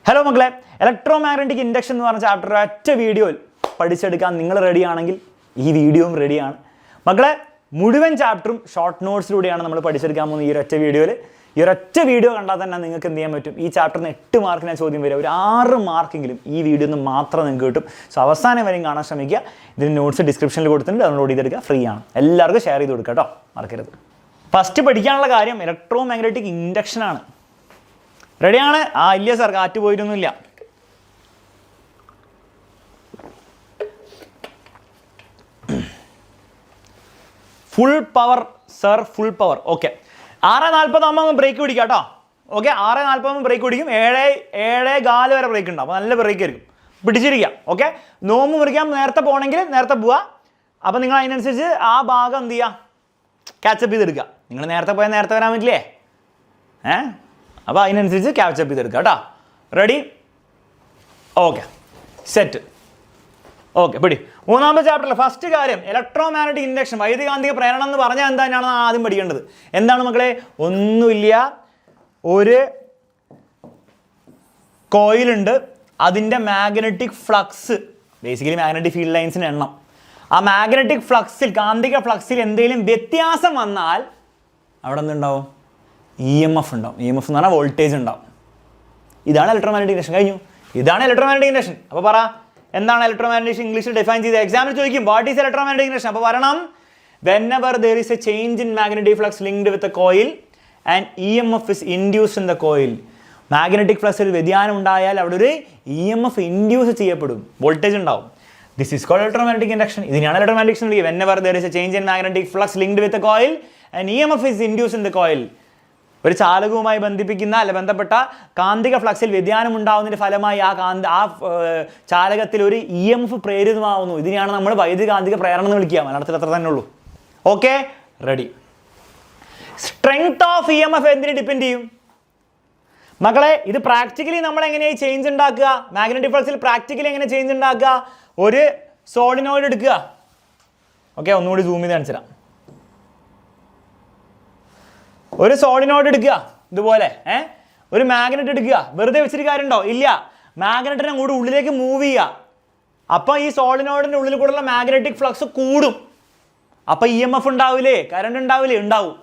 Hello മക്കളെ, electromagnetic induction എന്ന് പറഞ്ഞ ചാപ്റ്റർ ഒറ്റ വീഡിയോയിൽ പഠിച്ചെടുക്കാൻ നിങ്ങൾ റെഡിയാണെങ്കിൽ ഈ വീഡിയോയും റെഡിയാണ്. മക്കളെ, മുഴുവൻ ചാപ്റ്ററും ഷോർട്ട് നോട്ട്സിലൂടെയാണ് നമ്മൾ പഠിച്ചെടുക്കാൻ പോകുന്നത്. ഈ ഒരൊറ്റ വീഡിയോയിൽ ഈ ഒരൊറ്റ വീഡിയോ കണ്ടാൽ തന്നെ നിങ്ങൾക്ക് എന്ത് ചെയ്യാൻ പറ്റും? ഈ ചാപ്റ്ററിന് 8 മാർക്കിന് ചോദ്യം വരിക, ഒരു 6 മാർക്കെങ്കിലും ഈ വീഡിയോ നിന്ന് മാത്രം നിങ്ങൾക്ക് കിട്ടും. സോ അവസാനം വരെയും കാണാൻ ശ്രമിക്കുക. ഇതിന് നോട്ട്സ് ഡിസ്ക്രിപ്ഷനിൽ കൊടുത്തിട്ടുണ്ട്, ഡൗൺലോഡ് ചെയ്തെടുക്കുക, ഫ്രീ ആണ്. എല്ലാവർക്കും ഷെയർ ചെയ്ത് കൊടുക്കുക കേട്ടോ, മറക്കരുത്. ഫസ്റ്റ് പഠിക്കാനുള്ള കാര്യം ഇലക്ട്രോമാഗ്നറ്റിക് ഇൻഡക്ഷൻ ആണ്. റെഡിയാണ്? ഇല്ല സാർ, കാറ്റ് പോയിരുന്നില്ല. Full power sir, full power. Okay, 6:40 ആകുമ്പോൾ ബ്രേക്ക് പിടിക്കാം കേട്ടോ. ഓക്കെ, 6:40 ബ്രേക്ക് പിടിക്കും. 7:15 വരെ ബ്രേക്ക് ഉണ്ടാവും. അപ്പോൾ നല്ല ബ്രേക്ക് ആയിരിക്കും, പിടിച്ചിരിക്കുക. ഓക്കെ, നോമ്പ് മുറിക്കാൻ നേരത്തെ പോകണമെങ്കിൽ നേരത്തെ പോവുക. അപ്പോൾ നിങ്ങൾ അതിനനുസരിച്ച് ആ ഭാഗം എന്ത് ചെയ്യുക, ക്യാച്ചപ്പ് ചെയ്തെടുക്കുക. നിങ്ങൾ നേരത്തെ പോയാൽ നേരത്തെ വരാൻ പറ്റില്ലേ? അപ്പോൾ അതിനനുസരിച്ച് ക്യാച്ചപ്പ് ചെയ്തെടുക്കുക കേട്ടോ. റെഡി? Okay, set. ഓക്കെ, പിടി. മൂന്നാമത്തെ ചാപ്റ്ററിൽ ഫസ്റ്റ് കാര്യം ഇലക്ട്രോമാഗ്നറ്റിക് ഇൻഡക്ഷൻ, വൈദ്യുതകാന്തിക പ്രേരണം എന്ന് പറഞ്ഞാൽ എന്താണെന്നാണ് ആദ്യം പഠിക്കേണ്ടത്. എന്താണ് മക്കളെ? ഒന്നുമില്ല, ഒരു കോയിലുണ്ട്, അതിൻ്റെ magnetic flux, basically magnetic field ലൈൻസിന് എണ്ണം. ആ മാഗ്നറ്റിക് ഫ്ലക്സിൽ, കാന്തിക ഫ്ലക്സിൽ എന്തെങ്കിലും വ്യത്യാസം വന്നാൽ അവിടെ എന്തുണ്ടാവും? EMF ഉണ്ടാവും. EMF എന്ന് പറഞ്ഞാൽ വോൾട്ടേജ് ഉണ്ടാവും. ഇതാണ് ഇലക്ട്രോമാഗ്നറ്റിക് ഇൻഡക്ഷൻ. കഴിഞ്ഞു. ഇതാണ് ഇലക്ട്രോമാഗ്നറ്റിക് ഇൻഡക്ഷൻ. അപ്പോൾ പറ, എന്താണ് ഇലക്ട്രോമാഗ്നറ്റിക് ഇംഗ്ലീഷിൽ ഡിഫൈൻ ചെയ്ത്? എക്സാമിൽ ചോദിക്കും വാട്ട് ഈസ് ഇലക്ട്രോമാഗ്നറ്റിക് ഇൻഡക്ഷൻ. അപ്പോൾ പറയണം, whenever there is a change in magnetic flux linked with a coil and EMF is induced in the coil. Magnetic ഫ്ലക്സിൽ വ്യതിയാനം ഉണ്ടായാൽ അവിടെ ഒരു EMF ഇൻഡ്യൂസ് ചെയ്യപ്പെടും, വോൾട്ടേജ് ഉണ്ടാവും. This is called electromagnetic induction. ഇതിനാണ് electromagnetic induction. whenever there is a change in magnetic flux linked with a coil and EMF is induced in the coil. ഒരു ചാലകവുമായി ബന്ധപ്പെട്ട കാന്തിക ഫ്ലക്സിൽ വ്യതിയാനം ഉണ്ടാകുന്നതിൻ്റെ ഫലമായി ആ ചാലകത്തിൽ ഒരു EMF പ്രേരിതമാവുന്നു. ഇതിനെയാണ് നമ്മൾ വൈദ്യുതകാന്തിക പ്രേരണം എന്ന് വിളിക്കുക. മലയാളത്തിൽ അത്ര തന്നെ ഉള്ളൂ. Okay, ready. Strength of EMF എന്തിനെ ഡിപ്പെൻഡ് ചെയ്യും മക്കളെ? ഇത് പ്രാക്ടിക്കലി നമ്മൾ എങ്ങനെയാണ് ചേഞ്ച് ഉണ്ടാക്കുക? മാഗ്നറ്റിക് ഫ്ലക്സിൽ പ്രാക്ടിക്കലി എങ്ങനെ ചേഞ്ച് ഉണ്ടാക്കുക? ഒരു സോളിനോയിഡ് എടുക്കുക. ഓക്കെ, ഒന്നുകൂടി സൂം ചെയ്ത് കാണിച്ചു തരാം. ഒരു സോളിനോയിഡ് എടുക്കുക, ഇതുപോലെ ഒരു മാഗ്നറ്റ് എടുക്കുക. വെറുതെ വെച്ചിട്ട് കാര്യമുണ്ടോ? ഇല്ല. മാഗ്നറ്റിനെ അങ്ങോട്ട് ഉള്ളിലേക്ക് മൂവ് ചെയ്യുക. അപ്പോൾ ഈ സോളിനോയിഡിൻ്റെ ഉള്ളിൽ കൂടെയുള്ള മാഗ്നറ്റിക് ഫ്ലക്സ് കൂടും. അപ്പോൾ EMF ഉണ്ടാവില്ലേ? കറണ്ട് ഉണ്ടാവില്ലേ? ഉണ്ടാവും.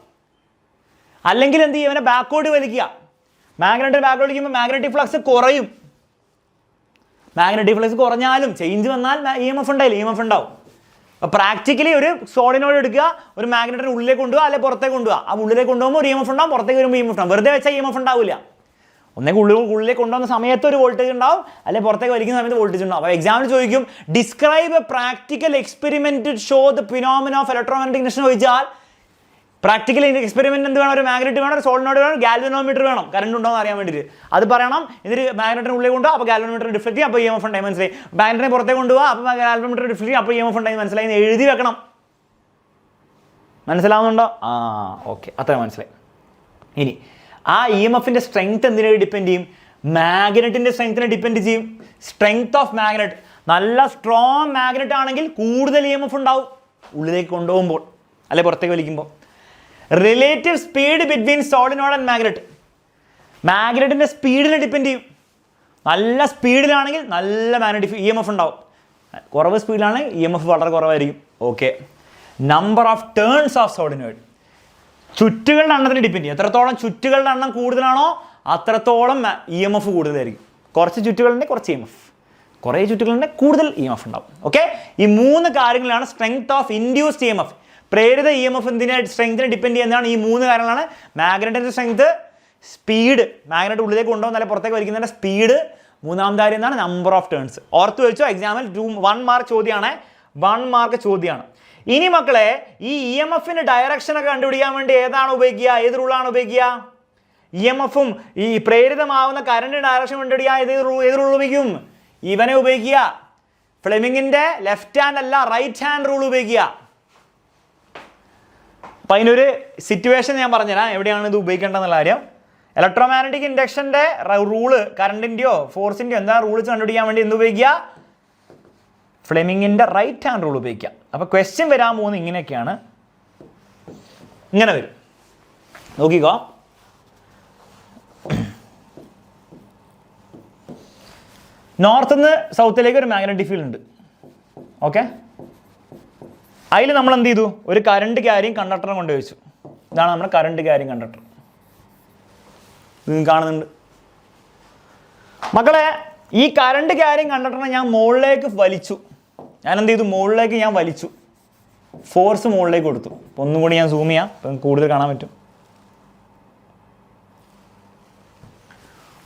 അല്ലെങ്കിൽ എന്ത് ചെയ്യും? ഇവനെ ബാക്കോട്ട് വലിക്കുക. മാഗ്നറ്റിനെ ബാക്കോട്ട് വലിക്കുമ്പോൾ മാഗ്നറ്റിക് ഫ്ലക്സ് കുറയും. മാഗ്നറ്റിക് ഫ്ലക്സ് കുറഞ്ഞാലും ചേഞ്ച് വന്നാൽ EMF ഉണ്ടായില്ല, EMF ഉണ്ടാവും. അപ്പോൾ പ്രാക്ടിക്കലി ഒരു സോളിനോയിഡ് എടുക്കുക, ഒരു മാഗ്നറ്റിന് ഉള്ളിലേക്ക് കൊണ്ടുപോകുക, അല്ലെങ്കിൽ പുറത്തേക്ക് കൊണ്ടുപോകുക. ആ ഉള്ളിലേക്ക് കൊണ്ടുപോകുമ്പോൾ ഒരു EMF ഉണ്ടാവും, പുറത്തേക്ക് വരുമ്പോൾ EMF ഉണ്ടാവും. വെറുതെ വെച്ചാൽ EMF ഉണ്ടാവില്ല. ഒന്നേക്ക് ഉള്ളിലേക്ക് കൊണ്ടുപോകുന്ന സമയത്ത് ഒരു വോൾട്ടേജ് ഉണ്ടാവും, അല്ലെങ്കിൽ പുറത്തേക്ക് വലിക്കുന്ന സമയത്ത് വോൾട്ടേജ് ഉണ്ടാവും. അപ്പോൾ എക്സാമിന് ചോദിക്കും describe A practical experiment show the phenomena of electromagnetic induction ചോദിച്ചാൽ പ്രാക്ടിക്കൽ എക്സ്പെരിമെന്റ് എന്ത് വേണം? ഒരു മാഗ്നറ്റ് വേണം, ഒരു സോളിനോയിഡ് വേണം, ഗാൽവനോമീറ്റർ വേണം, കറണ്ട് ഉണ്ടോ എന്ന് അറിയാൻ വേണ്ടിയിട്ട്. അത് പറയണം. എന്നിട്ട് മാഗ്നറ്റിന് ഉള്ളിൽ കൊണ്ടുപോകുക, അപ്പോൾ ഗാൽവനോമീറ്റർ ഡിഫ്ലക്ട് ചെയ്യും, അപ്പോൾ EMF ഉണ്ടായി. മനസ്സിലായി? മാഗ്നറ്റിനെ പുറത്തേക്ക് കൊണ്ടുപോകുക, അപ്പോൾ ഗാൽവനോമീറ്റർ ഡിഫ്ലക്ട് ചെയ്യും, അപ്പോൾ EMF ഉണ്ടായി. മനസ്സിലായി? എഴുതി വെക്കണം. മനസ്സിലാവുന്നുണ്ടോ? ഓക്കെ, അത്ര മനസ്സിലായി. ഇനി ആ EMFിൻ്റെ സ്ട്രെങ്ത് എന്തിനെ ഡിപ്പെൻഡ് ചെയ്യും? മാഗ്നറ്റിൻ്റെ സ്ട്രെങ്ത്തിനെ ഡിപ്പെൻഡ് ചെയ്യും. സ്ട്രെങ്ത് ഓഫ് മാഗ്നറ്റ്, നല്ല സ്ട്രോങ് മാഗ്നറ്റ് ആണെങ്കിൽ കൂടുതൽ EMF ഉണ്ടാവും ഉള്ളിലേക്ക് കൊണ്ടുപോകുമ്പോൾ, അല്ലെ പുറത്തേക്ക് വലിക്കുമ്പോൾ. Relative speed between solenoid and magnet, മാഗ്നറ്റിൻ്റെ സ്പീഡിനെ ഡിപ്പെൻഡ് ചെയ്യും. നല്ല സ്പീഡിലാണെങ്കിൽ നല്ല മാഗ്നറ്റിക് EMF ഉണ്ടാവും. കുറവ് സ്പീഡിലാണെങ്കിൽ EMF വളരെ കുറവായിരിക്കും. Okay. Number of turns of solenoid, ചുറ്റുകളുടെ എണ്ണത്തിന് ഡിപ്പെൻഡ് ചെയ്യും. എത്രത്തോളം ചുറ്റുകളുടെ എണ്ണം കൂടുതലാണോ അത്രത്തോളം EMF കൂടുതലായിരിക്കും. കുറച്ച് ചുറ്റുകളുണ്ടെങ്കിൽ കുറച്ച് EMF, കുറേ ചുറ്റുകളുണ്ടെങ്കിൽ കൂടുതൽ EMF ഉണ്ടാവും. ഓക്കെ, ഈ 3 കാര്യങ്ങളാണ് സ്ട്രെങ്ത് ഓഫ് ഇൻഡ്യൂസ്ഡ് EMF. പ്രേരിത EMF എന്തിനെ സ്ട്രെങ്ത്തിനെ ഡിപ്പെൻഡ് ചെയ്യുന്നതാണ് ഈ 3 കാര്യങ്ങളാണ്. മാഗ്നറ്റിൻ്റെ സ്ട്രെങ്ത്, സ്പീഡ്, മാഗ്നറ്റ് ഉള്ളിലേക്ക് കൊണ്ടുപോകുന്ന അല്ലെ പുറത്തേക്ക് വലിക്കുന്നതിൻ്റെ സ്പീഡ്. മൂന്നാമത്തെ കാര്യം എന്താണ്? Number of turns. ഓർത്ത് വെച്ചോ, എക്സാമിൽ 1 മാർക്ക് ചോദ്യമാണ്, 1 മാർക്ക് ചോദ്യമാണ്. ഇനി മക്കളെ, ഈ EMFിൻ്റെ ഡയറക്ഷനൊക്കെ കണ്ടുപിടിക്കാൻ വേണ്ടി ഏതാണ് ഉപയോഗിക്കുക? ഏത് റൂളാണ് ഉപയോഗിക്കുക? EMFും ഈ പ്രേരിതമാവുന്ന കറണ്ട് ഡയറക്ഷൻ കണ്ടുപിടിക്കുക ഏത് റൂൾ ഉപയോഗിക്കും? ഇവനെ ഉപയോഗിക്കുക. ഫ്ലെമിങ്ങിൻ്റെ ലെഫ്റ്റ് ഹാൻഡ് അല്ല, റൈറ്റ് ഹാൻഡ് റൂൾ ഉപയോഗിക്കുക. അപ്പോൾ അതിനൊരു സിറ്റുവേഷൻ ഞാൻ പറഞ്ഞുതരാം, എവിടെയാണ് ഇത് ഉപയോഗിക്കേണ്ടതെന്നുള്ള കാര്യം. ഇലക്ട്രോമാഗ്നറ്റിക് ഇൻഡക്ഷൻ്റെ റൂള്, കറണ്ടിൻ്റെയോ ഫോഴ്സിൻ്റെയോ എന്താ റൂൾസ് കണ്ടുപിടിക്കാൻ വേണ്ടി എന്ത് ഉപയോഗിക്കുക? ഫ്ലെമിങ്ങിൻ്റെ റൈറ്റ് ഹാൻഡ് റൂൾ ഉപയോഗിക്കുക. അപ്പോൾ ക്വസ്റ്റ്യൻ വരാൻ പോകുന്നത് ഇങ്ങനെയൊക്കെയാണ്. ഇങ്ങനെ വരും, നോക്കിക്കോ. നോർത്ത് നിന്ന് സൗത്തിലേക്ക് ഒരു മാഗ്നറ്റിക് ഫീൽഡ് ഉണ്ട്. ഓക്കെ, അതിൽ നമ്മൾ എന്ത് ചെയ്തു? ഒരു കറണ്ട് ക്യാരിയും കണ്ടക്ടറും കൊണ്ട് വെച്ചു. ഇതാണ് നമ്മുടെ കറണ്ട് ക്യാരിയും കണ്ടക്ടർ. ഇത് കാണുന്നുണ്ട് മക്കളെ. ഈ കറണ്ട് ക്യാരിയും കണ്ടക്ടറിനെ ഞാൻ മുകളിലേക്ക് വലിച്ചു. ഞാൻ എന്ത് ചെയ്തു? മുകളിലേക്ക് ഞാൻ വലിച്ചു, ഫോഴ്സ് മുകളിലേക്ക് കൊടുത്തു. ഒന്നും കൂടി ഞാൻ സൂം ചെയ്യാം, അപ്പം കൂടുതൽ കാണാൻ പറ്റും.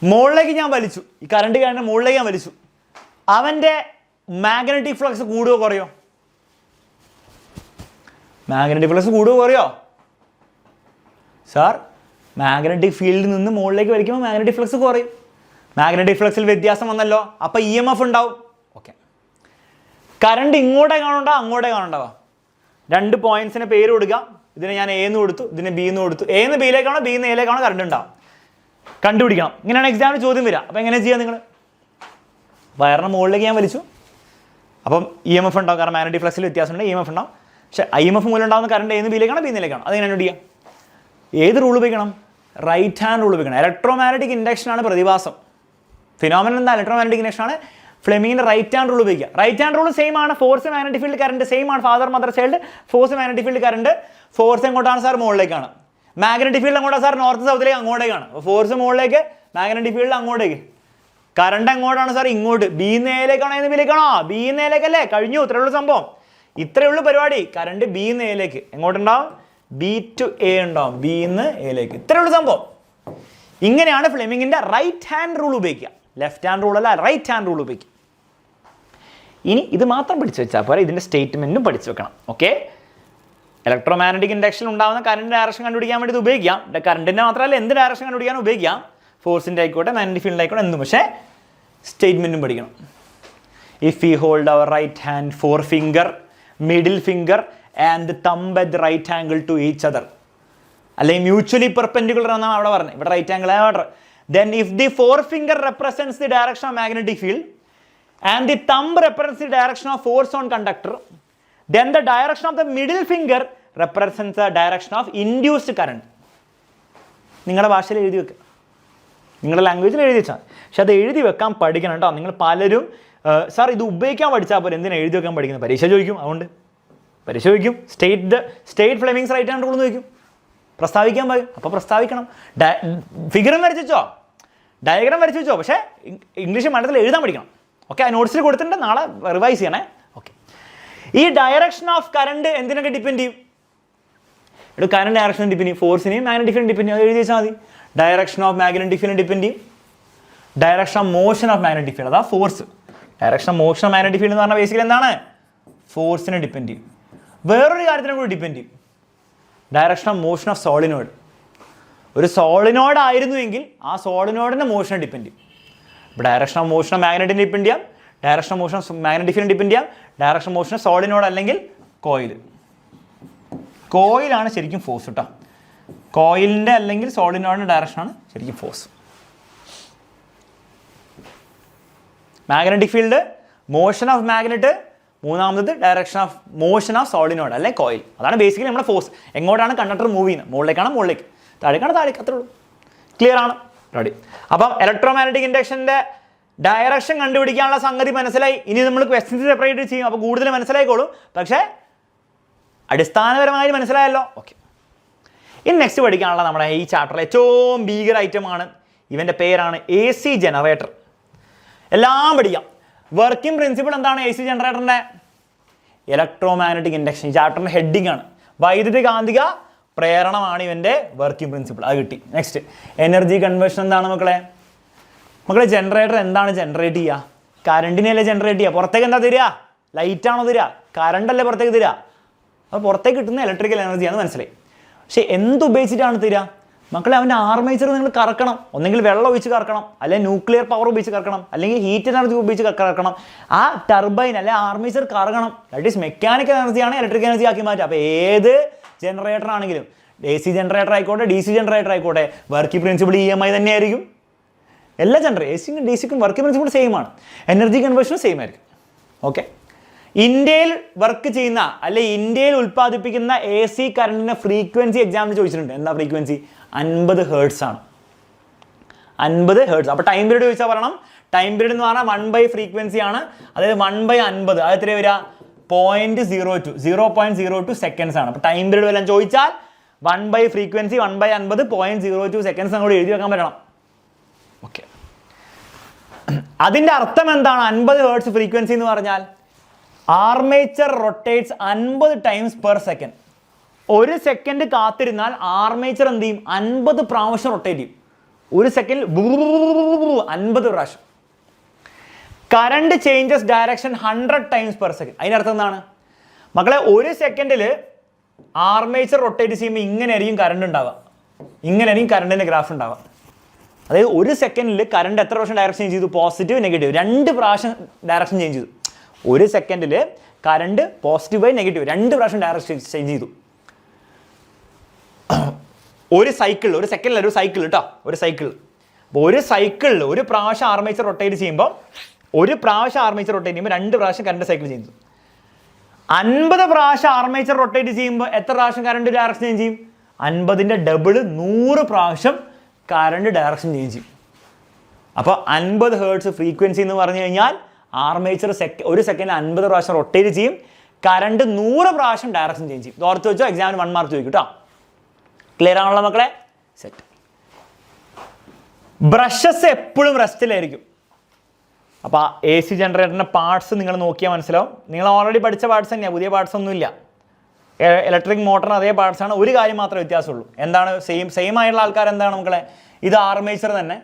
മുകളിലേക്ക് ഞാൻ വലിച്ചു, ഈ കറണ്ട് ക്യാരിനെ മുകളിലേക്ക് ഞാൻ വലിച്ചു. അവൻ്റെ മാഗ്നറ്റിക് ഫ്ലക്സ് കൂടുകയോ കുറയോ? മാഗ്നറ്റിക് ഫ്ലക്സ് കൂടുകയോ കുറയോ? സാർ, മാഗ്നറ്റിക് ഫീൽഡിൽ നിന്ന് മുകളിലേക്ക് വലിക്കുമ്പോൾ മാഗ്നറ്റിക് ഫ്ലക്സ് കുറയും. മാഗ്നറ്റിക് ഫ്ലക്സിൽ വ്യത്യാസം വന്നല്ലോ, അപ്പോൾ EMF ഉണ്ടാവും. ഓക്കെ, കറണ്ട് ഇങ്ങോട്ടേ കാണണ്ട അങ്ങോട്ടേ കാണണ്ടാവാ. 2 പോയിന്റ്സിന് പേര് കൊടുക്കുക. ഇതിനെ ഞാൻ A എന്ന് കൊടുത്തു, ഇതിനെ B എന്ന് കൊടുത്തു. A എന്ന് Bയിലേക്കാണോ B എന്ന് Aയിലേക്കാണോ കറണ്ട് ഉണ്ടാവും, കണ്ടുപിടിക്കണം. ഇങ്ങനെയാണ് എക്സാമിന് ചോദ്യം വരിക. അപ്പോൾ എങ്ങനെ ചെയ്യാം നിങ്ങൾ? വയറിന് മുകളിലേക്ക് ഞാൻ വലിച്ചു, അപ്പം EMF ഉണ്ടാവും. കാരണം മാഗ്നറ്റിക് ഫ്ലക്സിൽ വ്യത്യാസമുണ്ട്, EMF ഉണ്ടാവും. പക്ഷേ IMF മൂലം ഉണ്ടാകുന്ന കറണ്ട് A എന്ന് Bയിലേക്കാണോ B എന്നിലേക്കാണോ? അതെങ്ങനെ കണ്ടുപിടിക്കാം? ഏത് റൂൾ ഉപയോഗിക്കണം? റൈറ്റ് ഹാൻഡ് റൂൾ ഉപയോഗിക്കണം. ഇലക്ട്രോമാഗ്നറ്റിക് ഇൻഡക്ഷനാണ് പ്രതിഭാസം. ഫിനോമിനൻ എന്താ? ഇലക്ട്രോമാഗ്നറ്റിക് ഇൻഡക്ഷനാണ്. ഫ്ലെമിങ്ങിൻ്റെ റൈറ്റ് ഹാൻഡ് റൂൾ ഉപയോഗിക്കുക. റൈറ്റ് ഹാൻഡ് റൂൾ സെയിം ആണ്. Force magnetic field current same ആണ്. Father mother child. Force magnetic field current, force എങ്ങോട്ടാണ് സാർ? മുകളിലേക്കാണ്. മാഗ്നറ്റിക് ഫീൽഡ് എങ്ങോട്ടാണ് സാർ? നോർത്ത് സൗത്തിലേക്ക് അങ്ങോട്ടേക്കാണ്. ഫോഴ്സ് മുകളിലേക്ക്, മാഗ്നറ്റിക് ഫീൽഡ് അങ്ങോട്ടേക്ക്. കറണ്ട് എങ്ങോട്ടാണ് സാർ? ഇങ്ങോട്ട്. B എന്ന് Aയിലേക്കാണോ എന്ന് Bയിലേക്കാണോ? B എന്ന് Aയിലേക്കല്ലേ? കഴിഞ്ഞു, ഇത്രയേ ഉള്ളൂ സംഭവം. ഇത്രയേ ഉള്ളൂ പരിപാടി. കറണ്ട് B എന്ന് Aയിലേക്ക്. എങ്ങോട്ടുണ്ടാവും? B to A ഉണ്ടാവും. B എന്ന് Aയിലേക്ക്. ഇത്രയേ ഉള്ളൂ സംഭവം. ഇങ്ങനെയാണ് ഫ്ലെമിങ്ങിൻ്റെ റൈറ്റ് ഹാൻഡ് റൂൾ ഉപയോഗിക്കുക. ലെഫ്റ്റ് ഹാൻഡ് റൂൾ അല്ല, റൈറ്റ് ഹാൻഡ് റൂൾ ഉപയോഗിക്കുക. ഇനി ഇത് മാത്രം പഠിച്ചു വെച്ചാൽ പോരാ, ഇതിൻ്റെ സ്റ്റേറ്റ്മെൻറ്റും പഠിച്ചു വെക്കണം. ഓക്കെ, ഇലക്ട്രോമാഗ്നറ്റിക് ഇൻഡക്ഷൻ ഉണ്ടാകുന്ന കറണ്ട് ഡയറക്ഷൻ കണ്ടുപിടിക്കാൻ വേണ്ടി ഇത് ഉപയോഗിക്കാം. കറണ്ടിൻ്റെ മാത്രമല്ല, എന്ത് ഡയറക്ഷൻ കണ്ടുപിടിക്കാൻ ഉപയോഗിക്കാം. ഫോഴ്സിൻ്റെ ആയിക്കോട്ടെ, മാഗ്നറ്റിക് ഫീൽഡ് ആയിക്കോട്ടെ, എന്തും. പക്ഷേ സ്റ്റേറ്റ്മെൻറ്റും പഠിക്കണം. If we hold our right hand, forefinger, middle finger and thumb at right angle to each other, അല്ലെങ്കിൽ മ്യൂച്വലി പെർപെൻഡിക്കുലർ എന്നാണ് അവിടെ പറഞ്ഞത്. ഇവിടെ റൈറ്റ് ആംഗിൾ ആണ്. Then if the forefinger represents the direction of magnetic field and the thumb represents the direction of force on conductor, then the direction of the middle finger represents the direction of induced current. നിങ്ങളുടെ ഭാഷയിൽ എഴുതി വെക്കുക, നിങ്ങളുടെ ലാംഗ്വേജിൽ എഴുതി വെച്ചാൽ. പക്ഷെ അത് എഴുതി വെക്കാൻ പഠിക്കണം കേട്ടോ. നിങ്ങൾ പലരും സാർ ഇത് ഉപയോഗിക്കാൻ പഠിച്ചാൽ പോലെ എന്തിനാണ് എഴുതി വെക്കാൻ പഠിക്കുന്നത്? പരീക്ഷ ചോദിക്കും. അതുകൊണ്ട് പരീക്ഷ ചോദിക്കും. State Fleming's right hand rule എന്ന് ചോദിക്കും. പ്രസ്താവിക്കാൻ പറയും. അപ്പോൾ പ്രസ്താവിക്കണം. ഫിഗറും വരച്ച് വെച്ചോ, ഡയഗ്രാം വരച്ച് വെച്ചോ. പക്ഷേ ഇംഗ്ലീഷ് മലയാളത്തിൽ എഴുതാൻ പഠിക്കണം. ഓക്കെ, ആ നോട്ട്സിൽ കൊടുത്തിട്ടുണ്ട്, നാളെ റിവൈസ് ചെയ്യണേ. ഓക്കെ, ഈ ഡയറക്ഷൻ ഓഫ് കറണ്ട് എന്തിനൊക്കെ ഡിപ്പെൻഡ് ചെയ്യും? ഇവിടെ കറണ്ട് ഡയറക്ഷൻ ഡിപ്പെൻഡ് ചെയ്യും, ഫോഴ്സിനെയും മാഗ്നറ്റിക് ഫീൽഡ് ഡിപ്പെൻഡ് ചെയ്യും. അത് എഴുതി വെച്ചാൽ മതി. Direction of magnetic field depend ചെയ്യും. Direction of motion of magnetic field, അതാ force. Direction of motion of magnetic field എന്ന് പറഞ്ഞാൽ ബേസിക്കലി എന്താണ്? ഫോഴ്സിനെ ഡിപ്പെൻഡ് ചെയ്യും. വേറൊരു കാര്യത്തിനെ കൂടി ഡിപ്പെൻഡ് ചെയ്യും. Direction of motion of solenoid. ഒരു സോളിനോയിഡ് ആയിരുന്നുവെങ്കിൽ ആ സോളിനോയിഡിൻ്റെ മോഷനെ ഡിപ്പെൻഡ് ചെയ്യും. ഡയറക്ഷൻ ഓഫ് മോഷൻ ഓഫ് മാഗ്നറ്റിനെ ഡിപ്പെൻഡ് ചെയ്യാം, direction of motion of magnetic field depend ചെയ്യാം, direction of motion of solenoid അല്ലെങ്കിൽ കോയിൽ. കോയിലാണ് ശരിക്കും ഫോഴ്സ് കേട്ടോ. കോയിലിൻ്റെ അല്ലെങ്കിൽ സോളിനോയിഡിൻ്റെ ഡയറക്ഷനാണ് ശരിക്കും force. Magnetic field, motion of magnet, മൂന്നാമത് direction of motion of solenoid അല്ലെങ്കിൽ കോയിൽ. അതാണ് ബേസിക്കലി നമ്മുടെ ഫോഴ്സ്. എങ്ങോട്ടാണ് കണ്ടക്ടർ മൂവ് ചെയ്യുന്നത്? മുകളിലേക്കാണ് മുകളിലേക്ക്, താഴേക്കാണ് താഴേക്ക്. അത്രേ ഉള്ളൂ. ക്ലിയർ ആണ്? റെഡി. അപ്പം ഇലക്ട്രോമാഗ്നറ്റിക് ഇൻഡക്ഷൻ്റെ ഡയറക്ഷൻ കണ്ടുപിടിക്കാനുള്ള സംഗതി മനസ്സിലായി. ഇനി നമ്മൾ ക്വസ്റ്റ്യൻസ് സെപ്പറേറ്റ് ചെയ്യും, അപ്പോൾ കൂടുതൽ മനസ്സിലായിക്കോളും. പക്ഷേ അടിസ്ഥാനപരമായി മനസ്സിലായല്ലോ. ഓക്കെ, ഇനി നെക്സ്റ്റ് പഠിക്കാനുള്ള നമ്മുടെ ഈ ചാപ്റ്ററിലെ ഏറ്റവും ഭീകര ഐറ്റമാണ്. ഇവൻ്റെ പേരാണ് AC ജനറേറ്റർ. എല്ലാം പഠിക്കാം. വർക്കിംഗ് പ്രിൻസിപ്പിൾ എന്താണ് AC ജനറേറ്ററിൻ്റെ? Electromagnetic induction. ഈ ചാപ്റ്ററിൻ്റെ ഹെഡിങ് ആണ്. വൈദ്യുതി കാന്തിക പ്രേരണമാണ് ഇവൻ്റെ വർക്കിംഗ് പ്രിൻസിപ്പിൾ. അത് കിട്ടി. നെക്സ്റ്റ് എനർജി കൺവേർഷൻ എന്താണ് മക്കളെ? ജനറേറ്റർ എന്താണ് ജനറേറ്റ് ചെയ്യുക? കറണ്ടിനെയല്ലേ ജനറേറ്റ് ചെയ്യുക. പുറത്തേക്ക് എന്താ തരിക? ലൈറ്റാണോ തരിക? കറണ്ടല്ലേ പുറത്തേക്ക് തരിക. അപ്പോൾ പുറത്തേക്ക് കിട്ടുന്ന ഇലക്ട്രിക്കൽ എനർജിയാണെന്ന് മനസ്സിലായി. പക്ഷേ എന്തുപയോഗിച്ചിട്ടാണ് തരിക മക്കളെ? അവൻ്റെ ആർമേച്ചർ നിങ്ങൾ കറക്കണം. ഒന്നെങ്കിൽ വെള്ളം ഒഴിച്ച് കറക്കണം, അല്ലെങ്കിൽ ന്യൂക്ലിയർ പവർ ഉപയോഗിച്ച് കറക്കണം, അല്ലെങ്കിൽ ഹീറ്റ് എനർജി ഉപയോഗിച്ച് കറക്കണം. ആ ടർബൈൻ അല്ലെ ആർമേച്ചർ കറങ്ങണം. ദാറ്റ് ഈസ് മെക്കാനിക്കൽ എനർജിയാണ് ഇലക്ട്രിക്കൽ എനർജി ആക്കി മാറ്റുക. അപ്പോൾ ഏത് ജനറേറ്റർ ആണെങ്കിലും AC ജനറേറ്റർ ആയിക്കോട്ടെ, DC ജനറേറ്റർ ആയിക്കോട്ടെ, വർക്കിംഗ് പ്രിൻസിപ്പിൾ EMI തന്നെയായിരിക്കും. എല്ലാ ACക്കും DCക്കും വർക്കിംഗ് പ്രിൻസിപ്പിൾ സെയിം ആണ്. എനർജി കൺവേർഷനും സെയിം ആയിരിക്കും. ഓക്കെ, ഇന്ത്യയിൽ വർക്ക് ചെയ്യുന്ന അല്ലെ ഇന്ത്യയിൽ ഉൽപ്പാദിപ്പിക്കുന്ന AC കറണ്ടിൻ്റെ ഫ്രീക്വൻസി എക്സാമിന് ചോദിച്ചിട്ടുണ്ട്. എന്താ ഫ്രീക്വൻസി? 50 ഹെർട്സ് ആണ്. 50 ഹെർട്സ്. അപ്പോൾ ടൈം പീരീഡ് ചോദിച്ചാൽ പറയണം ടൈം പീരീഡ് എന്ന് പറഞ്ഞാൽ 1 ഫ്രീക്വൻസി ആണ്, അതായത് 1/50, അത് എത്ര വരിക 0.02 സെക്കൻഡ്സ് ആണ്. അപ്പോൾ ടൈം പീരീഡ് വല്ലതും ചോദിച്ചാൽ 1 ഫ്രീക്വൻസി 1/50 0.02 സെക്കൻഡ്സ് അങ്ങോട്ട് എഴുതി വെക്കാൻ പറ്റണം. ഓക്കെ, അതിൻ്റെ അർത്ഥം എന്താണ്? 50 ഹെർട്സ് ഫ്രീക്വൻസി എന്ന് പറഞ്ഞാൽ armature rotates 50 times per second. ഒരു സെക്കൻഡ് കാത്തിരുന്നാൽ ആർമേച്ചർ എന്ത് ചെയ്യും? 50 പ്രാവശ്യം റൊട്ടേറ്റ് ചെയ്യും. ഒരു സെക്കൻഡ് 50 പ്രാവശ്യം. Current changes direction 100 times per second. അതിനർത്ഥം എന്താണ് മക്കളെ? ഒരു സെക്കൻഡിൽ ആർമേച്ചർ റൊട്ടേറ്റ് ചെയ്യുമ്പോൾ ഇങ്ങനെയായിരിക്കും കറണ്ട് ഉണ്ടാവുക, ഇങ്ങനെയായിരിക്കും കറണ്ടിൻ്റെ ഗ്രാഫ് ഉണ്ടാവുക. അതായത് ഒരു സെക്കൻഡിൽ കറണ്ട് എത്ര പ്രാവശ്യം ഡയറക്ഷൻ ചേഞ്ച് ചെയ്തു? പോസിറ്റീവ് നെഗറ്റീവ് 2 പ്രാവശ്യം ഡയറക്ഷൻ ചേഞ്ച് ചെയ്തു. ഒരു സെക്കൻഡിൽ കറണ്ട് പോസിറ്റീവ് ബൈ നെഗറ്റീവ് 2 പ്രാവശ്യം ഡയറക്ഷൻ ചേഞ്ച് ചെയ്തു. ഒരു സൈക്കിൾ, ഒരു സെക്കൻഡിൽ ഒരു സൈക്കിൾ കേട്ടോ, ഒരു സൈക്കിൾ. അപ്പോൾ ഒരു സൈക്കിളിൽ ഒരു പ്രാവശ്യം ആർമേച്ചർ റൊട്ടേറ്റ് ചെയ്യുമ്പോൾ, ഒരു പ്രാവശ്യം ആർമേച്ചർ റൊട്ടേറ്റ് ചെയ്യുമ്പോൾ 2 പ്രാവശ്യം കറണ്ട് സൈക്കിൾ ചെയ്തു. 50 പ്രാവശ്യം ആർമേച്ചർ റൊട്ടേറ്റ് ചെയ്യുമ്പോൾ എത്ര പ്രാവശ്യം കറണ്ട് ഡയറക്ഷൻ ചേഞ്ച് ചെയ്യും? 50ൻ്റെ ഡബിൾ 100 പ്രാവശ്യം കറണ്ട് ഡയറക്ഷൻ ചേഞ്ച് ചെയ്യും. അപ്പോൾ 50 ഹെർട്സ് ഫ്രീക്വൻസി എന്ന് പറഞ്ഞു കഴിഞ്ഞാൽ ആർമേച്ചർ ഒരു സെക്കൻഡിൽ 50 പ്രാവശ്യം റൊട്ടേറ്റ് ചെയ്യും, കറണ്ട് 100 പ്രാവശ്യം ഡയറക്ഷൻ ചേഞ്ച് ചെയ്യും. ഇത് ഓർത്ത് വെച്ചോ, എക്സാമിന് 1 മാർക്ക് ചോദിക്കും കേട്ടോ. ക്ലിയർ ആണല്ലോ മക്കളെ? സെറ്റ്. ബ്രഷസ് എപ്പോഴും റെസ്റ്റിലായിരിക്കും. അപ്പോൾ എ സി ജനറേറ്ററിൻ്റെ പാർട്സ് നിങ്ങൾ നോക്കിയാൽ മനസ്സിലാവും. നിങ്ങൾ ഓൾറെഡി പഠിച്ച പാർട്സ് തന്നെയാണ്, പുതിയ പാർട്സ് ഒന്നുമില്ല. ഇലക്ട്രിക് മോട്ടറിന് അതേ പാർട്സാണ്. ഒരു കാര്യം മാത്രമേ വ്യത്യാസമുള്ളൂ. എന്താണ് സെയിം ആയിട്ടുള്ള ആൾക്കാർ എന്താണ് മക്കളെ? ഇത് ആർമേച്ചർ തന്നെ,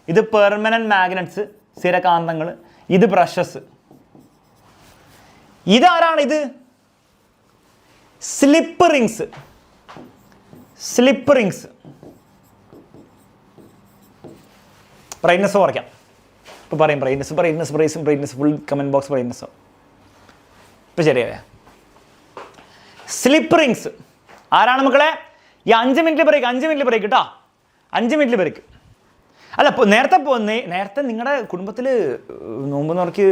ഇത് പെർമനൻറ്റ് മാഗ്നറ്റ്സ് സ്ഥിരകാന്തങ്ങൾ, ഇത് ബ്രഷസ്. ഇതാരാണ്? ഇത് slip rings. Slip rings. Brightness കുറയ്ക്കാം. ഇപ്പോൾ പറയും brightness full comment box brightness. ഇപ്പോൾ ശരിയായ സ്ലിപ്പ് റിങ്സ് ആരാണ് മക്കളെ? ഈ 5 മിനിറ്റ് ബ്രേക്ക് കേട്ടോ, 5 മിനിറ്റ് ബ്രേക്ക്. അല്ല, ഇപ്പോൾ നേരത്തെ നിങ്ങളുടെ കുടുംബത്തിൽ നോമ്പ് നോക്കി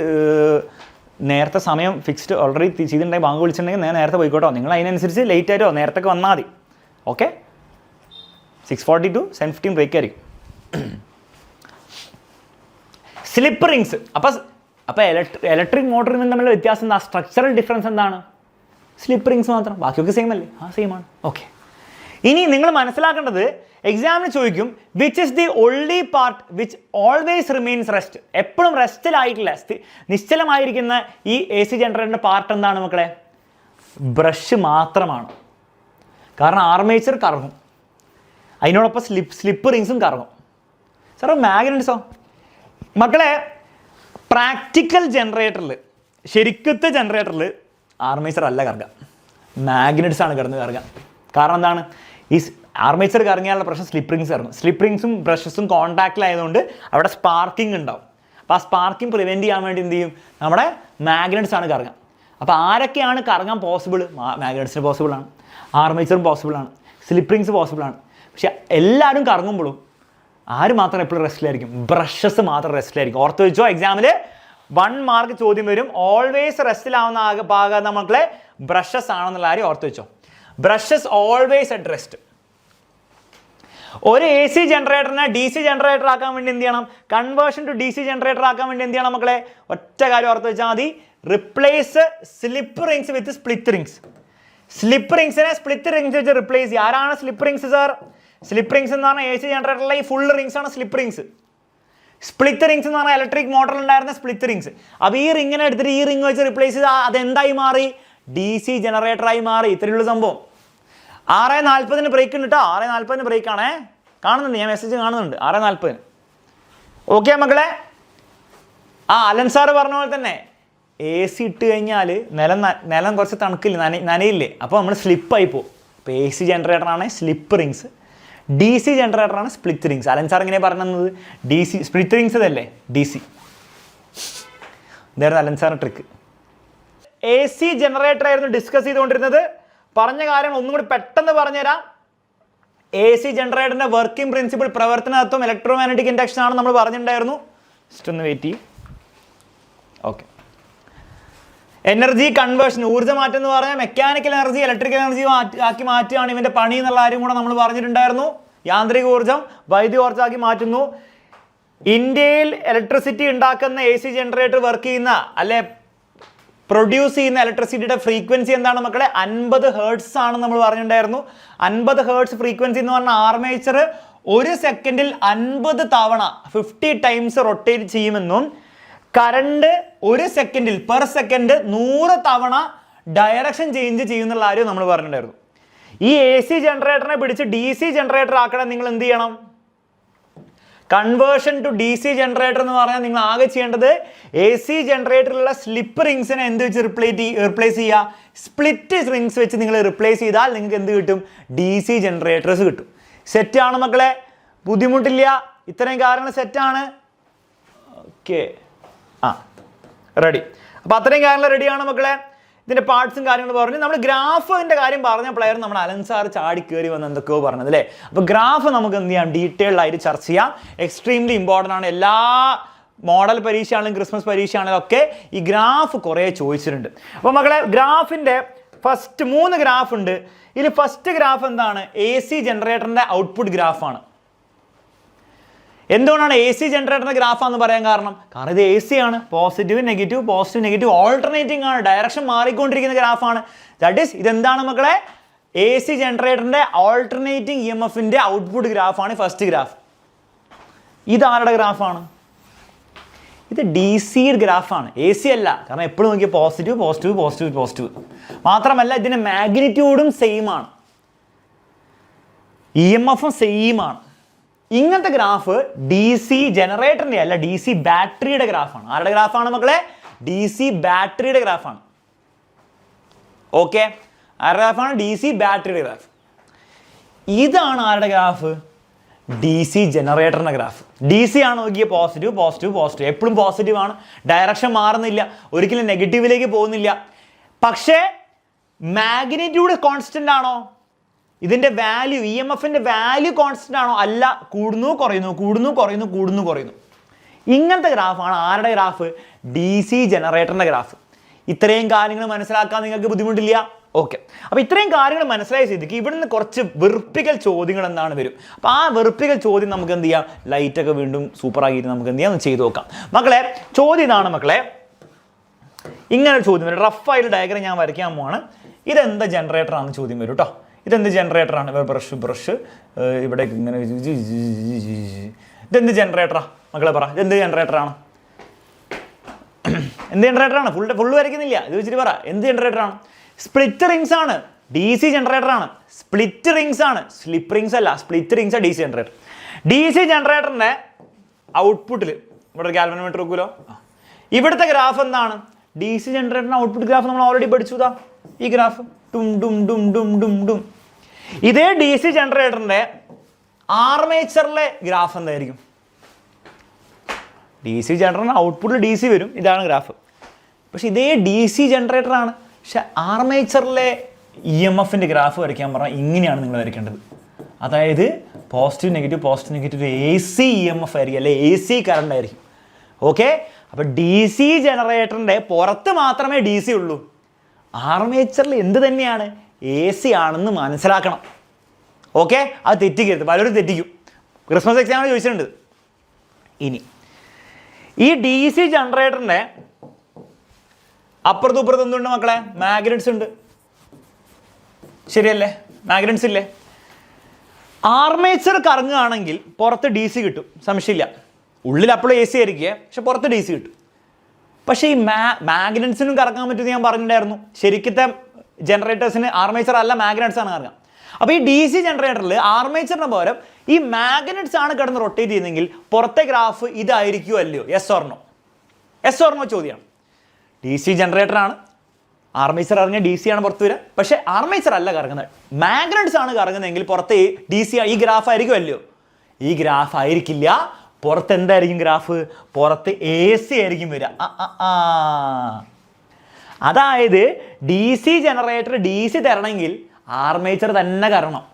നേരത്തെ സമയം ഫിക്സ്ഡ് ഓൾറെഡി ചെയ്തിട്ടുണ്ടെങ്കിൽ ബാങ്ക് വിളിച്ചിട്ടുണ്ടെങ്കിൽ നേരത്തെ പോയിക്കോട്ടോ. നിങ്ങൾ അതിനനുസരിച്ച് ലേറ്റ് ആയിട്ടോ നേരത്തെ വന്നാൽ മതി. ഓക്കെ, 6:40 to 7:15 ബ്രേക്ക് ആയിരിക്കും. Slip rings. അപ്പോൾ ഇലക്ട്രിക് മോട്ടറിൽ നിന്ന് തമ്മിലുള്ള വ്യത്യാസം എന്താ? സ്ട്രക്ചറൽ ഡിഫറൻസ് എന്താണ്? സ്ലിപ്പ് റിങ്സ് മാത്രം, ബാക്കിയൊക്കെ സെയിം അല്ലേ? സെയിം ആണ്. ഓക്കെ, ഇനി നിങ്ങൾ മനസ്സിലാക്കേണ്ടത്, എക്സാമിന് ചോദിക്കും which is the only part which always remains rest. എപ്പോഴും റെസ്റ്റിലായിട്ടില്ല, നിശ്ചലമായിരിക്കുന്ന ഈ എ സി ജനറേറ്ററിൻ്റെ പാർട്ട് എന്താണ് മക്കളെ? ബ്രഷ് മാത്രമാണ്. കാരണം ആർമേച്ചർ കറങ്ങും, അതിനോടൊപ്പം സ്ലിപ്പ് റിങ്സും കറങ്ങും. സാറോ മാഗ്നറ്റ്സോ? മക്കളെ, പ്രാക്ടിക്കൽ ജനറേറ്ററിൽ, ശരിക്കത്തെ ജനറേറ്ററിൽ ആർമേച്ചർ അല്ല കറങ്ങുക, മാഗ്നറ്റ്സ് ആണ് കിടന്ന് കറങ്ങുക. കാരണം എന്താണ്? ഈ ആർമേച്ചർ കറങ്ങിയാലുള്ള പ്രശ്നം സ്ലിപ്പ് റിങ്സ് കറങ്ങും. സ്ലിപ്പ് റിങ്സും ബ്രഷസും കോൺടാക്റ്റിലായതുകൊണ്ട് അവിടെ സ്പാർക്കിംഗ് ഉണ്ടാവും. അപ്പോൾ ആ സ്പാർക്കിംഗ് പ്രിവെൻറ്റ് ചെയ്യാൻ വേണ്ടി എന്ത് ചെയ്യും? നമ്മുടെ മാഗ്നറ്റ്സ് ആണ് കറങ്ങുക. അപ്പോൾ ആരൊക്കെയാണ് കറങ്ങാൻ പോസിബിൾ? മാഗ്നറ്റ്സിന് പോസിബിളാണ്, ആർമേച്ചറും പോസിബിളാണ്, സ്ലിപ്പ് റിങ്സ് പോസിബിളാണ്. പക്ഷെ എല്ലാവരും കറങ്ങുമ്പോഴും ആര് മാത്രം എപ്പോഴും റെസ്റ്റിലായിരിക്കും? ബ്രഷസ് മാത്രം റെസ്റ്റിലായിരിക്കും. ഓർത്ത് വെച്ചോ, എക്സാമിൽ 1 മാർക്ക് ചോദ്യം വരും. ഓൾവേസ് റെസ്റ്റിലാവുന്ന ഭാഗം നമ്മളെ ബ്രഷസ് ആണെന്നുള്ള കാര്യം ഓർത്ത് വെച്ചോ. Brushes always at rest. ഒരു എ സി ജനറേറ്ററിനെ ഡി സി ജനറേറ്റർ ആക്കാൻ വേണ്ടി എന്ത് ചെയ്യണം? Conversion to D C generator ആക്കാൻ വേണ്ടി എന്ത് ചെയ്യണം മക്കളെ? ഒറ്റ കാര്യം ഓർത്ത് വെച്ചാൽ മതി, replace slip rings with split rings. Slip റിങ്സിനെ സ്പ്ലിറ്റ് റിങ്സ് വെച്ച് റിപ്ലേസ് ചെയ്യുക. ആരാണ് slip rings sir? Slip rings എന്ന് പറഞ്ഞാൽ എ സി ജനറേറ്ററിലെ ഈ ഫുൾ റിങ്സ് ആണ് സ്ലിപ്പ് റിങ്സ്. സ്പ്ലിറ്റ് റിങ്സ് എന്ന് പറഞ്ഞാൽ ഇലക്ട്രിക് മോട്ടറിൽ ഉണ്ടായിരുന്ന സ്പ്ലിറ്റ് റിങ്സ്. അപ്പോൾ ഈ റിങ്ങിനെ എടുത്തിട്ട് ഈ റിങ് വെച്ച് റിപ്ലേസ് ചെയ്ത് അതെന്തായി മാറി? ഡി സി ജനറേറ്ററായി മാറി. ഇത്രയുള്ള സംഭവം. 6:40 ബ്രേക്ക് ഉണ്ട് കേട്ടോ. 6:40 ബ്രേക്ക് ആണേ. കാണുന്നുണ്ട്, ഞാൻ മെസ്സേജ് കാണുന്നുണ്ട്. 6:40. ഓക്കെ മക്കളെ? അലൻ സാറ് പറഞ്ഞ പോലെ തന്നെ എ സി ഇട്ട് കഴിഞ്ഞാൽ നിലം കുറച്ച് തണുക്കില്ല, നനയില്ലേ? അപ്പോൾ നമ്മൾ സ്ലിപ്പായി പോകും. അപ്പോൾ എ സി ജനറേറ്ററാണ് സ്ലിപ്പ് റിങ്സ്, ഡി സി ജനറേറ്ററാണ് സ്പ്ലിറ്റ് റിങ്സ്. അലൻ സാർ ഇങ്ങനെ പറഞ്ഞത് ഡി സി സ്പ്ലിറ്റ് റിങ്സ് ഇതല്ലേ, ഡി സി. ഇതായിരുന്നു അലൻ സാറിൻ്റെ ട്രിക്ക്. എ സി ജനറേറ്റർ ആയിരുന്നു ഡിസ്കസ് ചെയ്തുകൊണ്ടിരുന്നത്. പറഞ്ഞ കാര്യം ഒന്നും കൂടി പെട്ടെന്ന് പറഞ്ഞുതരാം. എ സി ജനറേറ്ററിൻ്റെ വർക്കിംഗ് പ്രിൻസിപ്പിൾ, പ്രവർത്തന തത്വം ഇലക്ട്രോമാഗ്നറ്റിക് ഇൻഡക്ഷൻ ആണ് നമ്മൾ പറഞ്ഞിട്ടുണ്ടായിരുന്നു. ജസ്റ്റ് ഒന്ന് വെയിറ്റ് ചെയ്യും. ഓക്കെ, എനർജി കൺവേർഷൻ, ഊർജ്ജ മാറ്റം എന്ന് പറഞ്ഞാൽ മെക്കാനിക്കൽ എനർജി ഇലക്ട്രിക്കൽ എനർജി ആക്കി മാറ്റുകയാണ് ഇവൻ്റെ പണി എന്നുള്ള കാര്യം കൂടെ നമ്മൾ പറഞ്ഞിട്ടുണ്ടായിരുന്നു. യാന്ത്രിക ഊർജ്ജം വൈദ്യുതി ഊർജ്ജമാക്കി മാറ്റുന്നു. ഇന്ത്യയിൽ ഇലക്ട്രിസിറ്റി ഉണ്ടാക്കുന്ന AC ജനറേറ്റർ വർക്ക് ചെയ്യുന്ന അല്ലെ പ്രൊഡ്യൂസ് ചെയ്യുന്ന ഇലക്ട്രിസിറ്റിയുടെ ഫ്രീക്വൻസി എന്താണ് മക്കളെ? 50 ഹെർട്സ് ആണ് നമ്മൾ പറഞ്ഞിട്ടുണ്ടായിരുന്നു. 50 ഹെർട്സ് ഫ്രീക്വൻസി എന്ന് പറഞ്ഞാൽ ആർമേച്ചർ ഒരു സെക്കൻഡിൽ 50 തവണ 50 ടൈംസ് റൊട്ടേറ്റ് ചെയ്യുമെന്നും കറണ്ട് ഒരു സെക്കൻഡിൽ പെർ സെക്കൻഡ് 100 തവണ ഡയറക്ഷൻ ചേഞ്ച് ചെയ്യുന്നുള്ള കാര്യം നമ്മൾ പറഞ്ഞിട്ടുണ്ടായിരുന്നു. ഈ AC ജനറേറ്ററിനെ പിടിച്ച് DC ജനറേറ്റർ ആക്കണം. നിങ്ങൾ എന്ത് ചെയ്യണം? കൺവേർഷൻ ടു DC ജനറേറ്റർ എന്ന് പറഞ്ഞാൽ നിങ്ങൾ ആകെ ചെയ്യേണ്ടത് AC ജനറേറ്ററിലുള്ള സ്ലിപ്പ് റിങ്സിനെ എന്ത് വെച്ച് റിപ്ലേസ് ചെയ്യുക? സ്പ്ലിറ്റ് റിങ്സ് വെച്ച് നിങ്ങൾ റിപ്ലേസ് ചെയ്താൽ നിങ്ങൾക്ക് എന്ത് കിട്ടും? DC ജനറേറ്റേഴ്സ് കിട്ടും. സെറ്റാണ് മക്കളെ, ബുദ്ധിമുട്ടില്ല. ഇത്രയും കാര്യങ്ങൾ സെറ്റാണ്. Okay, ready. അപ്പോൾ അത്രയും കാര്യങ്ങൾ റെഡിയാണ് മക്കളെ. ഇതിൻ്റെ പാർട്സും കാര്യങ്ങൾ പറഞ്ഞു. നമ്മൾ ഗ്രാഫിൻ്റെ കാര്യം പറഞ്ഞ പ്ലെയർ നമ്മൾ അലൻ സാർ ചാടി കയറി വന്ന് എന്തൊക്കെയോ പറഞ്ഞത് അല്ലേ? അപ്പോൾ ഗ്രാഫ് നമുക്ക് എന്ത് ചെയ്യാം? ഡീറ്റെയിൽഡ് ആയിട്ട് ചർച്ച ചെയ്യാം. എക്സ്ട്രീംലി ഇമ്പോർട്ടൻ്റ് ആണ്. എല്ലാ മോഡൽ പരീക്ഷ ആണെങ്കിലും ക്രിസ്മസ് പരീക്ഷ ആണെങ്കിലും ഒക്കെ ഈ ഗ്രാഫ് കുറേ ചോദിച്ചിട്ടുണ്ട്. അപ്പോൾ മക്കളെ, ഗ്രാഫിൻ്റെ ഫസ്റ്റ് 3 ഗ്രാഫ് ഉണ്ട്. ഇതിൽ ഫസ്റ്റ് ഗ്രാഫ് എന്താണ്? AC ജനറേറ്ററിൻ്റെ ഔട്ട്പുട്ട് ഗ്രാഫാണ്. എന്തുകൊണ്ടാണ് AC ജനറേറ്ററിന്റെ ഗ്രാഫാന്ന് പറയാൻ കാരണം ഇത് AC ആണ്. പോസിറ്റീവ് നെഗറ്റീവ് ഓൾട്ടർനേറ്റിംഗ് ആണ്. ഡയറക്ഷൻ മാറിക്കൊണ്ടിരിക്കുന്ന ഗ്രാഫാണ്. ദാറ്റ് ഈസ് ഇതെന്താണ് മക്കളെ? AC ജനറേറ്ററിന്റെ ഓൾട്ടർനേറ്റിംഗ് EMFന്റെ ഔട്ട്പുട്ട് ഗ്രാഫാണ് ഫസ്റ്റ് ഗ്രാഫ്. ഇത് ആരുടെ ഗ്രാഫാണ്? ഇത് DC ഗ്രാഫാണ്, AC അല്ല. കാരണം എപ്പോഴും നോക്കിയാൽ പോസിറ്റീവ്. മാത്രമല്ല ഇതിന്റെ മാഗ്നിറ്റ്യൂഡും സെയിം ആണ്, EMFും സെയിം ആണ്. ഇങ്ങനത്തെ ഗ്രാഫ് DC ജനറേറ്ററിന്റെ അല്ല, DC ബാറ്ററിയുടെ ഗ്രാഫാണ്. ആരുടെ ഗ്രാഫാണ് മക്കളെ? DC ബാറ്ററിയുടെ ഗ്രാഫാണ്. ഓക്കെ, ആരുടെ ഗ്രാഫാണ്? DC ബാറ്ററിയുടെ ഗ്രാഫ്. ഇതാണ് ആരുടെ ഗ്രാഫ്? DC ജനറേറ്ററിന്റെ ഗ്രാഫ്. DC ആണ് നോക്കിയ പോസിറ്റീവ് എപ്പോഴും പോസിറ്റീവ് ആണ്. ഡയറക്ഷൻ മാറുന്നില്ല, ഒരിക്കലും നെഗറ്റീവിലേക്ക് പോകുന്നില്ല. പക്ഷേ മാഗ്നിറ്റ്യൂഡ് കോൺസ്റ്റന്റ് ആണോ? ഇതിന്റെ വാല്യൂ, EMFന്റെ വാല്യൂ കോൺസ്റ്റന്റ് ആണോ? അല്ല, കൂടുന്നു കുറയുന്നു. ഇങ്ങനത്തെ ഗ്രാഫാണ് ആരുടെ ഗ്രാഫ്? DC ജനറേറ്ററിന്റെ ഗ്രാഫ്. ഇത്രയും കാര്യങ്ങൾ മനസ്സിലാക്കാൻ നിങ്ങൾക്ക് ബുദ്ധിമുട്ടില്ല. ഓക്കെ, അപ്പോൾ ഇത്രയും കാര്യങ്ങൾ മനസ്സിലായ സ്ഥിതിക്ക് ഇവിടുന്ന് കുറച്ച് വെറുപ്പിക്കൽ ചോദ്യങ്ങൾ എന്താണ് വരും. അപ്പോൾ ആ വെറുപ്പിക്കൽ ചോദ്യം നമുക്ക് എന്ത് ചെയ്യാം? ലൈറ്റൊക്കെ വീണ്ടും സൂപ്പറാക്കിയിട്ട് നമുക്ക് എന്ത് ചെയ്യാം? ചെയ്ത് നോക്കാം. മക്കളെ, ചോദ്യം ഇതാണ് മക്കളെ. ഇങ്ങനെ ചോദ്യം വരും. റഫായിട്ട് ഡയഗ്രം ഞാൻ വരയ്ക്കാൻ പോവാണ്. ഇതെന്താ ജനറേറ്റർ ആണെന്ന് ചോദ്യം വരും കേട്ടോ. ഇതെന്ത് ജനറേറ്ററാണ്? ബ്രഷ് ഇവിടെ ഇങ്ങനെ. ഇതെന്ത് ജനറേറ്ററാ മക്കളെ? പറ, ഇതെന്ത് ജനറേറ്ററാണ്? എന്ത് ജനറേറ്ററാണ്? ഫുള്ള് വരയ്ക്കുന്നില്ല, ഇത് വെച്ചിട്ട് പറ. എന്ത് ജനറേറ്ററാണ്? സ്പ്ലിറ്റ് റിങ്സ് ആണ്. DC ജനറേറ്ററാണ്. സ്പ്ലിറ്റ് റിങ്സ് ആണ്, സ്ലിപ്പ് റിങ്സ് അല്ല. സ്പ്ലിറ്റ് റിങ്സ് ആണ് DC ജനറേറ്റർ. DC ജനറേറ്ററിന്റെ ഔട്ട്പുട്ടിൽ ഇവിടെ ഗാൽവനോമീറ്റർ നോക്കുമല്ലോ. ഇവിടുത്തെ ഗ്രാഫ് എന്താണ്? DC ജനറേറ്ററിന്റെ ഔട്ട്പുട്ട് ഗ്രാഫ് നമ്മൾ ഓൾറെഡി പഠിച്ചതാ. ഈ ഗ്രാഫ് ഡും. ഇതേ DC ജനറേറ്ററിന്റെ ആർമേച്ചറിലെ ഗ്രാഫ് എന്തായിരിക്കും? DC ജനറേറ്ററിന്റെ ഔട്ട്പുട്ടിൽ DC വരും, ഇതാണ് ഗ്രാഫ്. പക്ഷെ ഇതേ DC ജനറേറ്ററാണ്. പക്ഷെ ആർമേച്ചറിലെ EMFന്റെ ഗ്രാഫ് വരയ്ക്കാൻ പറഞ്ഞാൽ ഇങ്ങനെയാണ് നിങ്ങൾ വരയ്ക്കേണ്ടത്. അതായത് പോസിറ്റീവ് നെഗറ്റീവ് AC EMF ആയിരിക്കും, അല്ലെ AC കറണ്ട് ആയിരിക്കും. ഓക്കെ, അപ്പോൾ DC ജനറേറ്ററിന്റെ പുറത്ത് മാത്രമേ DC ഉള്ളൂ. ആർമേച്ചറിൽ എന്ത് തന്നെയാണ്? AC ആണെന്ന് മനസ്സിലാക്കണം. ഓക്കെ, അത് തെറ്റിക്കരുത്. പലരും തെറ്റിക്കും. ക്രിസ്മസ് എക്സാമിന് ചോദിച്ചിട്ടുണ്ട്. ഇനി ഈ DC ജനറേറ്ററിന്റെ അപ്പുറത്തും ഇപ്പുറത്തും എന്തുണ്ട് മക്കളെ? മാഗ്നറ്റ്സ് ഉണ്ട്, ശരിയല്ലേ? മാഗ്നറ്റ്സ് ഇല്ലേ? ആർമേച്ചർ കറങ്ങുകയാണെങ്കിൽ പുറത്ത് DC കിട്ടും, സംശയമില്ല. ഉള്ളിൽ അപ്പോഴും AC ആയിരിക്കുക, പക്ഷെ പുറത്ത് DC കിട്ടും. പക്ഷേ ഈ മാഗ്നറ്റ്സിനും കറക്കാൻ പറ്റുമെന്ന് ഞാൻ പറഞ്ഞിട്ടുണ്ടായിരുന്നു. ശരിക്കത്തെ ജനറേറ്റേഴ്സിന് ആർമേച്ചർ അല്ല, മാഗ്നറ്റ്സ് ആണ് കറങ്ങുക. അപ്പോൾ ഈ DC ജനറേറ്ററിൽ ആർമേച്ചറിന് പകരം ഈ മാഗ്നറ്റ്സ് ആണ് കിടന്ന് റൊട്ടേറ്റ് ചെയ്യുന്നതെങ്കിൽ പുറത്തെ ഗ്രാഫ് ഇതായിരിക്കുമോ അല്ലയോ? യെസ് ഓർ നോ ചോദ്യമാണ്. DC ജനറേറ്ററാണ്, ആർമേച്ചർ അറിഞ്ഞാൽ DC ആണ് പുറത്ത് വരിക. പക്ഷേ ആർമേച്ചർ അല്ല കറങ്ങുന്നത്, മാഗ്നറ്റ്സ് ആണ് കറങ്ങുന്നതെങ്കിൽ പുറത്ത് DC ഈ ഗ്രാഫ് ആയിരിക്കും അല്ലയോ? ഈ ഗ്രാഫ് ആയിരിക്കില്ല. പുറത്ത് എന്തായിരിക്കും ഗ്രാഫ്? പുറത്ത് AC ആയിരിക്കും വരിക. അതായത് DC ജനറേറ്റർ DC തരണമെങ്കിൽ ആർമേച്ചർ തന്നെ കറങ്ങണം.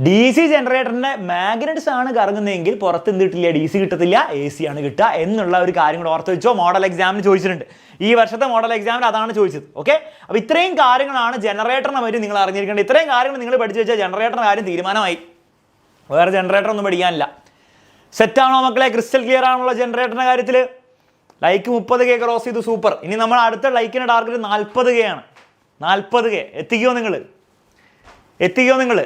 DC ജനറേറ്ററിന്റെ മാഗ്നറ്റ്സ് ആണ് കറങ്ങുന്നതെങ്കിൽ പുറത്ത് എന്ത് കിട്ടില്ല? DC കിട്ടത്തില്ല, AC ആണ് കിട്ടുക എന്നുള്ള ഒരു കാര്യം കൂടെ ഓർത്ത് വെച്ചോ. മോഡൽ എക്സാമിന് ചോദിച്ചിട്ടുണ്ട്. ഈ വർഷത്തെ മോഡൽ എക്സാമിന് അതാണ് ചോദിച്ചത്. ഓക്കെ, അപ്പോൾ ഇത്രയും കാര്യങ്ങളാണ് ജനറേറ്ററിനെ പറ്റി നിങ്ങൾ അറിഞ്ഞിരിക്കേണ്ടത്. ഇത്രയും കാര്യങ്ങൾ നിങ്ങൾ പഠിച്ചു വെച്ചാൽ ജനറേറ്ററിന്റെ കാര്യം തീരുമാനമായി. വേറെ ജനറേറ്റർ ഒന്നും പഠിക്കാനില്ല. സെറ്റാണോ മക്കളെ? ക്രിസ്റ്റൽ ക്ലിയർ ആണല്ലോ ജനറേറ്ററിൻ്റെ കാര്യത്തിൽ? ലൈക്ക് 30K ക്രോസ് ചെയ്തു, സൂപ്പർ. ഇനി നമ്മൾ അടുത്ത ലൈക്കിൻ്റെ ടാർഗറ്റ് 40K ആണ്. 40K എത്തിക്കുമോ നിങ്ങൾ?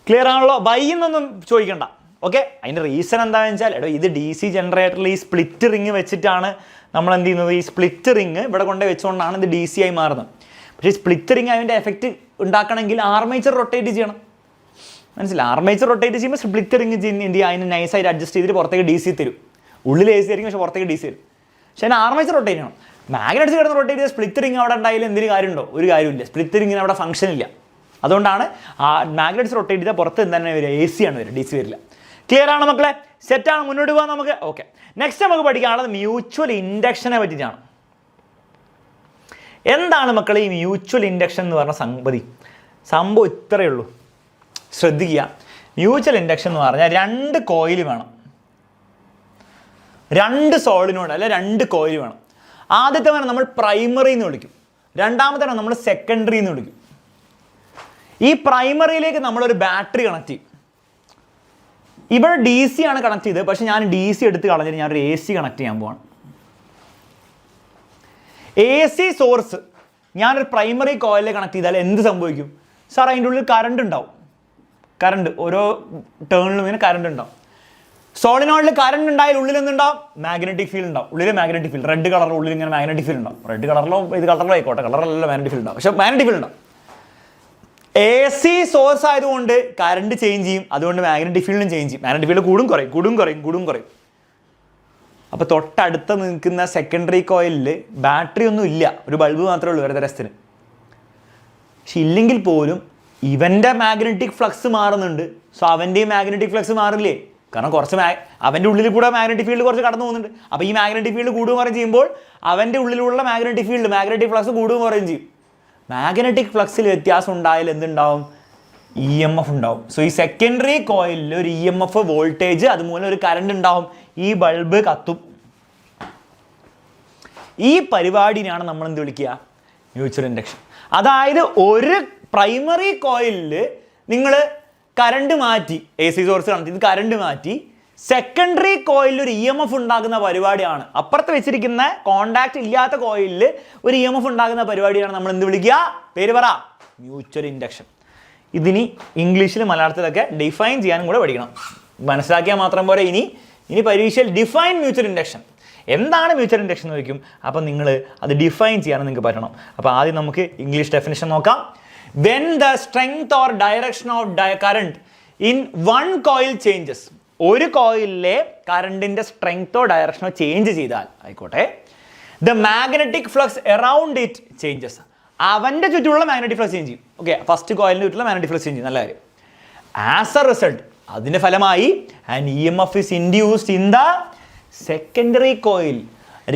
ക്ലിയർ ആണല്ലോ? ബൈ എന്നൊന്നും ചോദിക്കണ്ട. ഓക്കെ, അതിൻ്റെ റീസൺ എന്താണെന്ന് വെച്ചാൽ, എടോ ഇത് DC ജനറേറ്ററിൽ ഈ സ്പ്ലിറ്റ് റിങ് വെച്ചിട്ടാണ് നമ്മൾ എന്ത് ചെയ്യുന്നത്? ഈ സ്പ്ലിറ്റ് റിങ് ഇവിടെ കൊണ്ട് വെച്ചുകൊണ്ടാണ് ഇത് DC ആയി മാറുന്നത്. പക്ഷേ ഈ സ്പ്ലിറ്റ് റിങ് അതിൻ്റെ എഫക്റ്റ് ഉണ്ടാക്കണമെങ്കിൽ ആർമേച്ചർ റൊട്ടേറ്റ് ചെയ്യണം. മനസ്സിലായി? ആർമേച്ചർ റൊട്ടേറ്റ് ചെയ്യുമ്പോൾ സ്പ്ലിറ്റ് റിങ് എന്ത് ചെയ്യുക? അതിന് നൈസായിട്ട് അഡ്ജസ്റ്റ് ചെയ്തിട്ട് പുറത്തേക്ക് DC തരും. ഉള്ളിൽ AC ആയിരിക്കും, പക്ഷേ പുറത്തേക്ക് DC തരും. പക്ഷേ അതിന് ആർമേച്ചർ റൊട്ടേറ്റ് ചെയ്യണം. മാഗ്നറ്റ്സ് കിടന്ന് റൊട്ടേറ്റ് ചെയ്ത് സ്പ്ലിറ്റ് റിങ് അവിടെ ഉണ്ടായാലും എന്തെങ്കിലും കാര്യമുണ്ടോ? ഒരു കാര്യമില്ല. സ്പ്ലിറ്റ് റിങ്ങിന് അവിടെ ഫംഗ്ഷൻ ഇല്ല. അതുകൊണ്ടാണ് ആ മാഗ്നറ്റ്സ് റൊട്ടേറ്റ് ചെയ്താൽ പുറത്ത് തന്നെ വരിക, AC ആണ് വരിക, DC വരില്ല. ക്ലിയർ ആണ് മക്കളെ? സെറ്റാണ്? മുന്നോട്ട് പോകാം നമുക്ക്. ഓക്കെ, നെക്സ്റ്റ് നമുക്ക് പഠിക്കാനുള്ളത് മ്യൂച്വൽ ഇൻഡക്ഷനെ പറ്റിയിട്ടാണ്. എന്താണ് മക്കളെ ഈ മ്യൂച്വൽ ഇൻഡക്ഷൻ എന്ന് പറഞ്ഞ സംഭവം ഇത്രയേ ഉള്ളൂ. ശ്രദ്ധിക്കുക, മ്യൂച്വൽ ഇൻഡക്ഷൻ എന്ന് പറഞ്ഞാൽ 2 കോയിൽ വേണം, 2 സോളിനോട് അല്ലെ 2 കോയിൽ വേണം. ആദ്യത്തെ നമ്മൾ പ്രൈമറി എന്ന് വിളിക്കും, രണ്ടാമത്തെ നമ്മൾ സെക്കൻഡറി എന്ന് വിളിക്കും. ഈ പ്രൈമറിയിലേക്ക് നമ്മളൊരു ബാറ്ററി കണക്ട് ചെയ്യും. ഇവിടെ DC ആണ് കണക്ട് ചെയ്തത്, പക്ഷെ ഞാൻ DC എടുത്ത് കളഞ്ഞിട്ട് ഞാനൊരു AC കണക്ട് ചെയ്യാൻ പോവാണ്. AC സോഴ്സ് ഞാനൊരു പ്രൈമറി കോയിലിൽ കണക്ട് ചെയ്താൽ എന്ത് സംഭവിക്കും സാർ? അതിൻ്റെ ഉള്ളിൽ കറണ്ട് ഉണ്ടാവും. കറണ്ട് ഓരോ ടേണിലും ഇങ്ങനെ കറണ്ട് ഉണ്ടാവും. സോളിനോയിഡിൽ കറണ്ട് ഉണ്ടായാൽ ഉള്ളിൽ എന്തുണ്ടാവും? മാഗ്നറ്റിക് ഫീൽഡ് ഉണ്ടാവും. ഉള്ളിൽ മാഗ്നറ്റിക് ഫീൽഡ്, റെഡ് കളർ ഉള്ളിൽ ഇങ്ങനെ മാഗ്നറ്റിക് ഫീൽഡ് ഉണ്ടാവും. റെഡ് കളറിലോ ഇത് കളറിലോ ആയിക്കോട്ടെ, കളറിലല്ല മാഗ്നറ്റിക് ഫീൽഡ് ഉണ്ടാവും, പക്ഷേ മാഗ്നറ്റിക് ഫീൽഡ് ഉണ്ടാവും. AC സോഴ്സ് ആയതുകൊണ്ട് കറണ്ട് ചേഞ്ച് ചെയ്യും, അതുകൊണ്ട് മാഗ്നറ്റിക് ഫീൽഡും ചേഞ്ച് ചെയ്യും. മാഗ്നറ്റിക് ഫീൽഡ് കൂടും കുറയും. അപ്പോൾ തൊട്ടടുത്ത് നിൽക്കുന്ന സെക്കൻഡറി കോയിലിൽ ബാറ്ററി ഒന്നും ഇല്ല, ഒരു ബൾബ് മാത്രമേ ഉള്ളൂ വെറുതെ രസത്തിന്. പക്ഷെ ഇല്ലെങ്കിൽ പോലും ഇവൻ്റെ മാഗ്നറ്റിക് ഫ്ലക്സ് മാറുന്നുണ്ട്. സോ അവൻ്റെയും മാഗ്നറ്റിക് ഫ്ലക്സ് മാറില്ലേ? കാരണം കുറച്ച് അവൻ്റെ ഉള്ളിൽ കൂടെ മാഗ്നറ്റിക് ഫീൽഡ് കുറച്ച് കടന്നു പോകുന്നുണ്ട്. അപ്പോൾ ഈ മാഗ്നറ്റിക് ഫീൽഡ് കൂടുകയും കുറയും ചെയ്യുമ്പോൾ അവൻ്റെ ഉള്ളിലുള്ള മാഗ്നറ്റിക് മാഗ്നറ്റിക് ഫ്ലക്സ് കൂടുകയും കുറയും ചെയ്യും. മാഗ്നറ്റിക് ഫ്ലക്സിൽ വ്യത്യാസം ഉണ്ടായാൽ എന്തുണ്ടാവും? EMF ഉണ്ടാവും. സോ ഈ സെക്കൻഡറി കോയിലിൽ ഒരു EMF വോൾട്ടേജ്, അതുപോലെ ഒരു കറണ്ട് ഉണ്ടാവും. ഈ ബൾബ് കത്തും. ഈ പരിപാടിനെയാണ് നമ്മൾ എന്ത് വിളിക്കുക? Mutual induction. അതായത് ഒരു പ്രൈമറി കോയിലിൽ നിങ്ങൾ കറണ്ട് മാറ്റി, AC സോഴ്സ് കണക്ട് ചെയ്ത് കറണ്ട് മാറ്റി, സെക്കൻഡറി കോയിലിൽ ഒരു EMF ഉണ്ടാക്കുന്ന പരിപാടിയാണ്. അപ്പുറത്ത് വെച്ചിരിക്കുന്ന കോണ്ടാക്ട് ഇല്ലാത്ത കോയിലിൽ ഒരു EMF ഉണ്ടാക്കുന്ന പരിപാടിയാണ് നമ്മൾ എന്ത് വിളിക്കുക? പേര് പറ. Mutual induction. ഇതിനി ഇംഗ്ലീഷിൽ മലയാളത്തിലൊക്കെ ഡിഫൈൻ ചെയ്യാനും കൂടെ പഠിക്കണം. മനസ്സിലാക്കിയാൽ മാത്രം പോരെ. ഇനി പരീക്ഷയിൽ ഡിഫൈൻ മ്യൂച്വൽ ഇൻഡക്ഷൻ, എന്താണ് മ്യൂച്വൽ ഇൻഡക്ഷൻ എന്ന് ചോദിക്കും. അപ്പം നിങ്ങൾ അത് ഡിഫൈൻ ചെയ്യാനും നിങ്ങൾക്ക് പറ്റണം. അപ്പോൾ ആദ്യം നമുക്ക് ഇംഗ്ലീഷ് ഡെഫിനിഷൻ നോക്കാം. When the strength or direction of current in one coil changes, ഒരു കോയിലിലെ കറണ്ടിൻ്റെ സ്ട്രെങ്തോ ഡയറക്ഷനോ ചേഞ്ച് ചെയ്താൽ ആയിക്കോട്ടെ, the magnetic flux around it changes, അവൻ്റെ ചുറ്റുമുള്ള മാഗ്നറ്റിക് ഫ്ലക്സ് ചേഞ്ച് ചെയ്യും. ഓക്കെ, ഫസ്റ്റ് കോയിലിൻ്റെ ചുറ്റുള്ള മാഗ്നറ്റിക് ഫ്ലക്സ് ചേഞ്ച് ചെയ്യും, നല്ല കാര്യം. ആസ് എ റിസൾട്ട്, അതിൻ്റെ ഫലമായി and EMF is induced in the secondary coil,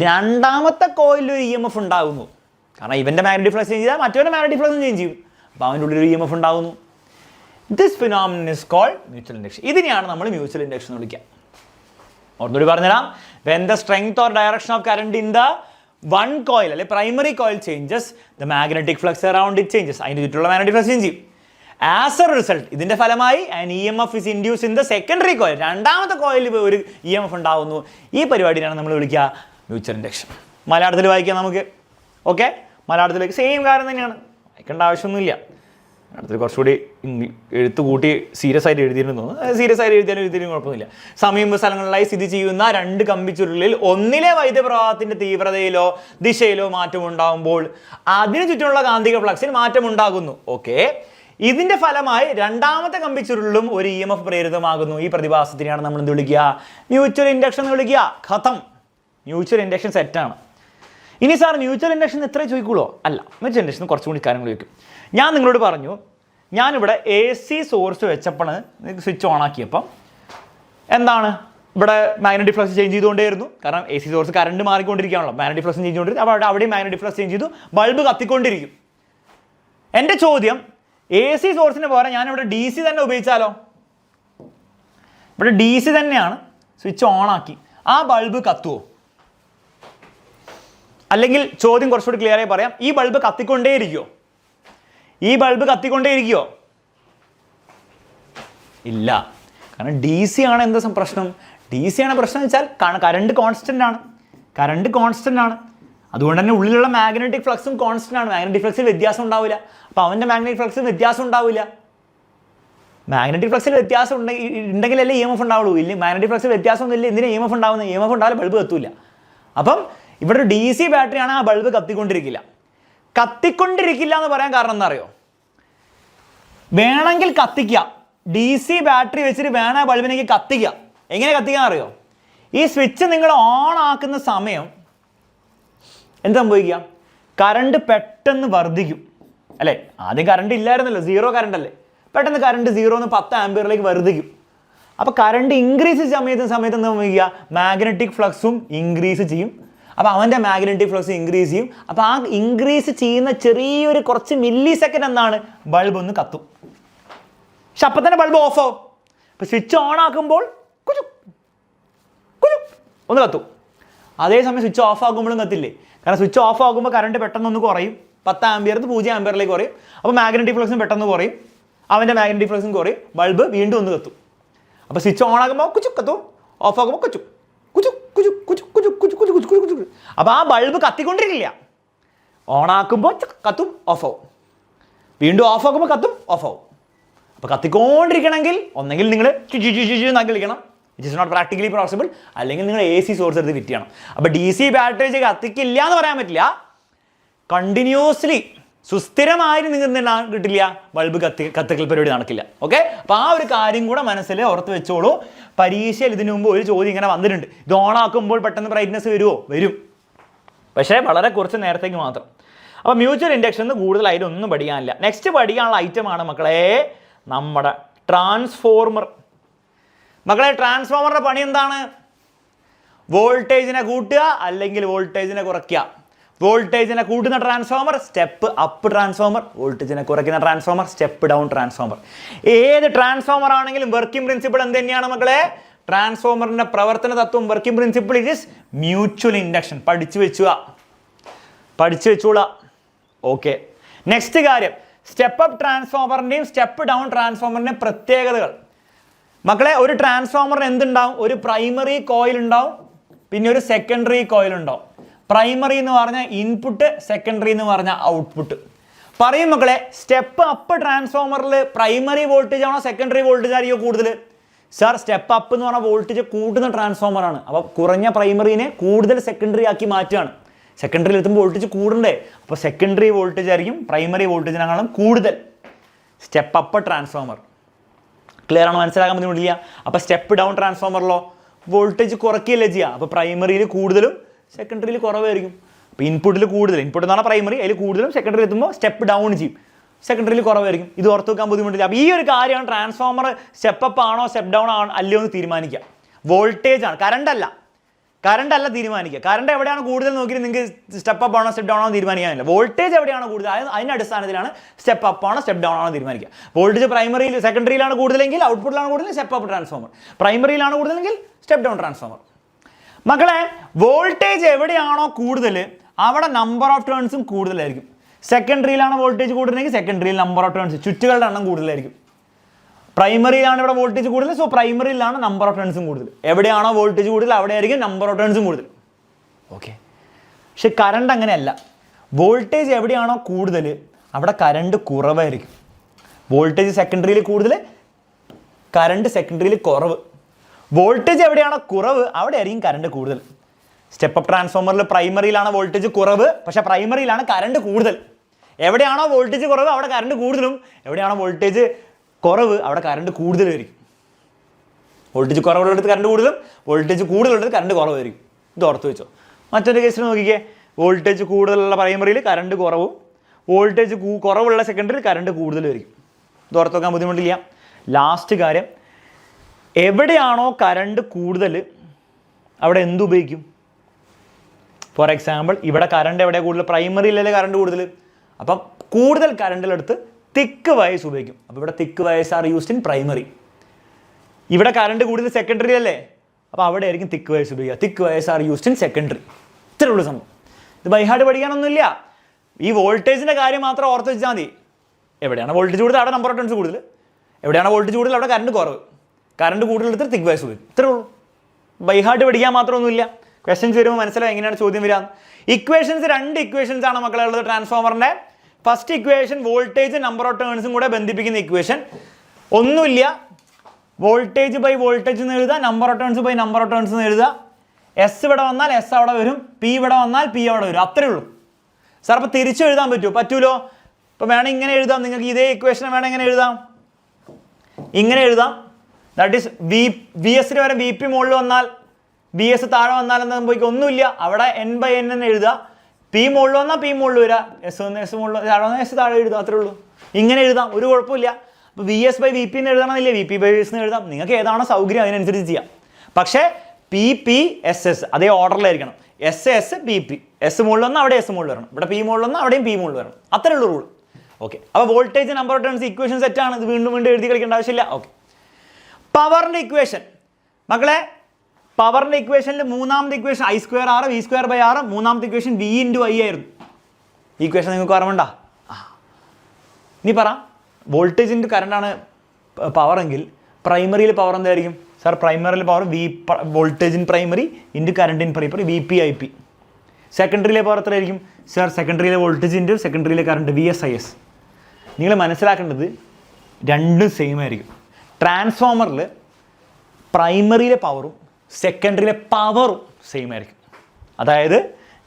രണ്ടാമത്തെ കോയിലിൽ ഒരു EMF ഉണ്ടാകുന്നു. കാരണം ഇവൻ്റെ മാഗ്നറ്റിക് ഫ്ലക്സ് ചേഞ്ച് ചെയ്താൽ മറ്റവൻ്റെ മാഗ്നറ്റിക് ഫ്ലക്സ് ചേഞ്ച് ചെയ്യും. അപ്പോൾ അവൻ്റെ ഉള്ളിൽ ഒരു EMF ഉണ്ടാകുന്നു. This phenomenon is called mutual induction. ഇതിനെയാണ് നമ്മൾ മ്യൂച്വൽ ഇൻഡക്ഷൻ എന്ന് വിളിക്കുക. ഒന്നുകൂടി പറഞ്ഞുതരാം. When the strength or direction of current in the one coil അല്ലെ primary coil changes, the magnetic flux around it changes, അതിൻ്റെ ചുറ്റുള്ള മാഗ്നറ്റിക് ഫ്ലക്സ് ചേഞ്ച് ചെയ്യും. ആസ് എ റിസൾട്ട്, ഇതിൻ്റെ ഫലമായി and EMF is induce in the secondary coil, രണ്ടാമത്തെ കോയിലിൽ ഒരു EMF ഉണ്ടാകുന്നു. ഈ പരിപാടിയാണ് നമ്മൾ വിളിക്കുക മ്യൂച്വൽ ഇൻഡക്ഷൻ. മലയാളത്തിൽ വായിക്കാം നമുക്ക്. ഓക്കെ, മലയാളത്തിലേക്ക് സെയിം കാര്യം തന്നെയാണ്, വായിക്കേണ്ട ആവശ്യമൊന്നുമില്ല. അടുത്ത് കുറച്ചുകൂടി എഴുത്ത് കൂട്ടി സീരിയസ് ആയിട്ട് എഴുതിയിരുന്നു തോന്നുന്നു. സീരിയസ് ആയിട്ട് എഴുതിയാലും കുഴപ്പമൊന്നുമില്ല. സമീപ സ്ഥലങ്ങളിലായി സ്ഥിതി ചെയ്യുന്ന 2 കമ്പിച്ചുരുളിൽ ഒന്നിലെ വൈദ്യുതപ്രവാഹത്തിന്റെ തീവ്രതയിലോ ദിശയിലോ മാറ്റമുണ്ടാകുമ്പോൾ അതിനു ചുറ്റുമുള്ള കാന്തിക ഫ്ലക്സിൽ മാറ്റമുണ്ടാകുന്നു. ഓക്കെ, ഇതിന്റെ ഫലമായി രണ്ടാമത്തെ കമ്പിച്ചുരുളിലും ഒരു EMF പ്രേരിതമാകുന്നു. ഈ പ്രതിഭാസത്തിനെയാണ് നമ്മൾ എന്ത് വിളിക്കുക? മ്യൂച്വൽ ഇൻഡക്ഷൻ എന്ന് വിളിക്കുക. ഖത്തം. മ്യൂച്വൽ ഇൻഡക്ഷൻ സെറ്റാണ്. ഇനി സാർ മ്യൂച്വൽ ഇൻഡക്ഷൻ എത്ര ചോദിക്കുള്ളൂ? അല്ല, മ്യൂച്വൽ ഇൻഡക്ഷൻ കുറച്ചുകൂടി കാര്യങ്ങൾ ചോദിക്കും. ഞാൻ നിങ്ങളോട് പറഞ്ഞു, ഞാനിവിടെ AC സോഴ്സ് വെച്ചപ്പോൾ സ്വിച്ച് ഓൺ ആക്കിയപ്പം എന്താണ് ഇവിടെ മാഗ്നറ്റിക് ഫ്ലക്സ് ചേഞ്ച് ചെയ്തുകൊണ്ടേയിരുന്നു. കാരണം AC സോഴ്സ് കറണ്ട് മാറിക്കൊണ്ടിരിക്കുകയാണല്ലോ, മാഗ്നറ്റിക് ഫ്ലക്സ് ചേഞ്ച് ചെയ്തുകൊണ്ടിരിക്കും. അപ്പോൾ അവിടെയും മാഗ്നറ്റിക് ഫ്ലക്സ് ചേഞ്ച് ചെയ്തു, ബൾബ് കത്തിക്കൊണ്ടിരിക്കും. എൻ്റെ ചോദ്യം, AC സോഴ്സിന് പകരം ഞാനിവിടെ DC തന്നെ ഉപയോഗിച്ചാലോ? ഇവിടെ DC തന്നെയാണ്, സ്വിച്ച് ഓൺ ആക്കി, ആ ബൾബ് കത്തുമോ? അല്ലെങ്കിൽ ചോദ്യം കുറച്ചുകൂടി ക്ലിയർ ആയി പറയാം, ഈ ബൾബ് കത്തിക്കൊണ്ടേയിരിക്കുമോ? ഈ ബൾബ് കത്തിക്കൊണ്ടേയിരിക്കുമോ? ഇല്ല. കാരണം ഡി സി ആണ് എന്താ പ്രശ്നം? ഡി സി ആണ് പ്രശ്നം എന്ന് വെച്ചാൽ കറണ്ട് കോൺസ്റ്റൻ്റ് ആണ്. കറണ്ട് കോൺസ്റ്റൻ്റ് ആണ്. അതുകൊണ്ട് തന്നെ ഉള്ളിലുള്ള മാഗ്നറ്റിക് ഫ്ലക്സും കോൺസ്റ്റൻ്റ് ആണ്. മാഗ്നറ്റിക് ഫ്ലക്സിൽ വ്യത്യാസം ഉണ്ടാവില്ല. അപ്പോൾ അവൻ്റെ മാഗ്നറ്റിക് ഫ്ലക്സിൽ വ്യത്യാസം ഉണ്ടാവില്ല. മാഗ്നറ്റിക് ഫ്ലക്സിൽ വ്യത്യാസം ഉണ്ടെങ്കിലല്ലേ ഇ എം എഫ് ഉണ്ടാവുള്ളൂ. ഇല്ല, മാഗ്നറ്റിക് ഫ്ലക്സിൽ വ്യത്യാസമൊന്നും ഇല്ല. എന്തിനാ ഇ എം എഫ് ഉണ്ടാവുന്നത്? ഇ എം എഫ് ഉണ്ടാവില്ല, ബൾബ് കത്തൂല. അപ്പം ഇവിടെ ഒരു ഡി സി ബാറ്ററിയാണ്, ആ ബൾബ് കത്തിക്കൊണ്ടിരിക്കില്ല. കത്തിക്കൊണ്ടിരിക്കില്ല എന്ന് പറയാൻ കാരണം എന്താ അറിയോ? വേണമെങ്കിൽ കത്തിക്കാം. ഡി സി ബാറ്ററി വെച്ചിട്ട് വേണ ബൾബിനേക്ക് കത്തിക്കാം. എങ്ങനെ കത്തിക്കാൻ അറിയോ? ഈ സ്വിച്ച് നിങ്ങൾ ഓൺ ആക്കുന്ന സമയം എന്താ സംഭവിക്കുക? കറണ്ട് പെട്ടെന്ന് വർദ്ധിക്കും അല്ലേ? ആദ്യം കറണ്ട് ഇല്ലായിരുന്നല്ലോ, 0 കറണ്ട് അല്ലേ. പെട്ടെന്ന് കറണ്ട് 0 10 ആംപിയറിലേക്ക് വർദ്ധിക്കും. അപ്പോൾ കറണ്ട് ഇൻക്രീസ് സമയത്ത് എന്താ സംഭവിക്കുക? മാഗ്നറ്റിക് ഫ്ലക്സും ഇൻക്രീസ് ചെയ്യും. അപ്പോൾ അവൻ്റെ മാഗ്നറ്റിക് ഫ്ലക്സ് ഇൻക്രീസ് ചെയ്യും. അപ്പോൾ ആ ഇൻക്രീസ് ചെയ്യുന്ന ചെറിയൊരു കുറച്ച് മില്ലി സെക്കൻഡ് എന്താണ്, ബൾബ് ഒന്ന് കത്തും. പക്ഷെ അപ്പം തന്നെ ബൾബ് ഓഫ് ആവും. അപ്പോൾ സ്വിച്ച് ഓൺ ആക്കുമ്പോൾ ഒന്ന് കത്തും. അതേസമയം സ്വിച്ച് ഓഫ് ആക്കുമ്പോഴും കത്തില്ലേ? കാരണം സ്വിച്ച് ഓഫ് ആകുമ്പോൾ കറണ്ട് പെട്ടെന്ന് ഒന്ന് കുറയും. 10 ആംപിയർ 0 ആംപിയറിലേക്ക് കുറയും. അപ്പോൾ മാഗ്നറ്റിക് ഫ്ലക്സും പെട്ടെന്ന് കുറയും. അവൻ്റെ മാഗ്നറ്റിക് ഫ്ലക്സും കുറയും. ബൾബ് വീണ്ടും ഒന്ന് കത്തും. അപ്പോൾ സ്വിച്ച് ഓൺ ആകുമ്പോൾ കത്തും, ഓഫ് ആകുമ്പോൾ അപ്പോൾ ആ ബൾബ് കത്തിക്കൊണ്ടിരിക്കില്ല. ഓൺ ആക്കുമ്പോൾ കത്തും, ഓഫ് ആവും. വീണ്ടും ഓഫ് ആക്കുമ്പോൾ കത്തും, ഓഫ് ആവും. അപ്പോൾ കത്തിക്കൊണ്ടിരിക്കണമെങ്കിൽ ഒന്നെങ്കിൽ നിങ്ങൾ എന്നാക്കി വിളിക്കണം, it is not practically possible. അല്ലെങ്കിൽ നിങ്ങൾ AC സോഴ്സ് എടുത്ത് ഫിറ്റ് ചെയ്യണം. അപ്പോൾ DC ബാറ്ററി കത്തിക്കില്ല എന്ന് പറയാൻ പറ്റില്ല. കണ്ടിന്യൂസ്ലി സുസ്ഥിരമായിട്ട് നിങ്ങൾക്ക് കിട്ടില്ല, ബൾബ് കത്തിക്കൽ പരിപാടി നടക്കില്ല. ഓക്കെ, അപ്പോൾ ആ ഒരു കാര്യം കൂടെ മനസ്സിൽ ഓർത്ത് വെച്ചോളൂ. പരീക്ഷയിൽ ഇതിനു മുമ്പ് ഒരു ചോദ്യം ഇങ്ങനെ വന്നിട്ടുണ്ട്, ഇത് ഓൺ ആക്കുമ്പോൾ പെട്ടെന്ന് ബ്രൈറ്റ്നസ് വരുമോ? വരും, പക്ഷേ വളരെ കുറച്ച് നേരത്തേക്ക് മാത്രം. അപ്പോൾ മ്യൂച്വൽ ഇൻഡക്ഷൻ കൂടുതലായിട്ട് ഒന്നും പഠിക്കാനില്ല. നെക്സ്റ്റ് പഠിക്കാനുള്ള ഐറ്റമാണ് മക്കളെ നമ്മുടെ ട്രാൻസ്ഫോർമർ. മക്കളെ ട്രാൻസ്ഫോമറിൻ്റെ പണി എന്താണ്? വോൾട്ടേജിനെ കൂട്ടുക അല്ലെങ്കിൽ വോൾട്ടേജിനെ കുറയ്ക്കുക. വോൾട്ടേജിനെ കൂട്ടുന്ന ട്രാൻസ്ഫോമർ സ്റ്റെപ്പ് അപ്പ് ട്രാൻസ്ഫോമർ, വോൾട്ടേജിനെ കുറയ്ക്കുന്ന ട്രാൻസ്ഫോമർ സ്റ്റെപ്പ് ഡൗൺ ട്രാൻസ്ഫോമർ. ഏത് ട്രാൻസ്ഫോമർ ആണെങ്കിലും വർക്കിംഗ് പ്രിൻസിപ്പിൾ എന്ത് തന്നെയാണ് മക്കളെ? ട്രാൻസ്ഫോമറിന്റെ പ്രവർത്തന തത്വം, working principle it is mutual induction. പഠിച്ചു വെച്ചോളാം. ഓക്കെ, നെക്സ്റ്റ് കാര്യം, സ്റ്റെപ്പ് അപ്പ് ട്രാൻസ്ഫോമറിൻ്റെയും സ്റ്റെപ്പ് ഡൗൺ ട്രാൻസ്ഫോമറിൻ്റെയും പ്രത്യേകതകൾ. മക്കളെ ഒരു ട്രാൻസ്ഫോമറിന് എന്തുണ്ടാവും? ഒരു പ്രൈമറി കോയിൽ ഉണ്ടാവും, പിന്നെ ഒരു സെക്കൻഡറി കോയിൽ ഉണ്ടാവും. പ്രൈമറി എന്ന് പറഞ്ഞാൽ ഇൻപുട്ട്, സെക്കൻഡറി എന്ന് പറഞ്ഞാൽ ഔട്ട്പുട്ട്. പറയും മക്കളെ, സ്റ്റെപ്പ് അപ്പ് ട്രാൻസ്ഫോമറിൽ പ്രൈമറി വോൾട്ടേജ് ആണോ സെക്കൻഡറി വോൾട്ടേജ് ആയിരിക്കും കൂടുതൽ? സാർ സ്റ്റെപ്പ് അപ്പ് എന്ന് പറഞ്ഞാൽ വോൾട്ടേജ് കൂട്ടുന്ന ട്രാൻസ്ഫോമറാണ്. അപ്പോൾ കുറഞ്ഞ പ്രൈമറീനെ കൂടുതൽ സെക്കൻഡറി ആക്കി മാറ്റുകയാണ്. സെക്കൻഡറിയിൽ എത്തുമ്പോൾ വോൾട്ടേജ് കൂടണ്ടേ? അപ്പോൾ സെക്കൻഡറി വോൾട്ടേജ് ആയിരിക്കും പ്രൈമറി വോൾട്ടേജിനെക്കാളും കൂടുതൽ. സ്റ്റെപ്പ് അപ്പ് ട്രാൻസ്ഫോമർ ക്ലിയർ ആണ്, മനസ്സിലാക്കാൻ ബുദ്ധിമുട്ടില്ല. അപ്പോൾ സ്റ്റെപ്പ് ഡൗൺ ട്രാൻസ്ഫോമറിലോ വോൾട്ടേജ് കുറയ്ക്കുകയല്ലേ ചെയ്യുക. അപ്പോൾ പ്രൈമറിയിൽ കൂടുതലും സെക്കൻഡറിയിൽ കുറവായിരിക്കും. അപ്പോൾ ഇൻപുട്ടിൽ കൂടുതൽ, ഇൻപുട്ട് എന്ന് പറഞ്ഞാൽ പ്രൈമറി, അതിൽ കൂടുതലും സെക്കൻഡറിയിൽ എത്തുമ്പോൾ സ്റ്റെപ്പ് ഡൗൺ ചെയ്യും, സെക്കൻഡറിയിൽ കുറവായിരിക്കും. ഇത് ഓർത്ത് വെക്കാൻ ബുദ്ധിമുട്ടില്ല. അപ്പോൾ ഈ ഒരു കാര്യമാണ് ട്രാൻസ്ഫോമർ സ്റ്റെപ്പ് അപ്പ് ആണോ സ്റ്റെപ്പ് ഡൗൺ ആണോ അല്ലയോ എന്ന് തീരുമാനിക്കുക. വോൾട്ടേജ് ആണ്, കറണ്ട് അല്ല തീരുമാനിക്കുക. കറണ്ട് എവിടെയാണ് കൂടുതൽ നോക്കിയിട്ട് നിങ്ങൾക്ക് സ്റ്റെപ്പ് അപ്പ് ആണോ സ്റ്റെപ്പ് ഡൗൺ ആണോ തീരുമാനിക്കാനില്ല. വോൾട്ടേജ് എവിടെയാണ് കൂടുതൽ, അതിൻ്റെ അടിസ്ഥാനത്തിലാണ് സ്റ്റെപ്പ് അപ്പ് ആണോ സ്റ്റെപ്പ് ഡൗൺ ആണോ തീരുമാനിക്കുക. വോൾട്ടേജ് പ്രൈമറിയിൽ സെക്കൻഡറിയിലാണ് കൂടുതലെങ്കിൽ ഔട്ട്പുട്ടിലാണ് കൂടുതൽ സ്റ്റെപ്പ് അപ്പ് ട്രാൻസ്ഫോമർ, പ്രൈമറിയിലാണ് കൂടുതലെങ്കിൽ സ്റ്റെപ്പ് ഡൗൺ ട്രാൻസ്ഫോമർ. മക്കളെ വോൾട്ടേജ് എവിടെയാണോ കൂടുതൽ അവിടെ നമ്പർ ഓഫ് ടേൺസും കൂടുതലായിരിക്കും. സെക്കൻഡറിയിലാണ് വോൾട്ടേജ് കൂടുതലെങ്കിൽ സെക്കൻഡറിയിൽ നമ്പർ ഓഫ് ടേൺസ്, ചുറ്റുകളുടെ എണ്ണം കൂടുതലായിരിക്കും. പ്രൈമറിയിലാണ് ഇവിടെ വോൾട്ടേജ് കൂടുതൽ, സോ പ്രൈമറിയിലാണ് നമ്പർ ഓഫ് ടേൺസും കൂടുതൽ. എവിടെയാണോ വോൾട്ടേജ് കൂടുതൽ അവിടെ ആയിരിക്കും നമ്പർ ഓഫ് ടേൺസും കൂടുതൽ. ഓക്കെ, പക്ഷെ കറണ്ട് അങ്ങനെയല്ല. വോൾട്ടേജ് എവിടെയാണോ കൂടുതൽ അവിടെ കറണ്ട് കുറവായിരിക്കും. വോൾട്ടേജ് സെക്കൻഡറിയിൽ കൂടുതൽ, കറണ്ട് സെക്കൻഡറിയിൽ കുറവ്. വോൾട്ടേജ് എവിടെയാണോ കുറവ് അവിടെ ആയിരിക്കും കറണ്ട് കൂടുതൽ. സ്റ്റെപ്പ് അപ്പ് ട്രാൻസ്ഫോമറിൽ പ്രൈമറിയിലാണ് വോൾട്ടേജ് കുറവ്, പക്ഷേ പ്രൈമറിയിലാണ് കറണ്ട് കൂടുതൽ. എവിടെയാണോ വോൾട്ടേജ് കുറവ് അവിടെ കറണ്ട് കൂടുതലും, എവിടെയാണോ വോൾട്ടേജ് കുറവ് അവിടെ കറണ്ട് കൂടുതലായിരിക്കും. വോൾട്ടേജ് കുറവുള്ളിടത്ത് കറണ്ട് കൂടുതലും, വോൾട്ടേജ് കൂടുതലുള്ളത് കറണ്ട് കുറവായിരിക്കും. ഇത് ഓർത്ത് വെച്ചോ. മറ്റൊരു കേസിൽ നോക്കിക്കേ, വോൾട്ടേജ് കൂടുതലുള്ള പ്രൈമറിയിൽ കറണ്ട് കുറവും, വോൾട്ടേജ് കുറവുള്ള സെക്കൻഡറിയിൽ കറണ്ട് കൂടുതലായിരിക്കും. ഇത് ഓർത്ത് വെക്കാൻ ബുദ്ധിമുട്ടില്ല. ലാസ്റ്റ് കാര്യം, എവിടെയാണോ കറണ്ട് കൂടുതൽ അവിടെ എന്തുപയോഗിക്കും? ഫോർ എക്സാമ്പിൾ ഇവിടെ കറണ്ട് എവിടെയാണ് കൂടുതൽ? പ്രൈമറിയിലല്ലേ കറണ്ട് കൂടുതൽ. അപ്പം കൂടുതൽ കറണ്ടിലെടുത്ത് തിക്ക് വയസ് ഉപയോഗിക്കും. അപ്പോൾ ഇവിടെ തിക്ക് വയസ് ആർ യൂസ്ഡ് ഇൻ പ്രൈമറി. ഇവിടെ കറണ്ട് കൂടുതൽ സെക്കൻഡറി അല്ലേ, അപ്പോൾ അവിടെ ആയിരിക്കും തിക്ക് വയസ് ഉപയോഗിക്കുക. തിക്ക് വയസ് ആർ യൂസ്ഡ് ഇൻ സെക്കൻഡറി. ഇത്രേ ഉള്ളൂ സംഭവം. ഇത് ബൈഹാർട്ട് പഠിക്കാനൊന്നുമില്ല. ഈ വോൾട്ടേജിൻ്റെ കാര്യം മാത്രം ഓർത്ത് വെച്ചാൽ മതി. എവിടെയാണ് വോൾട്ടേജ് കൂടുതൽ അവിടെ നമ്പർ ഓഫ് ടേൺസ് കൂടുതൽ, എവിടെയാണ് വോൾട്ടേജ് കൂടുതൽ അവിടെ കറണ്ട് കുറവ്. കറണ്ട് കൂടുതലെടുത്ത് തിക് വയസ്സ് വരും. ഇത്രേ ഉള്ളൂ. ബൈഹാർട്ട് പഠിക്കാൻ മാത്രമൊന്നുമില്ല. ക്വസ്റ്റ്യൻസ് വരുമ്പോൾ മനസ്സിലാവും എങ്ങനെയാണ് ചോദ്യം വരിക. ഇക്വേഷൻസ് 2 ഇക്വേഷൻസ് ആണ് മക്കളെ ഉള്ളത് ട്രാൻസ്ഫോമറിൻ്റെ. First equation voltage number of ടേൺസും കൂടെ ബന്ധിപ്പിക്കുന്ന ഇക്വേഷൻ. ഒന്നുമില്ല, വോൾട്ടേജ് ബൈ വോൾട്ടേജ് എന്ന് എഴുതുക, number of turns by number of turns എന്ന് എഴുതുക. എസ് ഇവിടെ വന്നാൽ എസ് അവിടെ വരും, പി ഇവിടെ വന്നാൽ പി അവിടെ വരും. അത്രേ ഉള്ളൂ. സാർ അപ്പോൾ തിരിച്ചു എഴുതാൻ പറ്റുമോ? പറ്റൂലോ. ഇപ്പോൾ വേണം ഇങ്ങനെ എഴുതാം. നിങ്ങൾക്ക് ഇതേ ഇക്വേഷൻ വേണം എങ്ങനെ എഴുതാം? ഇങ്ങനെ എഴുതാം. ദാറ്റ് ഈസ് വി എസിന് വരെ വി പി മുകളിൽ വന്നാൽ വി എസ് താഴെ വന്നാൽ എന്താ സംഭവിക്കുക? ഒന്നുമില്ല, അവിടെ എൻ ബൈ എൻ എന്ന് എഴുതുക. പി മുകളിൽ വന്നാൽ പി മുകളിൽ വരിക, എസ് മുകളിൽ താഴെ വന്നാൽ എസ് താഴെ എഴുതുക. അത്രേ ഉള്ളൂ. ഇങ്ങനെ എഴുതാം, ഒരു കുഴപ്പമില്ല. അപ്പോൾ V S by V P എന്ന് എഴുതണമെന്നില്ല, V P by V S എന്ന് എഴുതാം. നിങ്ങൾക്ക് ഏതാണോ സൗകര്യം അതിനനുസരിച്ച് ചെയ്യാം. പക്ഷേ പി പി എസ് എസ് അതേ ഓർഡറിലായിരിക്കണം. S S P P, S മുകളിൽ വന്നാൽ അവിടെ എസ് മുകളിൽ വരണം, ഇവിടെ പി മുകളിൽ വന്നാൽ അവിടെയും പി മുകളിൽ വരണം. അത്രേ ഉള്ളൂ റൂൾ. ഓക്കെ. അപ്പോൾ voltage number of turns equation സെറ്റാണ്. ഇത് വീണ്ടും വീണ്ടും എഴുതി കളിക്കേണ്ട ആവശ്യമില്ല. ഓക്കെ. പവറിൻ്റെ ഇക്വേഷൻ മക്കളെ, പവറിൻ്റെ ഇക്വേഷനിൽ മൂന്നാമത്തെ equation I square R V square by R, മൂന്നാമത്തെ ഇക്വേഷൻ വി ഇൻറ്റു ഐ ആയിരുന്നു. ഈ ഇക്വേഷൻ നിങ്ങൾക്ക് ഓർമ്മയുണ്ടോ? ഇനി പറ, വോൾട്ടേജ് ഇൻറ്റു കറണ്ടാണ് പവർ എങ്കിൽ പ്രൈമറിയിൽ പവർ എന്തായിരിക്കും? സാർ പ്രൈമറിയിൽ power voltage in primary into current in primary V P I P. സെക്കൻഡറിയിലെ പവർ എത്രയായിരിക്കും? സാർ സെക്കൻഡറിയിലെ വോൾട്ടേജ് ഇൻറ്റു സെക്കൻഡറിയിലെ current V S I S. നിങ്ങൾ മനസ്സിലാക്കേണ്ടത് രണ്ടും സെയിം ആയിരിക്കും. ട്രാൻസ്ഫോമറിൽ പ്രൈമറിയിലെ പവറും സെക്കൻഡറിയിലെ പവറും സെയിം ആയിരിക്കും. അതായത്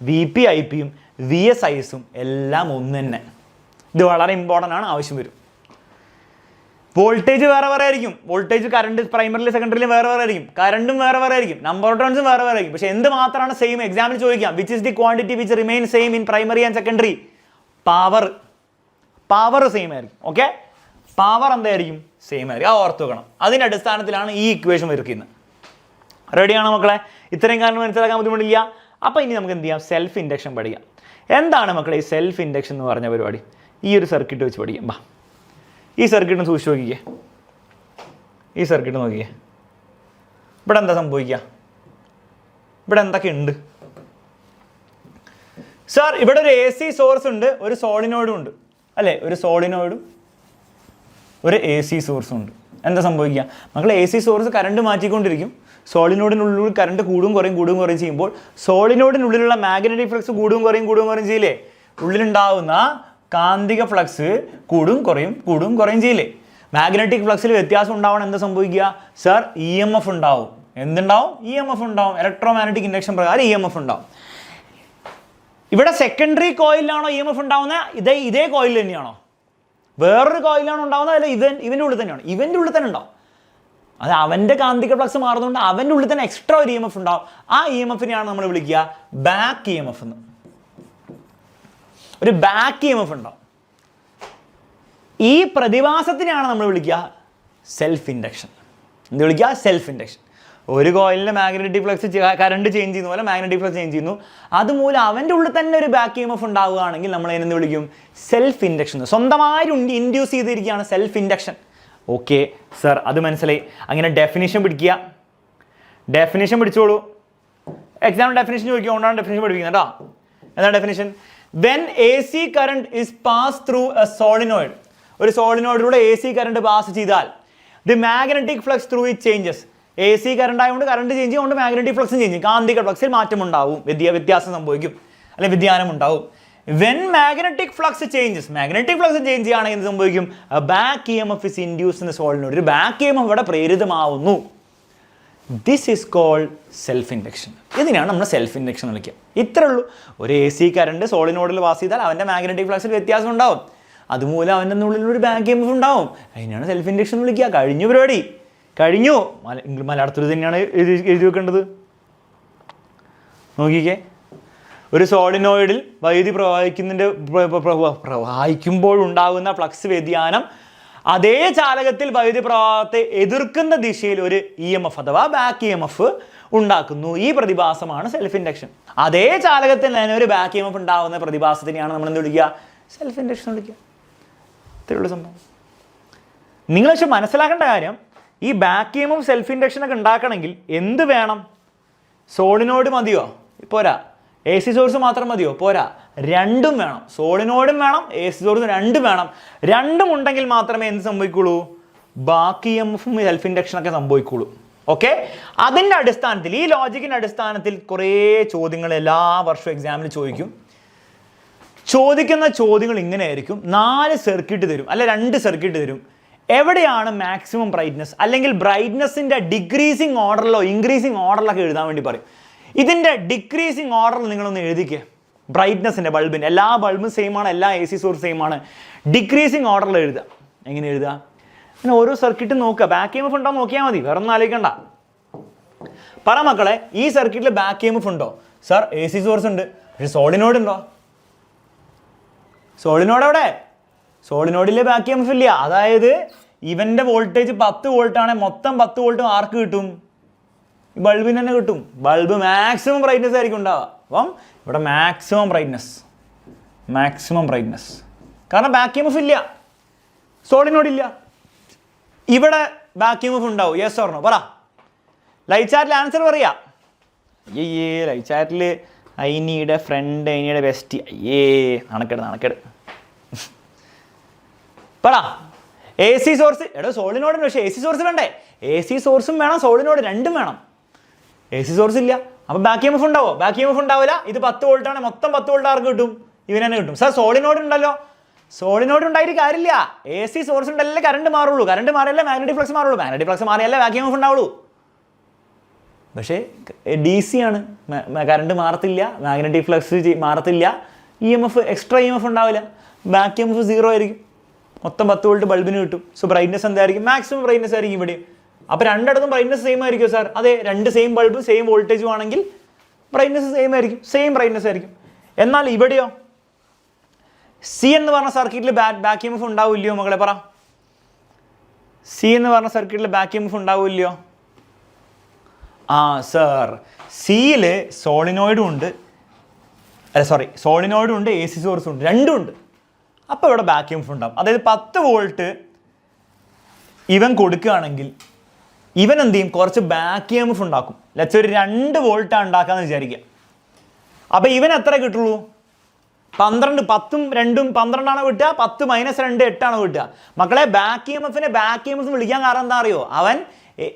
വി പി ഐ പിയും വി എസ് ഐ എസും എല്ലാം ഒന്ന് തന്നെ. ഇത് വളരെ ഇമ്പോർട്ടൻ്റ് ആണ്, ആവശ്യം വരും. വോൾട്ടേജ് വേറെ വേറെ ആയിരിക്കും. വോൾട്ടേജ് കറണ്ട് പ്രൈമറിയിലും സെക്കൻഡറിയിലും വേറെ വേറെ ആയിരിക്കും. കറണ്ടും വേറെ വേറെ ആയിരിക്കും. നമ്പർ ഓഫ് ടേൺസും വേറെ വേറെ ആയിരിക്കും. പക്ഷേ എന്ത് മാത്രമാണ് സെയിം? എക്സാമിൽ ചോദിക്കാം, which is the quantity which remain same in primary and secondary? Power. Power same ആയിരിക്കും. ഓക്കെ, പവർ എന്തായിരിക്കും? സെയിം ആയിരിക്കും. ആ ഓർത്ത് വെക്കണം. അതിൻ്റെ അടിസ്ഥാനത്തിലാണ് ഈ ഇക്വേഷൻ വരയ്ക്കുന്നത്. റെഡിയാണോ മക്കളെ? ഇത്രയും കാരണം മനസ്സിലാക്കാൻ ബുദ്ധിമുട്ടില്ല. അപ്പോൾ ഇനി നമുക്ക് എന്ത് ചെയ്യാം? സെൽഫ് ഇൻഡക്ഷൻ പഠിക്കാം. എന്താണ് മക്കളെ ഈ സെൽഫ് ഇൻഡക്ഷൻ എന്ന് പറഞ്ഞ പരിപാടി? ഈ ഒരു സർക്യൂട്ട് വെച്ച് പഠിക്കാം. ബാ, ഈ സർക്യൂട്ട് സൂക്ഷിച്ച് നോക്കിക്കേ. ഈ സർക്യൂട്ട് നോക്കിക്കേ. ഇവിടെ എന്താ സംഭവിക്കുക? ഇവിടെ എന്തൊക്കെ ഉണ്ട്? സാർ ഇവിടെ ഒരു AC സോഴ്സ് ഉണ്ട്, ഒരു സോളിനോയിഡും ഉണ്ട് അല്ലേ? ഒരു സോളിനോയിഡും ഒരു AC സോഴ്സും ഉണ്ട്. എന്താ സംഭവിക്കുക മക്കളെ? AC സോഴ്സ് കറണ്ട് മാറ്റിക്കൊണ്ടിരിക്കും. സോളിനോഡിനുള്ളിൽ കറണ്ട് കൂടും കുറയും ചെയ്യുമ്പോൾ സോളിനോഡിനുള്ളിലുള്ള മാഗ്നറ്റിക് ഫ്ലക്സ് കൂടും കുറയും ചെയ്യില്ലേ? ഉള്ളിലുണ്ടാവുന്ന കാന്തിക ഫ്ലക്സ് കൂടും കുറയും ചെയ്യില്ലേ? മാഗ്നറ്റിക് ഫ്ലക്സിൽ വ്യത്യാസം ഉണ്ടാവണം. എന്താ സംഭവിക്കുക സാർ? EMF ഉണ്ടാവും. എന്തുണ്ടാവും? EMF ഉണ്ടാവും. ഇലക്ട്രോ മാഗ്നറ്റിക് ഇൻഡക്ഷൻ പ്രകാരം EMF ഉണ്ടാവും. ഇവിടെ സെക്കൻഡറി കോയിലാണോ EMF ഉണ്ടാവുന്നത്? ഇതേ കോയിൽ തന്നെയാണോ? വേറൊരു കോയിലാണോ ഉണ്ടാവുന്നത്? അല്ല ഇവൻ്റെ ഉള്ളിൽ തന്നെയാണ്. ഇവൻ്റെ ഉള്ളിൽ തന്നെ ഉണ്ടാവും. അത് അവൻ്റെ കാന്തിക ഫ്ലക്സ് മാറുന്നതുകൊണ്ട് അവൻ്റെ ഉള്ളിൽ തന്നെ എക്സ്ട്രാ ഒരു EMF ഉണ്ടാവും. ആ EMFനെയാണ് നമ്മൾ വിളിക്കുക ബാക്ക് EMF എന്ന്. ഒരു ബാക്ക് EMF ഉണ്ടാവും. ഈ പ്രതിഭാസത്തിനെയാണ് നമ്മൾ വിളിക്കുക സെൽഫ് ഇൻഡക്ഷൻ. എന്ത് വിളിക്കുക? Self induction. ഒരു കോയിലിൻ്റെ മാഗ്നറ്റിക് ഫ്ലക്സ് കറണ്ട് ചേഞ്ച് ചെയ്യുന്ന പോലെ മാഗ്നറ്റിക് ഫ്ലക്സ് ചേഞ്ച് ചെയ്യുന്നു. അതുമൂലം അവൻ്റെ ഉള്ളിൽ തന്നെ ഒരു ബാക്ക് EMF ഉണ്ടാവുകയാണെങ്കിൽ നമ്മൾ അതിനെന്ത് വിളിക്കും? Self induction. സ്വന്തമായി ഇൻഡ്യൂസ് ചെയ്തിരിക്കുകയാണ് സെൽഫ് ഇൻഡക്ഷൻ. ഓക്കെ സർ, അത് മനസ്സിലായി. അങ്ങനെ ഡെഫിനിഷൻ പിടിക്കുക. ഡെഫിനിഷൻ പിടിച്ചോളൂ. എക്സാം ഡെഫിനിഷൻ ചോദിക്കുകൊണ്ടാണ് ഡെഫിനിഷൻ പഠിപ്പിക്കുന്നത് കേട്ടോ. എന്താണ് definition? When AC current is pass through A solenoid, ഒരു സോളിനോയിഡിലൂടെ AC കറണ്ട് പാസ് ചെയ്താൽ the magnetic flux through it changes. AC current ആയതുകൊണ്ട് കറണ്ട് ചേഞ്ച് ചെയ്യുകൊണ്ട് മാഗ്നറ്റിക് ഫ്ലക്സും ചേഞ്ച് ചെയ്യും. കാന്തിക ഫ്ലക്സിൽ മാറ്റമുണ്ടാവും, വ്യത്യാസം സംഭവിക്കും, അല്ലെങ്കിൽ വ്യതിയാനം ഉണ്ടാവും. When magnetic flux changes, magnetic flux change ചെയ്യുകയാണെങ്കിൽ എന്ത് സംഭവിക്കും? Back EMF is induced in the solenoid. ഒരു ബാക്ക് EMF ഇവിടെ പ്രേരിതമാവുന്നു. This is called self induction. ഇതിനാണ് നമ്മൾ സെൽഫ് ഇൻഡക്ഷൻ വിളിക്കുക. ഇത്രേ ഉള്ളൂ. ഒരു AC കറണ്ട് സോളിനോയിഡിൽ പാസ് ചെയ്താൽ അവൻ്റെ മാഗ്നറ്റിക് ഫ്ലക്സിൽ വ്യത്യാസം ഉണ്ടാവും. അതുമൂലം അവൻ്റെ ഉള്ളിൽ ഒരു ബാക്ക് EMF ഉണ്ടാവും. അതിനാണ് സെൽഫ് ഇൻഡക്ഷൻ വിളിക്കുക. കഴിഞ്ഞു പരിപാടി, കഴിഞ്ഞു. മലയാളത്തിൽ തന്നെയാണ് എഴുതി വെക്കേണ്ടത്. നോക്കിക്കേ, ഒരു സോളിനോയിഡിൽ വൈദ്യുതി പ്രവഹിക്കുമ്പോഴുണ്ടാകുന്ന ഫ്ലക്സ് വ്യതിയാനം അതേ ചാലകത്തിൽ വൈദ്യുതി പ്രവാഹത്തെ എതിർക്കുന്ന ദിശയിൽ ഒരു EMF അഥവാ ബാക്ക് EMF ഉണ്ടാക്കുന്നു. ഈ പ്രതിഭാസമാണ് സെൽഫ് ഇൻഡക്ഷൻ. അതേ ചാലകത്തിൽ തന്നെ ഒരു ബാക്ക് EMF ഉണ്ടാകുന്ന പ്രതിഭാസത്തിനെയാണ് നമ്മൾ എന്ത് വിളിക്കുക? സെൽഫ് ഇൻഡക്ഷൻ വിളിക്കുക. ഇത്രയുള്ള സംഭവം. നിങ്ങൾ പക്ഷെ മനസ്സിലാക്കേണ്ട കാര്യം, ഈ ബാക്ക് EMF സെൽഫ് ഇൻഡക്ഷൻ ഒക്കെ ഉണ്ടാക്കണമെങ്കിൽ എന്ത് വേണം? സോളിനോയിഡ് മതിയോ? പോരാ. AC സോഴ്സ് മാത്രം മതിയോ? പോരാ. രണ്ടും വേണം. സോളിനോയിഡും വേണം, AC സോഴ്സ് രണ്ടും വേണം. രണ്ടും ഉണ്ടെങ്കിൽ മാത്രമേ എന്ത് സംഭവിക്കുള്ളൂ? ബാക്കി EMFും സെൽഫ് ഇൻഡക്ഷനൊക്കെ സംഭവിക്കുള്ളൂ. ഓക്കെ, അതിൻ്റെ അടിസ്ഥാനത്തിൽ ഈ ലോജിക്കിൻ്റെ അടിസ്ഥാനത്തിൽ കുറേ ചോദ്യങ്ങൾ എല്ലാ വർഷവും എക്സാമിൽ ചോദിക്കും. ചോദിക്കുന്ന ചോദ്യങ്ങൾ ഇങ്ങനെ ആയിരിക്കും. 4 സർക്യൂട്ട് തരും, അല്ല 2 സർക്യൂട്ട് തരും. എവിടെയാണ് മാക്സിമം ബ്രൈറ്റ്നസ്, അല്ലെങ്കിൽ ബ്രൈറ്റ്നസിൻ്റെ ഡിക്രീസിങ് ഓർഡറിലോ ഇൻക്രീസിങ് ഓർഡറിലൊക്കെ എഴുതാൻ വേണ്ടി പറയും. ഇതിൻ്റെ ഡിക്രീസിങ് ഓർഡറിൽ നിങ്ങളൊന്ന് എഴുതിക്കുക. ബ്രൈറ്റ്നസിൻ്റെ ബൾബിൻ്റെ എല്ലാ ബൾബും സെയിം ആണ്, എല്ലാ AC സോഴ്സ് സെയിം ആണ്. ഡിക്രീസിങ് ഓർഡറിൽ എഴുതുക. എങ്ങനെ എഴുതുക? അങ്ങനെ ഓരോ സർക്യൂട്ടും നോക്കുക. ബാക്ക് EMF ഉണ്ടോ നോക്കിയാൽ മതി, വേറെ ഒന്നും ആലോചിക്കണ്ട. പറ മക്കളെ, ഈ സർക്യൂട്ടിൽ ബാക്ക് EMF ഉണ്ടോ? സാർ AC സോഴ്സ് ഉണ്ട്, പക്ഷേ സോളിനോഡ് ഉണ്ടോ? സോളിനോഡ് എവിടെ? സോളിനോഡിലെ ബാക്ക് EMF ഇല്ല. അതായത് ഇവൻ്റെ വോൾട്ടേജ് 10 വോൾട്ടാണ്, മൊത്തം 10 വോൾട്ട് ആർക്ക് കിട്ടും? ഈ ബൾബിന് തന്നെ കിട്ടും. ബൾബ് മാക്സിമം ബ്രൈറ്റ്നസ് ആയിരിക്കും ഉണ്ടാവുക. അപ്പം ഇവിടെ മാക്സിമം ബ്രൈറ്റ്നസ്, കാരണം ബാക്ക് EMF ഇല്ല, സോളിനോഡ് ഇല്ല. ഇവിടെ ബാക്ക് EMF ഉണ്ടാവും. Yes or no? പറ. ലൈവ് ചാറ്റിൽ ആൻസർ പറയാ. അയ്യേ ലൈവ് ചാറ്റിൽ ഐനിയുടെ ഫ്രണ്ട്, ഐനിയുടെ ബെസ്റ്റ്. അയ്യേ നടക്കേട്. പറ. AC സോഴ്സ് എടോ സോളിനോഡ്, പക്ഷേ AC സോഴ്സ് വേണ്ടേ? AC സോഴ്സും വേണം, സോളിനോഡ് രണ്ടും വേണം. AC സോഴ്സ് ഇല്ല, അപ്പോൾ ബാക്ക് EMF ഉണ്ടാവോ? ബാക്ക് EMF ഉണ്ടാവില്ല. ഇത് 10 വോൾട്ടാണ്, മൊത്തം 10 വോൾട്ട് ആർക്ക് കിട്ടും? ഇവന് തന്നെ കിട്ടും. സാർ സോളിനോഡ് ഉണ്ടല്ലോ. സോളിനോഡ് ഉണ്ടായിട്ട് കാര്യമില്ല. AC സോഴ്സ് ഉണ്ടല്ലേ കറണ്ട് മാറുള്ളൂ. കറണ്ട് മാറിയല്ലേ മാഗ്നറ്റിക് ഫ്ലക്സ് മാറുള്ളൂ. മാഗ്നറ്റിക് ഫ്ലക്സ് മാറിയല്ലേ ബാക്ക് EMF ഉണ്ടാവുള്ളൂ. പക്ഷേ DC ആണ്, കറണ്ട് മാറത്തില്ല, മാഗ്നറ്റിക് ഫ്ലക്സ് മാറത്തില്ല, EMF എക്സ്ട്രാ EMF ഉണ്ടാവില്ല. ബാക്ക് EMF 0 ആയിരിക്കും. മൊത്തം 10 വോൾട്ട് ബൾബിന് കിട്ടും. സോ ബ്രൈറ്റ്നസ് എന്തായിരിക്കും? മാക്സിമം ബ്രൈറ്റ്നസ് ആയിരിക്കും ഇവിടെ. അപ്പോൾ രണ്ടിടത്തും ബ്രൈറ്റ്നസ് സെയിം ആയിരിക്കും സാർ. അതെ, 2 സെയിം ബൾബ് സെയിം വോൾട്ടേജും ആണെങ്കിൽ ബ്രൈറ്റ്നസ് സെയിം ആയിരിക്കും, സെയിം ബ്രൈറ്റ്നസ് ആയിരിക്കും. എന്നാൽ ഇവിടെയോ C എന്ന് പറഞ്ഞ സർക്യൂട്ടിൽ ബാക്ക് EMF ഉണ്ടാവില്ലയോ മകളെ? പറ. C എന്ന് പറഞ്ഞ സർക്യൂട്ടിൽ ബാക്ക് EMF ഉണ്ടാവില്ലയോ? ആ സാർ, സിയിൽ സോളിനോയിഡും ഉണ്ട്, സോളിനോയിഡും ഉണ്ട്, AC സോഴ്സും ഉണ്ട്, രണ്ടും ഉണ്ട്. അപ്പോൾ ഇവിടെ ബാക്ക് EMF ഉണ്ടാവും. അതായത് 10 വോൾട്ട് ഇവൻ കൊടുക്കുകയാണെങ്കിൽ ഇവൻ എന്ത് ചെയ്യും? കുറച്ച് ബാക്ക് EMF ഉണ്ടാക്കും. ലെറ്റ്സ് ഒരു 2 വോൾട്ടാണ് ഉണ്ടാക്കാമെന്ന് വിചാരിക്കുക. അപ്പോൾ ഇവൻ എത്ര കിട്ടുള്ളൂ? 12. 10ഉം 2ഉം 12 ആണോ കിട്ടുക? 10 - 2 8 ആണോ കിട്ടുക? മക്കളെ, ബാക്ക് EMFനെ ബാക്ക് EMF വിളിക്കാൻ കാരണം എന്താ അറിയോ? അവൻ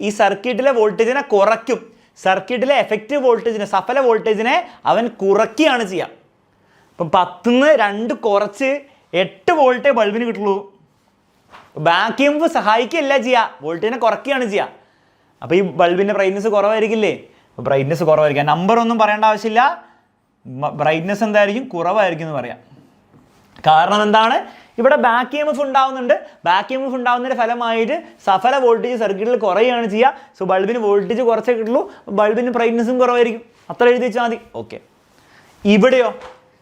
ഈ സർക്യൂട്ടിലെ വോൾട്ടേജിനെ കുറയ്ക്കും. സർക്യൂട്ടിലെ എഫക്റ്റീവ് വോൾട്ടേജിനെ, സഫല വോൾട്ടേജിനെ അവൻ കുറയ്ക്കുകയാണ് ചെയ്യുക. അപ്പം 10ന്ന് 2 കുറച്ച് 8 വോൾട്ടേ ബൾബിന് കിട്ടുള്ളൂ. ബാക്ക് EMF സഹായിക്കുകയല്ല ചെയ്യുക, വോൾട്ടേജിനെ കുറയ്ക്കുകയാണ് ചെയ്യുക. അപ്പോൾ ഈ ബൾബിൻ്റെ ബ്രൈറ്റ്നസ് കുറവായിരിക്കില്ലേ? അപ്പോൾ ബ്രൈറ്റ്നസ് കുറവായിരിക്കും. നമ്പറൊന്നും പറയേണ്ട ആവശ്യമില്ല, ബ്രൈറ്റ്നസ് എന്തായിരിക്കും? കുറവായിരിക്കും എന്ന് പറയാം. കാരണം എന്താണ്? ഇവിടെ ബാക്ക് EMF ഉണ്ടാവുന്നുണ്ട്. ബാക്ക് EMF ഉണ്ടാവുന്നതിൻ്റെ ഫലമായിട്ട് സഫല വോൾട്ടേജ് സർക്യൂട്ടിൽ കുറയുകയാണ് ചെയ്യുക. സോ ബൾബിന് വോൾട്ടേജ് കുറച്ചേ കിട്ടുള്ളൂ, ബൾബിന് ബ്രൈറ്റ്നസും കുറവായിരിക്കും. അത്ര എഴുതി വെച്ചാൽ മതി. ഓക്കെ. ഇവിടെയോ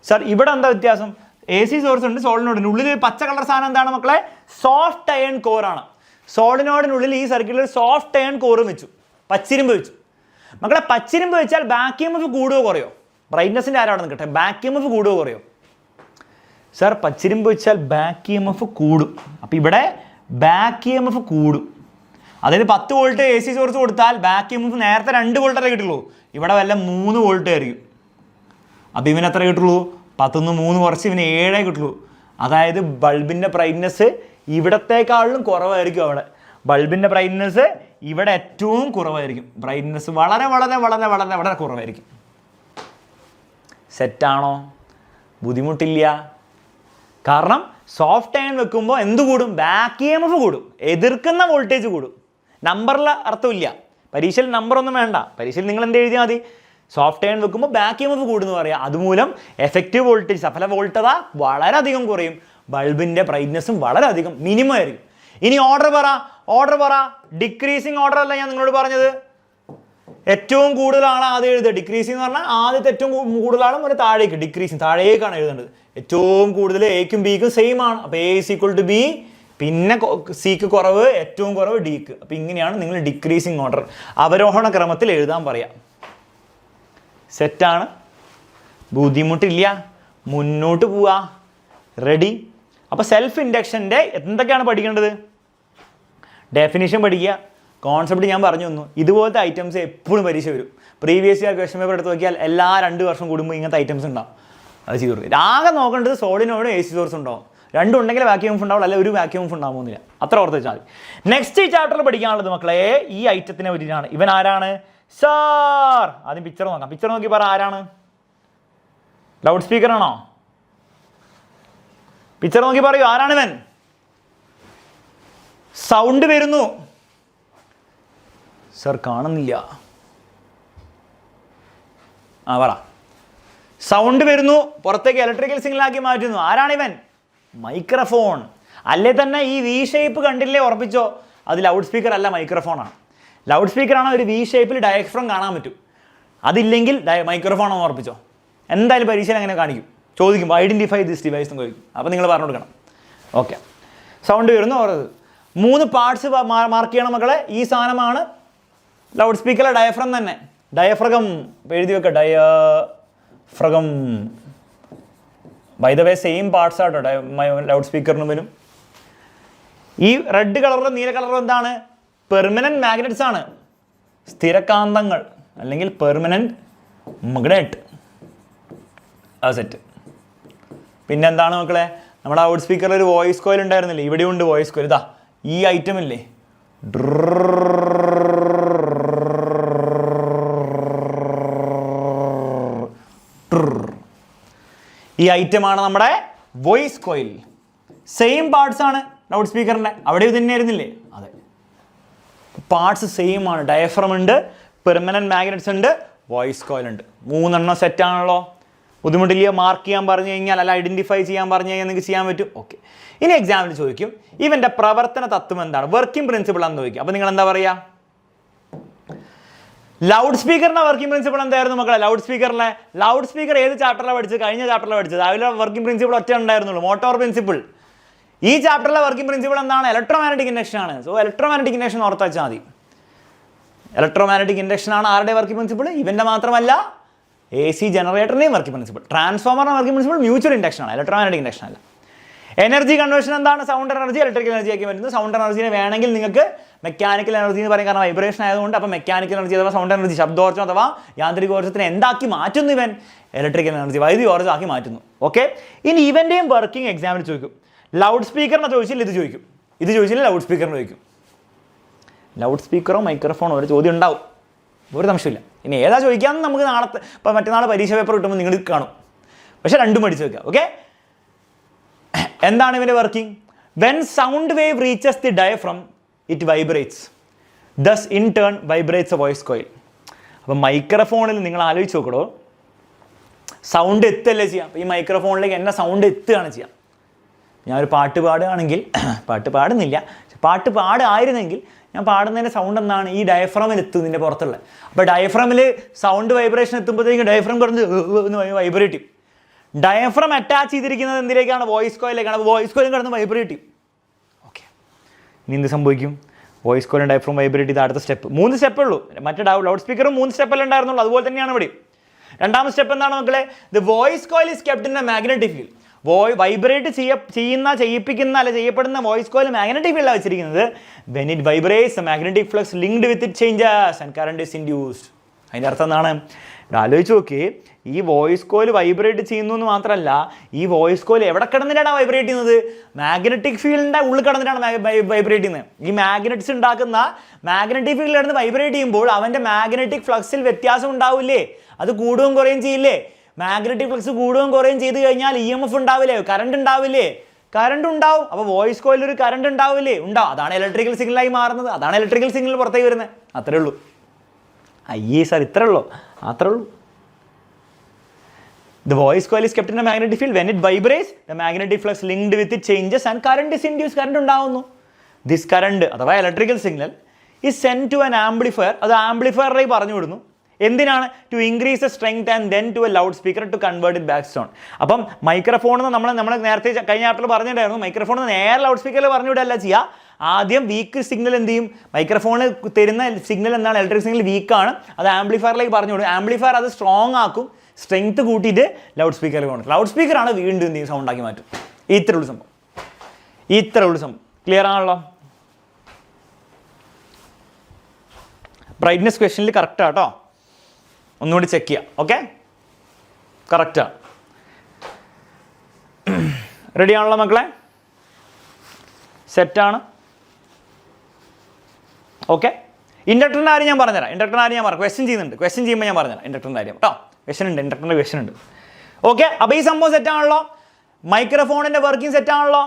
സാർ? ഇവിടെ എന്താ വ്യത്യാസം? AC സോഴ്സ് ഉണ്ട്, സോളിനോഡിൻ്റെ ഉള്ളിൽ പച്ച കളർ സാധനം എന്താണ് മക്കളെ? Soft iron കോറാണ്. സോളിനോഡിനുള്ളിൽ ഈ സർക്യൂട്ടിൽ സോഫ്റ്റ് അയൺ കോറും വെച്ചു, പച്ചിരുമ്പ് വെച്ചു. മക്കളെ, പച്ചിരുമ്പ് വെച്ചാൽ ബാക്ക് EMF കൂടുകയോ കുറയോ? ബ്രൈറ്റ്നസിൻ്റെ ആരാണ് നിൽക്കട്ടെ, ബാക്ക് EMF കൂടുകയോ കുറയോ? സാർ, പച്ചിരുമ്പ് വെച്ചാൽ ബാക്ക് EMF കൂടും. അപ്പോൾ ഇവിടെ ബാക്ക് EMF കൂടും. അതായത് 10 വോൾട്ട് AC സോഴ്സ് കൊടുത്താൽ ബാക്ക് EMF നേരത്തെ 2 വോൾട്ടല്ലേ കിട്ടുള്ളൂ, ഇവിടെ വല്ല 3 വോൾട്ട് ആയിരിക്കും. അപ്പോൾ ഇവന് എത്ര കിട്ടുള്ളൂ? 10ന്ന് 3 കുറച്ച് ഇവന് 7 കിട്ടുള്ളൂ. അതായത് ബൾബിൻ്റെ ബ്രൈറ്റ്നസ് ഇവിടത്തേക്കാളിലും കുറവായിരിക്കും. അവിടെ ബൾബിൻ്റെ ബ്രൈറ്റ്നസ് ഇവിടെ ഏറ്റവും കുറവായിരിക്കും. ബ്രൈറ്റ്നസ് വളരെ വളരെ വളരെ വളരെ വളരെ കുറവായിരിക്കും. സെറ്റാണോ? ബുദ്ധിമുട്ടില്ല. കാരണം സോഫ്റ്റ് അയൺ വെക്കുമ്പോൾ എന്ത് കൂടും? ബാക്ക് EMF കൂടും, എതിർക്കുന്ന വോൾട്ടേജ് കൂടും. നമ്പറിൽ അർത്ഥമില്ല, പരീക്ഷയിൽ നമ്പറൊന്നും വേണ്ട. പരീക്ഷയിൽ നിങ്ങൾ എന്ത് എഴുതിയാൽ മതി? സോഫ്റ്റ് അയൺ വെക്കുമ്പോൾ ബാക്ക് EMF കൂടുമെന്ന് പറയാം. അതുമൂലം എഫക്റ്റീവ് വോൾട്ടേജ്, സഫല വോൾട്ടത വളരെയധികം കുറയും, ബൾബിൻ്റെ ബ്രൈറ്റ്നസ്സും വളരെയധികം മിനിമം ആയിരിക്കും. ഇനി ഓർഡർ പറ. ഡിക്രീസിങ് ഓർഡർ അല്ല ഞാൻ നിങ്ങളോട് പറഞ്ഞത്. ഏറ്റവും കൂടുതലാണ് ആദ്യം എഴുതുക. ഡിക്രീസിങ് എന്ന് പറഞ്ഞാൽ ആദ്യത്തെ ഏറ്റവും കൂടുതലാണ് ഒരു താഴേക്ക്, ഡിക്രീസിങ് താഴേക്കാണ് എഴുതേണ്ടത്. ഏറ്റവും കൂടുതൽ എക്കും ബിക്കും സെയിം ആണ്. അപ്പോൾ A = B, പിന്നെ സിക്ക് കുറവ്, ഏറ്റവും കുറവ് ഡിക്ക്. അപ്പോൾ ഇങ്ങനെയാണ് നിങ്ങൾ ഡിക്രീസിങ് ഓർഡർ അവരോഹണ ക്രമത്തിൽ എഴുതാൻ പറയാം. സെറ്റാണ്, ബുദ്ധിമുട്ടില്ല, മുന്നോട്ട് പോവുക. റെഡി? അപ്പോൾ സെൽഫ് ഇൻഡക്ഷൻ്റെ എന്തൊക്കെയാണ് പഠിക്കേണ്ടത്? ഡെഫിനിഷൻ പഠിക്കുക, കോൺസെപ്റ്റ് ഞാൻ പറഞ്ഞു തന്നു. ഇതുപോലത്തെ ഐറ്റംസ് എപ്പോഴും പരീക്ഷ വരും. പ്രീവിയസ് ഇയർ ക്വസ്റ്റ്യൻ പേപ്പർ എടുത്ത് നോക്കിയാൽ എല്ലാ 2 വർഷം കൂടുമ്പോൾ ഇങ്ങനത്തെ ഐറ്റംസ് ഉണ്ടാവും. അത് ചെയ്തു കൊടുക്കുക. ആകെ നോക്കേണ്ടത് സോളിനോടും AC സോഴ്സ് ഉണ്ടാവും. രണ്ടും ഉണ്ടെങ്കിൽ വാക്യൂം എഫ് ഉണ്ടാവുള്ളൂ, അല്ലെങ്കിൽ ഒരു വാക്യൂം എഫ് ഉണ്ടാകുന്നില്ല. അത്ര ഓർത്ത് വെച്ചാൽ മതി. നെക്സ്റ്റ് ഈ ചാപ്റ്ററിൽ പഠിക്കാനുള്ളത് മക്കളെ ഈ ഐറ്റത്തിനെ പറ്റിയിട്ടാണ്. ഇവൻ ആരാണ് സാർ? ആദ്യം പിക്ചർ നോക്കാം. പിക്ചർ നോക്കി പറ ആരാണ്? ലൗഡ് സ്പീക്കർ ആണോ? പിക്ചർ നോക്കി പറയൂ ആരാണ് ഇവൻ? സൗണ്ട് വരുന്നു സർ, കാണുന്നില്ല. പറ. സൗണ്ട് വരുന്നു, പുറത്തേക്ക് ഇലക്ട്രിക്കൽ സിഗ്നലാക്കി മാറ്റുന്നു. ആരാണിവൻ? മൈക്രോഫോൺ. അല്ലേ തന്നെ ഈ വി ഷേപ്പ് കണ്ടില്ലേ, ഉറപ്പിച്ചോ അത് ലൗഡ് സ്പീക്കർ അല്ല, മൈക്രോഫോണാണ്. ലൗഡ് സ്പീക്കറാണ് ഒരു വി ഷേപ്പിൽ ഡയഫ്രം കാണാൻ പറ്റും. അതില്ലെങ്കിൽ മൈക്രോഫോണാണെന്ന് ഉറപ്പിച്ചോ. എന്തായാലും പരീക്ഷയിൽ അങ്ങനെ കാണിക്കും, ചോദിക്കും ഐഡൻറ്റിഫൈ ദിസ് ഡിവൈസ് എന്ന് ചോദിക്കും. അപ്പോൾ നിങ്ങൾ പറഞ്ഞു കൊടുക്കണം. ഓക്കെ, സൗണ്ട് വരുന്നു. ഓർമ്മ 3 പാർട്സ് മാർക്ക് ചെയ്യണം മക്കളെ. ഈ സാധനമാണ് ലൗഡ് സ്പീക്കറിലെ ഡയഫ്രം തന്നെ. ഡയഫ്രകം എഴുതി വെക്കുക. Diaphragm by the way same parts ആട്ടോ ലൗഡ് സ്പീക്കറിന് വരും. ഈ റെഡ് കളറിലും നീല കളറിലും എന്താണ്? പെർമനൻറ്റ് മാഗ്നറ്റ്സ് ആണ്, സ്ഥിരകാന്തങ്ങൾ അല്ലെങ്കിൽ പെർമനൻറ്റ് മഗ്നറ്റ്. ആ സെറ്റ്. പിന്നെന്താണ് മക്കളെ, നമ്മുടെ ലൗഡ് സ്പീക്കറിൽ ഒരു വോയിസ് കോയിൽ ഉണ്ടായിരുന്നില്ലേ? ഇവിടെയും ഉണ്ട് വോയിസ് കോയിൽ. ഇതാ ഈ ഐറ്റം ഇല്ലേ, ഈ ഐറ്റമാണ് നമ്മുടെ വോയിസ് കോയിൽ. സെയിം പാർട്സ് ആണ് ലൗഡ് സ്പീക്കറിൻ്റെ. അവിടെ തന്നെ ആയിരുന്നില്ലേ? അതെ, പാർട്സ് സെയിം ആണ്. ഡയഫ്രം ഉണ്ട്, പെർമനൻറ്റ് മാഗ്നറ്റ്സ് ഉണ്ട്, വോയിസ് കോയിൽ ഉണ്ട്. 3 എണ്ണം സെറ്റാണല്ലോ. ബുദ്ധിമുട്ടില്ല. മാർക്ക് ചെയ്യാൻ പറഞ്ഞു കഴിഞ്ഞാൽ അല്ല ഐഡൻറ്റിഫൈ ചെയ്യാൻ പറഞ്ഞു കഴിഞ്ഞാൽ നിങ്ങൾക്ക് ചെയ്യാൻ പറ്റും. ഓക്കെ, ഇനി എക്സാമിൽ ചോദിക്കും ഇവൻ്റെ പ്രവർത്തന തത്വം എന്താണ്, വർക്കിംഗ് പ്രിൻസിപ്പിൾ ആണെന്ന് ചോദിക്കും. അപ്പോൾ നിങ്ങൾ എന്താ പറയുക? ലൗഡ് സ്പീക്കറിൻ്റെ വർക്കിംഗ് പ്രിൻസിപ്പിൾ എന്തായിരുന്നു മക്കളെ? ലൗഡ് സ്പീക്കർ ഏത് ചാപ്റ്ററിലാണ് പഠിച്ചത്? കഴിഞ്ഞ ചാപ്റ്ററിലാണ് പഠിച്ചത്. അതിലെ വർക്കിംഗ് പ്രിൻസിപ്പിൾ ഒറ്റ ഉണ്ടായിരുന്നുള്ളൂ, മോട്ടോർ പ്രിൻസിപ്പിൾ. ഈ ചാപ്റ്ററിലെ വർക്കിംഗ് പ്രിൻസിപ്പിൾ എന്താണ്? ഇലക്ട്രോമാഗ്നറ്റിക് ഇൻഡക്ഷൻ ആണ്. സോ ഇലക്ട്രോമാഗ്നറ്റിക് ഇൻഡക്ഷൻ ഓർത്ത് വെച്ചാൽ മതി. ഇലക്ട്രോമാഗ്നറ്റിക് ഇൻഡക്ഷൻ ആണ് ആരുടെ വർക്കിംഗ് പ്രിൻസിപ്പിൾ? ഇവൻ്റെ മാത്രമല്ല, എ സി ജനറേറ്ററിൻ്റെയും വർക്കിംഗ് പ്രിൻസിപ്പിൾ. ട്രാൻസ്ഫോമറിൻ്റെ വർക്കിംഗ് പ്രിൻസിപ്പിൾ മ്യൂച്വൽ ഇൻഡക്ഷൻ ആണ്, ഇലക്ട്രോമാഗ്നറ്റിക് ഇൻഡക്ഷൻ അല്ല. എനർജി കൺവേർഷൻ എന്താണ്? സൗണ്ട് എനർജി ഇലക്ട്രിക്കൽ എനർജി ആക്കി വരുന്നത്. സൗണ്ട് എനർജിനെ വേണമെങ്കിൽ നിങ്ങൾക്ക് മെക്കാനിക്കൽ എനർജി എന്ന് പറയും, കാരണം വൈബ്രേഷൻ ആയതുകൊണ്ട്. അപ്പോൾ മെക്കാനിക്കൽ എനർജി അഥവാ സൗണ്ട് എനർജി, ശബ്ദോർജ്ജം അഥവാ യാന്ത്രികോർജ്ജത്തിനെ എന്താക്കി മാറ്റുന്നു ഇവൻ? ഇലക്ട്രിക്കൽ എനർജി, വൈദ്യുതി ഊർജ്ജമാക്കി മാറ്റുന്നു. ഓക്കെ, ഇനി ഇവൻ്റെയും വർക്കിംഗ് എക്സാമിൽ ചോദിക്കും. ലൗഡ് സ്പീക്കറിനെ ചോദിച്ചാൽ ഇത് ചോദിക്കും, ഇത് ചോദിച്ചാൽ ലൗഡ് സ്പീക്കറിന് ചോദിക്കും. ലൗഡ് സ്പീക്കറോ മൈക്രോഫോണോ ഒരു ചോദ്യം ഉണ്ടാവും, ഒരു സംശയമില്ല. ഇനി ഏതാ ചോദിക്കാമെന്ന് നമുക്ക് നാളത്തെ ഇപ്പോൾ മറ്റന്നാൾ പരീക്ഷ പേപ്പർ കിട്ടുമ്പോൾ നിങ്ങൾ കാണും. പക്ഷേ രണ്ടും പഠിച്ചു വെക്കുക. ഓക്കെ, എന്താണ് ഇവൻ്റെ working? When sound wave reaches the diaphragm it vibrates, thus in turn vibrates a voice coil. അപ്പം മൈക്രോഫോണിൽ നിങ്ങൾ ആലോചിച്ച് നോക്കണോ, സൗണ്ട് എത്തല്ലേ ചെയ്യാം. അപ്പോൾ ഈ മൈക്രോഫോണിലേക്ക് എന്നെ സൗണ്ട് എത്തുകയാണ് ചെയ്യാം. ഞാനൊരു പാട്ട് പാടുകയാണെങ്കിൽ, പാട്ട് പാടുന്നില്ല, പാട്ട് പാടായിരുന്നെങ്കിൽ ഞാൻ പാടുന്നതിൻ്റെ സൗണ്ട് എന്താണ്? ഈ ഡയഫ്രമിൽ എത്തും, ഇതിൻ്റെ പുറത്തുള്ള. അപ്പോൾ ഡയഫ്രമിൽ സൗണ്ട് വൈബ്രേഷൻ എത്തുമ്പോഴത്തേക്കും ഡയഫ്രം കിടന്ന് വൈബ്രേറ്റ് ചെയ്യും. ഡയഫ്രം അറ്റാച്ച് ചെയ്തിരിക്കുന്നത് എന്തിലേക്കാണ്? വോയിസ് കോയിലേക്കാണ്. അപ്പോൾ വോയിസ് കോയിലും കിടന്ന് വൈബ്രേറ്റ് ചെയ്യും. ഓക്കെ, ഇനി എന്ത് സംഭവിക്കും? വോയിസ് കോയിലും ഡയഫ്രം വൈബ്രേറ്റ് ചെയ്ത് അടുത്ത സ്റ്റെപ്പ്. 3 സ്റ്റെപ്പേ ഉള്ളൂ. മറ്റേ ലൗഡ് സ്പീക്കറും 3 സ്റ്റെപ്പല്ലേ ഉണ്ടായിരുന്നുള്ളൂ, അതുപോലെ തന്നെയാണ് ഇവിടെ. രണ്ടാമത്തെ സ്റ്റെപ്പ് എന്താണ് മക്കളെ? The voice coil is kept in A magnetic field. Vibrate ചെയ്യപ്പെടുന്ന വോയിസ് കോയിൽ മാഗ്നറ്റിക് ഫീൽഡാണ് വെച്ചിരിക്കുന്നത്. When it vibrates magnetic flux linked with it changes and current is induced. അതിൻ്റെ അർത്ഥം എന്താണ്? ഇവിടെ ആലോചിച്ച് നോക്കി, ഈ വോയിസ് കോയിൽ വൈബ്രേറ്റ് ചെയ്യുന്നു എന്ന് മാത്രമല്ല, ഈ വോയിസ് കോയിൽ എവിടെ കിടന്നിട്ടാണ് വൈബ്രേറ്റ് ചെയ്യുന്നത്? മാഗ്നറ്റിക് ഫീൽഡിൻ്റെ ഉള്ളിൽ കിടന്നിട്ടാണ് വൈബ്രേറ്റ് ചെയ്യുന്നത്. ഈ മാഗ്നറ്റ്സ് ഉണ്ടാക്കുന്ന മാഗ്നറ്റിക് ഫീൽഡിൽ കിടന്ന് വൈബ്രേറ്റ് ചെയ്യുമ്പോൾ അവൻ്റെ മാഗ്നറ്റിക് ഫ്ലക്സിൽ വ്യത്യാസം ഉണ്ടാവില്ലേ? അത് കൂടുകയും കുറയുകയും ചെയ്യില്ലേ? മാഗ്നറ്റിക് ഫ്ലക്സ് കൂടുകയും കുറയുകയും ചെയ്ത് കഴിഞ്ഞാൽ EMF ഉണ്ടാവില്ലേ? കറണ്ട് ഉണ്ടാവില്ലേ? കറണ്ട് ഉണ്ടാവും. അപ്പോൾ വോയിസ് കോയിൽ ഒരു കറണ്ട് ഉണ്ടാവില്ലേ? ഉണ്ടാവും. അതാണ് ഇലക്ട്രിക്കൽ സിഗ്നലായി മാറുന്നത്. അതാണ് ഇലക്ട്രിക്കൽ സിഗ്നൽ പുറത്തേക്ക് വരുന്നത്. അത്രേ ഉള്ളൂ. അയ്യേ സാർ, ഇത്രേ ഉള്ളൂ? അത്രേ ഉള്ളൂ. The voice coil is kept in a magnetic field. When it vibrates, the magnetic flux linked with it changes and current is induced. Current ഉണ്ടാവുന്നു. This current അഥവാ electrical signal is sent to an amplifier. അത് ആംപ്ലിഫയറിലേക്ക് പറഞ്ഞു വിടുന്നു. എന്തിനാണ്? To increase the strength and then to a loudspeaker to convert it back sound. അപ്പം മൈക്രോഫോണിൽ നിന്ന് നമ്മൾ നേരത്തെ കഴിഞ്ഞ ചാപ്റ്ററിൽ പറഞ്ഞിട്ടുണ്ടായിരുന്നു, മൈക്രോഫോണിൽ നിന്ന് നേരെ ലൗഡ് സ്പീക്കറിൽ പറഞ്ഞു വിടല്ല ചെയ്യുക. ആദ്യം വീക്ക് സിഗ്നൽ എന്ത് ചെയ്യും? മൈക്രോഫോണിൽ തരുന്ന സിഗ്നൽ എന്താണ്? ഇലക്ട്രിക് സിഗ്നൽ വീക്കാണ്, അത് ആംപ്ലിഫയറിലേക്ക് പറഞ്ഞു വിടും. ആംപ്ലിഫയർ അത് സ്ട്രോങ് ആക്കും, സ്ട്രെങ്ത് കൂട്ടിയിട്ട് ലൗഡ് സ്പീക്കറിൽ കൊണ്ടു. ലൗഡ് സ്പീക്കറാണ് വീണ്ടും എന്ത് ചെയ്യും? സൗണ്ടാക്കി മാറ്റും. ഇത്രേ ഉള്ളൂ സംഭവം. ക്ലിയർ ആണല്ലോ? ബ്രൈറ്റ്നെസ് ക്വസ്റ്റനിൽ കറക്റ്റാണ് കേട്ടോ, ഒന്നുകൂടി ചെക്ക് ചെയ്യാം. ഓക്കെ, കറക്റ്റാണ്. റെഡി ആണല്ലോ മക്കളെ? സെറ്റാണ്. ഓക്കെ, ഇൻഡക്ടറിൻ്റെ കാര്യം ഞാൻ പറഞ്ഞുതരാം. ഇൻഡക്ടറിൻ്റെ കാര്യം ഞാൻ പറഞ്ഞു, ക്വസ്റ്റ്യൻ ചെയ്യുന്നുണ്ട്. ക്വസ്റ്റ്യൻ ചെയ്യുമ്പോൾ ഞാൻ പറഞ്ഞുതരാം ഇൻഡക്ടറിൻ്റെ കാര്യം കേട്ടോ. ഇൻഡക്ടറിൻ്റെ ക്വസ്റ്റ്യൻ ഉണ്ട്. ഓക്കെ, അപ്പോൾ ഈ സംഭവം സെറ്റാണല്ലോ. മൈക്രോഫോണിൻ്റെ വർക്കിംഗ് സെറ്റാണല്ലോ.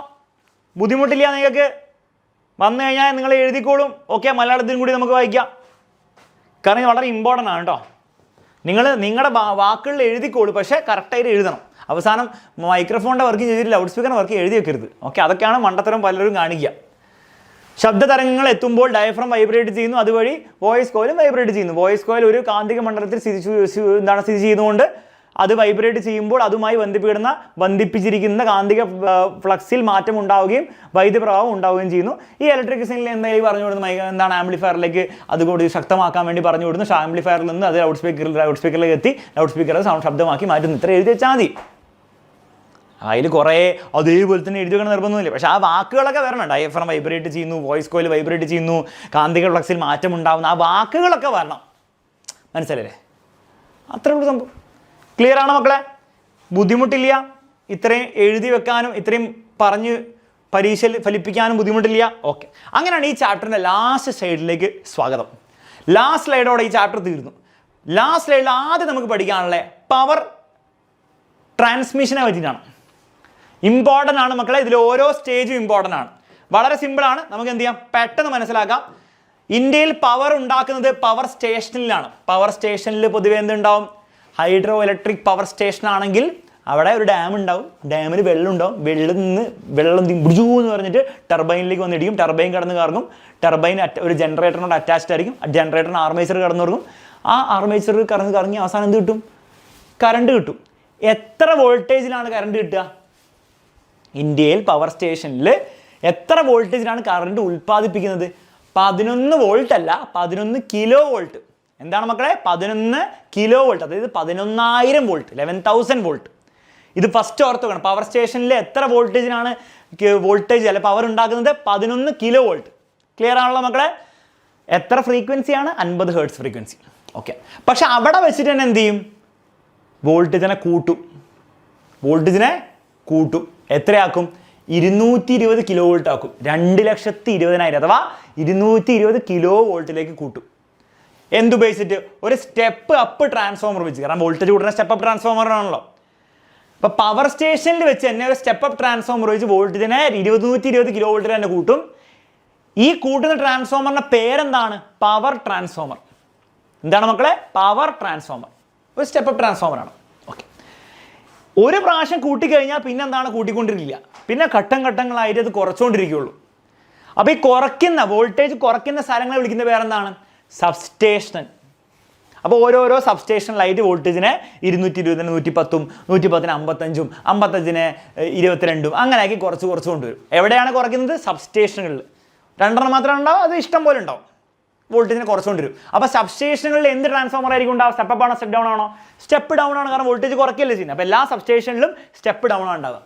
ബുദ്ധിമുട്ടില്ല നിങ്ങൾക്ക്. വന്നു കഴിഞ്ഞാൽ നിങ്ങൾ എഴുതിക്കോളും. ഓക്കെ, മലയാളത്തിലും കൂടി നമുക്ക് വായിക്കാം. കാരണം ഇത് വളരെ ഇമ്പോർട്ടൻ്റ് ആണ് കേട്ടോ. നിങ്ങളുടെ വാക്കുകളിൽ എഴുതിക്കോളൂ, പക്ഷേ കറക്റ്റായിട്ട് എഴുതണം. അവസാനം മൈക്രോഫോണിൻ്റെ വർക്ക് ചെയ്തിട്ട് ലൗഡ് സ്പീക്കറിൻ്റെ വർക്ക് എഴുതി വെക്കരുത്. ഓക്കെ, അതൊക്കെയാണ് മണ്ടത്തരം പലരും കാണിക്കുക. ശബ്ദ തരംഗങ്ങൾ എത്തുമ്പോൾ ഡയഫ്രം വൈബ്രേറ്റ് ചെയ്യുന്നു, അതുവഴി വോയിസ് കോയിലും വൈബ്രേറ്റ് ചെയ്യുന്നു. വോയിസ് കോയിൽ ഒരു കാന്തിക മണ്ഡലത്തിൽ സ്ഥിതി ചെയ്യുന്നതുകൊണ്ട് അത് വൈബ്രേറ്റ് ചെയ്യുമ്പോൾ അതുമായി ബന്ധിപ്പിച്ചിരിക്കുന്ന കാന്തിക ഫ്ലക്സിൽ മാറ്റം ഉണ്ടാവുകയും വൈദ്യുതപ്രവാഹം ഉണ്ടാവുകയും ചെയ്യുന്നു. ഈ ഇലക്ട്രിക് സിഗ്നൽ എന്തായാലും പറഞ്ഞു വിടുന്ന ആംപ്ലിഫയറിലേക്ക് അതുകൂടി ശക്തമാക്കാൻ വേണ്ടി പറഞ്ഞു വിടുന്നു. ആംപ്ലിഫയറിൽ നിന്ന് അത് ലൗഡ് സ്പീക്കറിലേക്ക് എത്തി ലൗഡ് സ്പീക്കറിൽ ശബ്ദമാക്കി മാറ്റുന്നു. ഇത്ര എഴുതി വെച്ചാൽ മതി. അതിൽ കുറേ അതേപോലെ തന്നെ എഴുതി വെക്കണം നിർബന്ധമില്ല. പക്ഷേ ആ വാക്കുകളൊക്കെ വരണം. ഡയഫ്രം വൈബ്രേറ്റ് ചെയ്യുന്നു, വോയിസ് കോയിൽ വൈബ്രേറ്റ് ചെയ്യുന്നു, കാന്തിക ഫ്ലക്സിൽ മാറ്റം ഉണ്ടാവുന്ന ആ വാക്കുകളൊക്കെ വരണം. മനസ്സിലല്ലേ? അത്രേ ഉള്ളൂ സംഭവം. ക്ലിയർ ആണോ മക്കളെ? ബുദ്ധിമുട്ടില്ല. ഇത്രയും എഴുതി വെക്കാനും ഇത്രയും പറഞ്ഞ് പരീക്ഷയിൽ ഫലിപ്പിക്കാനും ബുദ്ധിമുട്ടില്ല. ഓക്കെ, അങ്ങനെയാണ് ഈ ചാപ്റ്ററിൻ്റെ ലാസ്റ്റ് സ്ലൈഡിലേക്ക് സ്വാഗതം. ലാസ്റ്റ് സ്ലൈഡോടെ ഈ ചാപ്റ്റർ തീർന്നു. ലാസ്റ്റ് സ്ലൈഡിൽ ആദ്യം നമുക്ക് പഠിക്കാനുള്ള പവർ ട്രാൻസ്മിഷനെ പറ്റിയിട്ടാണ്. ഇമ്പോർട്ടൻ്റ് ആണ് മക്കളെ. ഇതിൽ ഓരോ സ്റ്റേജും ഇമ്പോർട്ടൻ്റ് ആണ്. വളരെ സിമ്പിളാണ്. നമുക്ക് എന്ത് ചെയ്യാം, പെട്ടെന്ന് മനസ്സിലാക്കാം. ഇന്ത്യയിൽ പവർ ഉണ്ടാക്കുന്നത് പവർ സ്റ്റേഷനിലാണ്. പവർ സ്റ്റേഷനിൽ പൊതുവെ എന്തുണ്ടാവും? ഹൈഡ്രോ ഇലക്ട്രിക് പവർ സ്റ്റേഷൻ ആണെങ്കിൽ അവിടെ ഒരു ഡാം ഉണ്ടാവും. ഡാമിൽ വെള്ളം ഉണ്ടാവും. വെള്ളം ബുജു എന്ന് പറഞ്ഞിട്ട് ടർബൈനിലേക്ക് വന്നിടിക്കും. ടർബൈൻ കടന്ന് കറങ്ങും. ടർബൈൻ ഒരു ജനറേറ്ററിനോട് അറ്റാച്ച്ഡ് ആയിരിക്കും. ജനറേറ്ററിന് ആർമേച്ചർ കടന്നുറങ്ങും. ആ ആർമേച്ചർ കറങ്ങി അവസാനം എന്ത് കിട്ടും? കറണ്ട് കിട്ടും. എത്ര വോൾട്ടേജിലാണ് കറണ്ട് കിട്ടുക? ഇന്ത്യയിൽ പവർ സ്റ്റേഷനിൽ എത്ര വോൾട്ടേജിലാണ് കറണ്ട് ഉൽപ്പാദിപ്പിക്കുന്നത്? 11 വോൾട്ട് അല്ല, 11 കിലോ വോൾട്ട്. എന്താണ് മക്കളെ? 11 കിലോ വോൾട്ട്, അതായത് 11,000 വോൾട്ട്, 11,000 വോൾട്ട്. ഇത് ഫസ്റ്റ് ഓർത്ത് വെക്കണം. പവർ സ്റ്റേഷനിൽ എത്ര വോൾട്ടേജിനാണ് അല്ലെ പവർ ഉണ്ടാക്കുന്നത്? 11 കിലോ വോൾട്ട്. ക്ലിയർ ആണല്ലോ മക്കളെ? എത്ര ഫ്രീക്വൻസിയാണ്? 50 ഹെർട്സ് ഫ്രീക്വൻസി. ഓക്കെ, പക്ഷെ അവിടെ വെച്ചിട്ട് തന്നെ എന്ത് ചെയ്യും? വോൾട്ടേജിനെ കൂട്ടും. എത്രയാക്കും? 220 കിലോ വോൾട്ട് ആക്കും. 2,20,000 അഥവാ 220 കിലോ വോൾട്ടിലേക്ക് കൂട്ടും. എന്തുപയോഗിച്ചിട്ട്? ഒരു സ്റ്റെപ്പ് അപ്പ് ട്രാൻസ്ഫോമർ വെച്ച്. കാരണം വോൾട്ടേജ് കൂടുന്ന സ്റ്റെപ്പ് അപ്പ് ട്രാൻസ്ഫോമറാണല്ലോ. അപ്പോൾ പവർ സ്റ്റേഷനിൽ വെച്ച് തന്നെ ഒരു സ്റ്റെപ്പ് അപ്പ് ട്രാൻസ്ഫോമർ വെച്ച് വോൾട്ടേജിനെ 220 കിലോ വോൾട്ടിൽ തന്നെ കൂട്ടും. ഈ കൂട്ടുന്ന ട്രാൻസ്ഫോമറിൻ്റെ പേരെന്താണ്? Power transformer. എന്താണ് മക്കളെ? Power transformer. ഒരു സ്റ്റെപ്പ് അപ്പ് ട്രാൻസ്ഫോമറാണ്. ഓക്കെ, ഒരു പ്രാവശ്യം കൂട്ടിക്കഴിഞ്ഞാൽ പിന്നെ എന്താണ്? കൂട്ടിക്കൊണ്ടിരിക്കില്ല. പിന്നെ ഘട്ടങ്ങളായിട്ട് അത് കുറച്ചുകൊണ്ടിരിക്കുകയുള്ളൂ. അപ്പോൾ ഈ വോൾട്ടേജ് കുറയ്ക്കുന്ന സ്ഥലങ്ങളെ വിളിക്കുന്ന പേരെന്താണ്? സബ്സ്റ്റേഷൻ. അപ്പോൾ ഓരോരോ സബ്സ്റ്റേഷനിലായിട്ട് വോൾട്ടേജിനെ 220-ന് 110, 110-ന് 55, 55-ന് 22 അങ്ങനെയാക്കി കുറച്ച് കൊണ്ടുവരും. എവിടെയാണ് കുറയ്ക്കുന്നത്? സബ്സ്റ്റേഷനുകളിൽ. 2 മാത്രമേ ഉണ്ടാവും, അത് ഇഷ്ടം പോലെ ഉണ്ടാവും. വോൾട്ടേജിനെ കുറച്ചുകൊണ്ടിരും. അപ്പോൾ സബ്സ്റ്റേഷനുകളിൽ എന്ത് ട്രാൻസ്ഫോമർ ആയിരിക്കും ഉണ്ടാവുക? സ്റ്റെപ്പ് അപ്പ് ആണോ സ്റ്റെപ്പ് ഡൗൺ ആണോ? സ്റ്റെപ്പ് ഡൗൺ ആണ്. കാരണം വോൾട്ടേജ് കുറയ്ക്കല്ലേ ചെയ്യുന്നത്. അപ്പോൾ എല്ലാ സബ്സ്റ്റേഷനിലും സ്റ്റെപ്പ് ഡൗൺ ആണ് ഉണ്ടാവുക.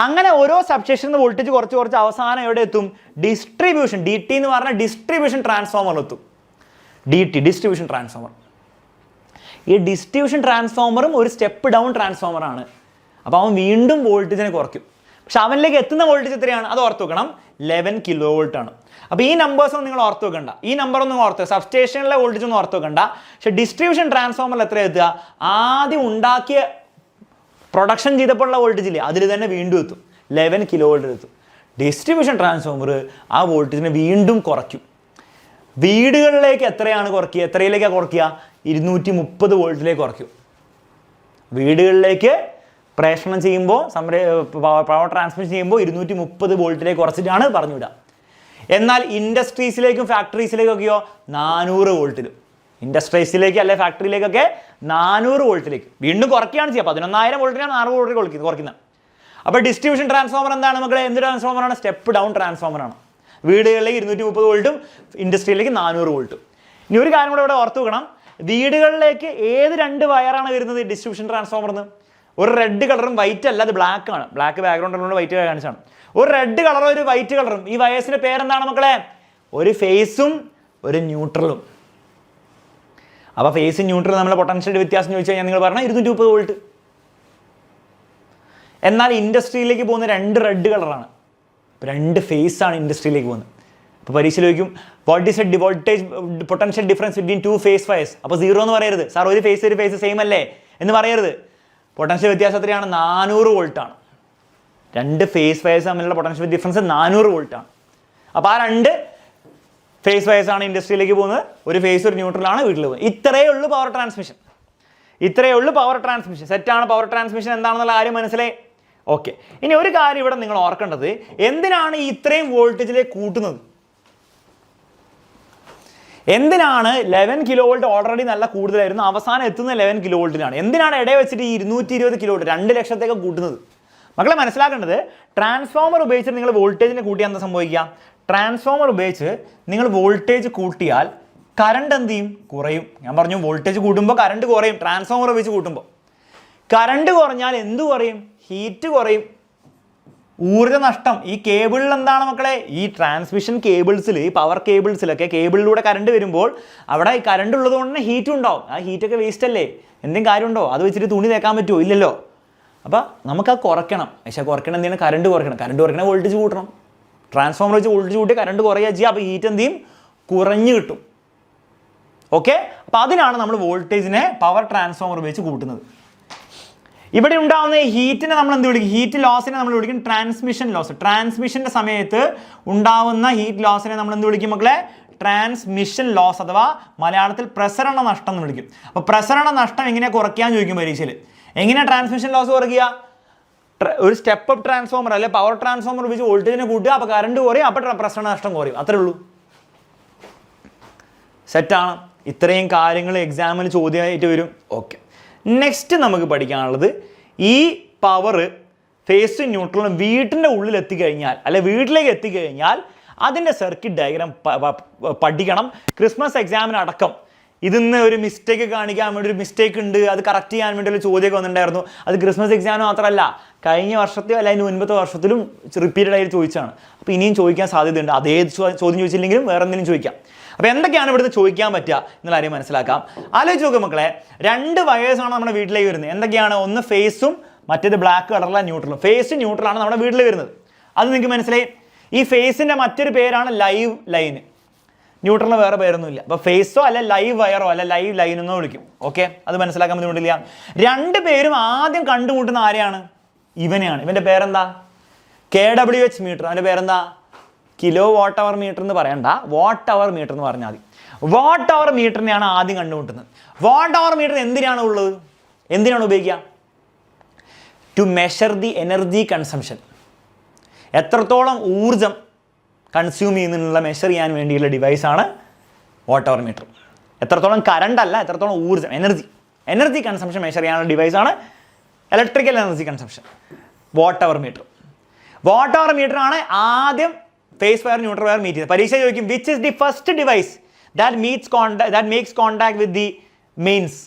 അങ്ങനെ ഓരോ സബ്സ്റ്റേഷനിൽ വോൾട്ടേജ് കുറച്ച് അവസാനം എവിടെ എത്തും? ഡിസ്ട്രിബ്യൂഷൻ, DT എന്ന് പറഞ്ഞാൽ ഡിസ്ട്രിബ്യൂഷൻ ട്രാൻസ്ഫോമറിലെത്തും. Distribution transformer. ഈ ഡിസ്ട്രിബ്യൂഷൻ ട്രാൻസ്ഫോമറും ഒരു സ്റ്റെപ്പ് ഡൗൺ ട്രാൻസ്ഫോമറാണ്. അപ്പോൾ അവൻ വീണ്ടും വോൾട്ടേജിനെ കുറയ്ക്കും. പക്ഷെ അവനിലേക്ക് എത്തുന്ന വോൾട്ടേജ് എത്രയാണ്? അത് ഓർത്ത് വെക്കണം. 11 കിലോ വോൾട്ട് ആണ്. അപ്പോൾ ഈ നമ്പേഴ്സൊന്നും നിങ്ങൾ ഓർത്ത് വെക്കണ്ട. ഈ നമ്പറൊന്നും സബ്സ്റ്റേഷനിലെ വോൾട്ടേജ് ഒന്നും ഓർത്ത് വെക്കണ്ട. പക്ഷെ ഡിസ്ട്രിബ്യൂഷൻ ട്രാൻസ്ഫോമറിൽ എത്ര എത്തുക? ആദ്യം ഉണ്ടാക്കിയ പ്രൊഡക്ഷൻ ചെയ്തപ്പോഴുള്ള വോൾട്ടേജ് ഇല്ലേ, അതിൽ തന്നെ വീണ്ടും എത്തും. 11 കിലോ വോൾട്ടിൽ എത്തും. ഡിസ്ട്രിബ്യൂഷൻ ട്രാൻസ്ഫോമർ ആ വോൾട്ടേജിനെ വീണ്ടും കുറയ്ക്കും. വീടുകളിലേക്ക് എത്രയിലേക്കാണ് കുറയ്ക്കുക? 230 വോൾട്ടിലേക്ക് കുറയ്ക്കും. വീടുകളിലേക്ക് പ്രേഷണം ചെയ്യുമ്പോൾ പവർ ട്രാൻസ്മിഷൻ ചെയ്യുമ്പോൾ 230 വോൾട്ടിലേക്ക് കുറച്ചിട്ടാണ് പറഞ്ഞു വിടുക. എന്നാൽ ഇൻഡസ്ട്രീസിലേക്കും ഫാക്ടറീസിലേക്കൊക്കെയോ 400 വോൾട്ടിലും. ഇൻഡസ്ട്രീസിലേക്ക് അല്ലെ ഫാക്ടറിയിലേക്കൊക്കെ 400 വോൾട്ടിലേക്ക് വീണ്ടും കുറയ്ക്കുകയാണ് ചെയ്യുക. 11,000 വോൾട്ടിനാണ് 400 വോൾട്ടിൽ കുറയ്ക്കുന്നത്. അപ്പോൾ ഡിസ്ട്രിബ്യൂഷൻ ട്രാൻസ്ഫോമർ എന്താണ് മക്കളെ? എന്ത് ട്രാൻസ്ഫോമറാണ്? Step down ട്രാൻസ്ഫോമറാണ്. വീടുകളിലേക്ക് 230 വോൾട്ടും ഇൻഡസ്ട്രിയിലേക്ക് 400 വോൾട്ടും. ഇനി ഒരു കാര്യം കൂടെ ഇവിടെ ഓർത്ത് വെക്കണം. വീടുകളിലേക്ക് ഏത് 2 വയറാണ് വരുന്നത് ഡിസ്ട്രിബ്യൂഷൻ ട്രാൻസ്ഫോമറിന്? ഒരു റെഡ് കളറും വൈറ്റ് അല്ല, അത് ബ്ലാക്ക് ആണ്. ബ്ലാക്ക് ബാക്ക്ഗ്രൗണ്ട് ഉള്ളത് വൈറ്റ് കാണിച്ചാണ്. ഒരു റെഡ് കളറും ഒരു വൈറ്റ് കളറും. ഈ വയസ്സിന്റെ പേരെന്താണ് മക്കളെ? ഒരു ഫേസും ഒരു ന്യൂട്രലും. അപ്പോൾ ഫേസും ന്യൂട്രലും നമ്മളെ പൊട്ടൻഷ്യൽ വ്യത്യാസം ചോദിച്ചു കഴിഞ്ഞാൽ നിങ്ങൾ പറഞ്ഞാൽ 230 വോൾട്ട്. എന്നാൽ ഇൻഡസ്ട്രിയിലേക്ക് പോകുന്ന 2 റെഡ് കളറാണ്. 2 ഫേസാണ് ഇൻഡസ്ട്രിയിലേക്ക് പോകുന്നത്. അപ്പോൾ പരീക്ഷയിൽ ചോദിക്കും what is a voltage potential difference between 2 phase wires. അപ്പോൾ 0 എന്ന് പറയരുത്. സാർ ഒരു ഫേസ് സെയിം അല്ലേ എന്ന് പറയരുത്. പൊട്ടൻഷ്യൽ വ്യത്യാസം എത്രയാണ്? 400 വോൾട്ടാണ്. 2 ഫേസ് വയേഴ്സ് തമ്മിലുള്ള പൊട്ടൻഷ്യൽ ഡിഫറൻസ് 400 വോൾട്ടാണ്. അപ്പോൾ ആ 2 ഫേസ് വയേഴ്സാണ് ഇൻഡസ്ട്രിയിലേക്ക് പോകുന്നത്. ഒരു ഫേസ് ഒരു ന്യൂട്രലാണ് വീട്ടിൽ പോകുന്നത്. ഇത്രയേ ഉള്ളൂ പവർ ട്രാൻസ്മിഷൻ. സെറ്റാണ് പവർ ട്രാൻസ്മിഷൻ എന്താണെന്നുള്ള കാര്യം മനസ്സിലായി? ഓക്കെ. ഇനി ഒരു കാര്യം ഇവിടെ നിങ്ങൾ ഓർക്കേണ്ടത്, എന്തിനാണ് ഈ ഇത്രയും വോൾട്ടേജിലേക്ക് കൂട്ടുന്നത്? എന്തിനാണ് 11 കിലോ വോൾട്ട് ഓൾറെഡി നല്ല കൂടുതലായിരുന്നു, അവസാനം എത്തുന്ന 11 കിലോ വോൾട്ടിലാണ്? എന്തിനാണ് ഇടയിൽ വെച്ചിട്ട് ഈ 220 കിലോ വോൾട്ട് 2 ലക്ഷത്തേക്ക് കൂട്ടുന്നത്? മക്കളെ മനസ്സിലാക്കേണ്ടത്, ട്രാൻസ്ഫോമർ ഉപയോഗിച്ച് നിങ്ങൾ വോൾട്ടേജിനെ കൂട്ടിയാൽ എന്താ സംഭവിക്കുക? ട്രാൻസ്ഫോമർ ഉപയോഗിച്ച് നിങ്ങൾ വോൾട്ടേജ് കൂട്ടിയാൽ കറണ്ട് എന്ത് ചെയ്യും? കുറയും. ഞാൻ പറഞ്ഞു വോൾട്ടേജ് കൂട്ടുമ്പോൾ കറണ്ട് കുറയും. ട്രാൻസ്ഫോമർ ഉപയോഗിച്ച് കൂട്ടുമ്പോൾ കറണ്ട് കുറഞ്ഞാൽ എന്ത് കുറയും? ഹീറ്റ് കുറയും, ഊർജ്ജ നഷ്ടം. ഈ കേബിളിൽ എന്താണ് മക്കളെ? ഈ ട്രാൻസ്മിഷൻ കേബിൾസിൽ, ഈ പവർ കേബിൾസിലൊക്കെ കേബിളിലൂടെ കറണ്ട് വരുമ്പോൾ അവിടെ ഈ കറണ്ട് ഉള്ളത് കൊണ്ട് തന്നെ ഹീറ്റും ഉണ്ടാവും. ആ ഹീറ്റൊക്കെ വേസ്റ്റ് അല്ലേ? എന്തെങ്കിലും കാര്യമുണ്ടോ? അത് വെച്ചിട്ട് തുണി തേക്കാൻ പറ്റുമോ? ഇല്ലല്ലോ. അപ്പോൾ നമുക്കത് കുറയ്ക്കണം. പക്ഷേ കുറയ്ക്കണം എന്താണ്? കറണ്ട് കുറയ്ക്കണം വോൾട്ടേജ് കൂട്ടണം. ട്രാൻസ്ഫോമർ വെച്ച് വോൾട്ടേജ് കൂട്ടി കറണ്ട് കുറയുക ചെയ്യുക. അപ്പോൾ ഹീറ്റ് എന്ത് ചെയ്യും? കുറഞ്ഞു കിട്ടും. ഓക്കെ. അപ്പോൾ അതിനാണ് നമ്മൾ വോൾട്ടേജിനെ പവർ ട്രാൻസ്ഫോമർ ഉപയോഗിച്ച് കൂട്ടുന്നത്. ഇവിടെ ഉണ്ടാകുന്ന ഹീറ്റിനെ നമ്മൾ എന്ത് വിളിക്കും? ഹീറ്റ് ലോസിനെ നമ്മൾ വിളിക്കും ട്രാൻസ്മിഷൻ ലോസ്. ട്രാൻസ്മിഷൻ്റെ സമയത്ത് ഉണ്ടാവുന്ന ഹീറ്റ് ലോസിനെ നമ്മൾ എന്ത് വിളിക്കും മക്കളെ? ട്രാൻസ്മിഷൻ ലോസ്, അഥവാ മലയാളത്തിൽ പ്രസരണ നഷ്ടം എന്ന് വിളിക്കും. അപ്പോൾ പ്രസരണ നഷ്ടം എങ്ങനെ കുറയ്ക്കാൻ ചോദിക്കും പരീക്ഷയിൽ. എങ്ങനെയാണ് ട്രാൻസ്മിഷൻ ലോസ് കുറയ്ക്കുക? ഒരു സ്റ്റെപ്പ് അപ്പ് ട്രാൻസ്ഫോമർ അല്ലെ പവർ ട്രാൻസ്ഫോമർ ഉപയോഗിച്ച് വോൾട്ടേജിനെ കൂട്ടുക. അപ്പോൾ കറണ്ട് കുറയും, അപ്പോൾ പ്രസരണ നഷ്ടം കുറയും. അത്രേ ഉള്ളൂ. സെറ്റാണ്. ഇത്രയും കാര്യങ്ങൾ എക്സാമിന് ചോദ്യമായിട്ട് വരും. ഓക്കെ. നെക്സ്റ്റ് നമുക്ക് പഠിക്കാനുള്ളത്, ഈ പവർ ഫേസ് ന്യൂട്രലും വീട്ടിൻ്റെ ഉള്ളിൽ എത്തിക്കഴിഞ്ഞാൽ, അല്ലെ വീട്ടിലേക്ക് എത്തിക്കഴിഞ്ഞാൽ അതിൻ്റെ സർക്യൂട്ട് ഡയഗ്രാം പഠിക്കണം. ക്രിസ്മസ് എക്സാമിന് അടക്കം ഇതിന്ന് ഒരു മിസ്റ്റേക്ക് കാണിക്കാൻ വേണ്ടി, ഒരു മിസ്റ്റേക്ക് ഉണ്ട് അത് കറക്റ്റ് ചെയ്യാൻ വേണ്ടി ഒരു ചോദ്യമൊക്കെ വന്നിട്ടുണ്ടായിരുന്നു. അത് ക്രിസ്മസ് എക്സാമിന് മാത്രമല്ല, കഴിഞ്ഞ വർഷത്തെയോ അല്ല അതിന് മുൻപത്തെ വർഷത്തിലും റിപ്പീറ്റഡ് ആയിട്ട് ചോദിച്ചാണ്. അപ്പോൾ ഇനിയും ചോദിക്കാൻ സാധ്യതയുണ്ട്. അതേ ചോദ്യം ചോദിച്ചില്ലെങ്കിലും വേറെ എന്തെങ്കിലും ചോദിക്കാം. അപ്പോൾ എന്തൊക്കെയാണ് ഇവിടുന്ന് ചോദിക്കാൻ പറ്റുക എന്നുള്ള കാര്യം മനസ്സിലാക്കാം. ആലോചിച്ച് നോക്കുക മക്കളെ, 2 വയേഴ്സാണ് നമ്മുടെ വീട്ടിലേക്ക് വരുന്നത്. എന്തൊക്കെയാണ്? ഒന്ന് ഫേസും മറ്റേത് ബ്ലാക്ക് കളറിലെ ന്യൂട്രലും. ഫേസ് ന്യൂട്രലാണ് നമ്മുടെ വീട്ടിൽ വരുന്നത്. അത് നിങ്ങൾക്ക് മനസ്സിലായി. ഈ ഫേസിൻ്റെ മറ്റൊരു പേരാണ് ലൈവ് ലൈന്. ന്യൂട്രലിന് വേറെ പേരൊന്നുമില്ല. അപ്പോൾ ഫേസോ അല്ല ലൈവ് വയറോ അല്ല ലൈവ് ലൈനെന്നോ വിളിക്കും. ഓക്കെ, അത് മനസ്സിലാക്കാൻ ബുദ്ധിമുട്ടില്ല. 2 പേരും ആദ്യം കണ്ടുമുട്ടുന്ന ആരെയാണ്? ഇവനെയാണ്. ഇവൻ്റെ പേരെന്താ? KWH meter. അവൻ്റെ പേരെന്താ? കിലോ വാട്ട് അവർ മീറ്റർ എന്ന് പറയണ്ട, വാട്ട് അവർ മീറ്റർ എന്ന് പറഞ്ഞാൽ മതി. വാട്ട് അവർ മീറ്ററിനെയാണ് ആദ്യം കണ്ടുമുട്ടുന്നത്. വാട്ട് അവർ മീറ്റർ എന്തിനാണ് ഉള്ളത്? എന്തിനാണ് ഉപയോഗിക്കുക? To measure the energy consumption. എത്രത്തോളം ഊർജം കൺസ്യൂം ചെയ്യുന്നതിനുള്ള മെഷർ ചെയ്യാൻ വേണ്ടിയുള്ള ഡിവൈസാണ് വാട്ട് അവർ മീറ്റർ. എത്രത്തോളം കറണ്ട് അല്ല, എത്രത്തോളം ഊർജം, എനർജി കൺസംഷൻ മെഷർ ചെയ്യാനുള്ള ഡിവൈസാണ് electrical energy consumption, watt hour meter. Watt hour meter ആണ് ആദ്യം phase wire neutral wire meet ചെയ്യുന്നത്. പരീക്ഷ ചോദിക്കും which is the first device that makes contact with the mains?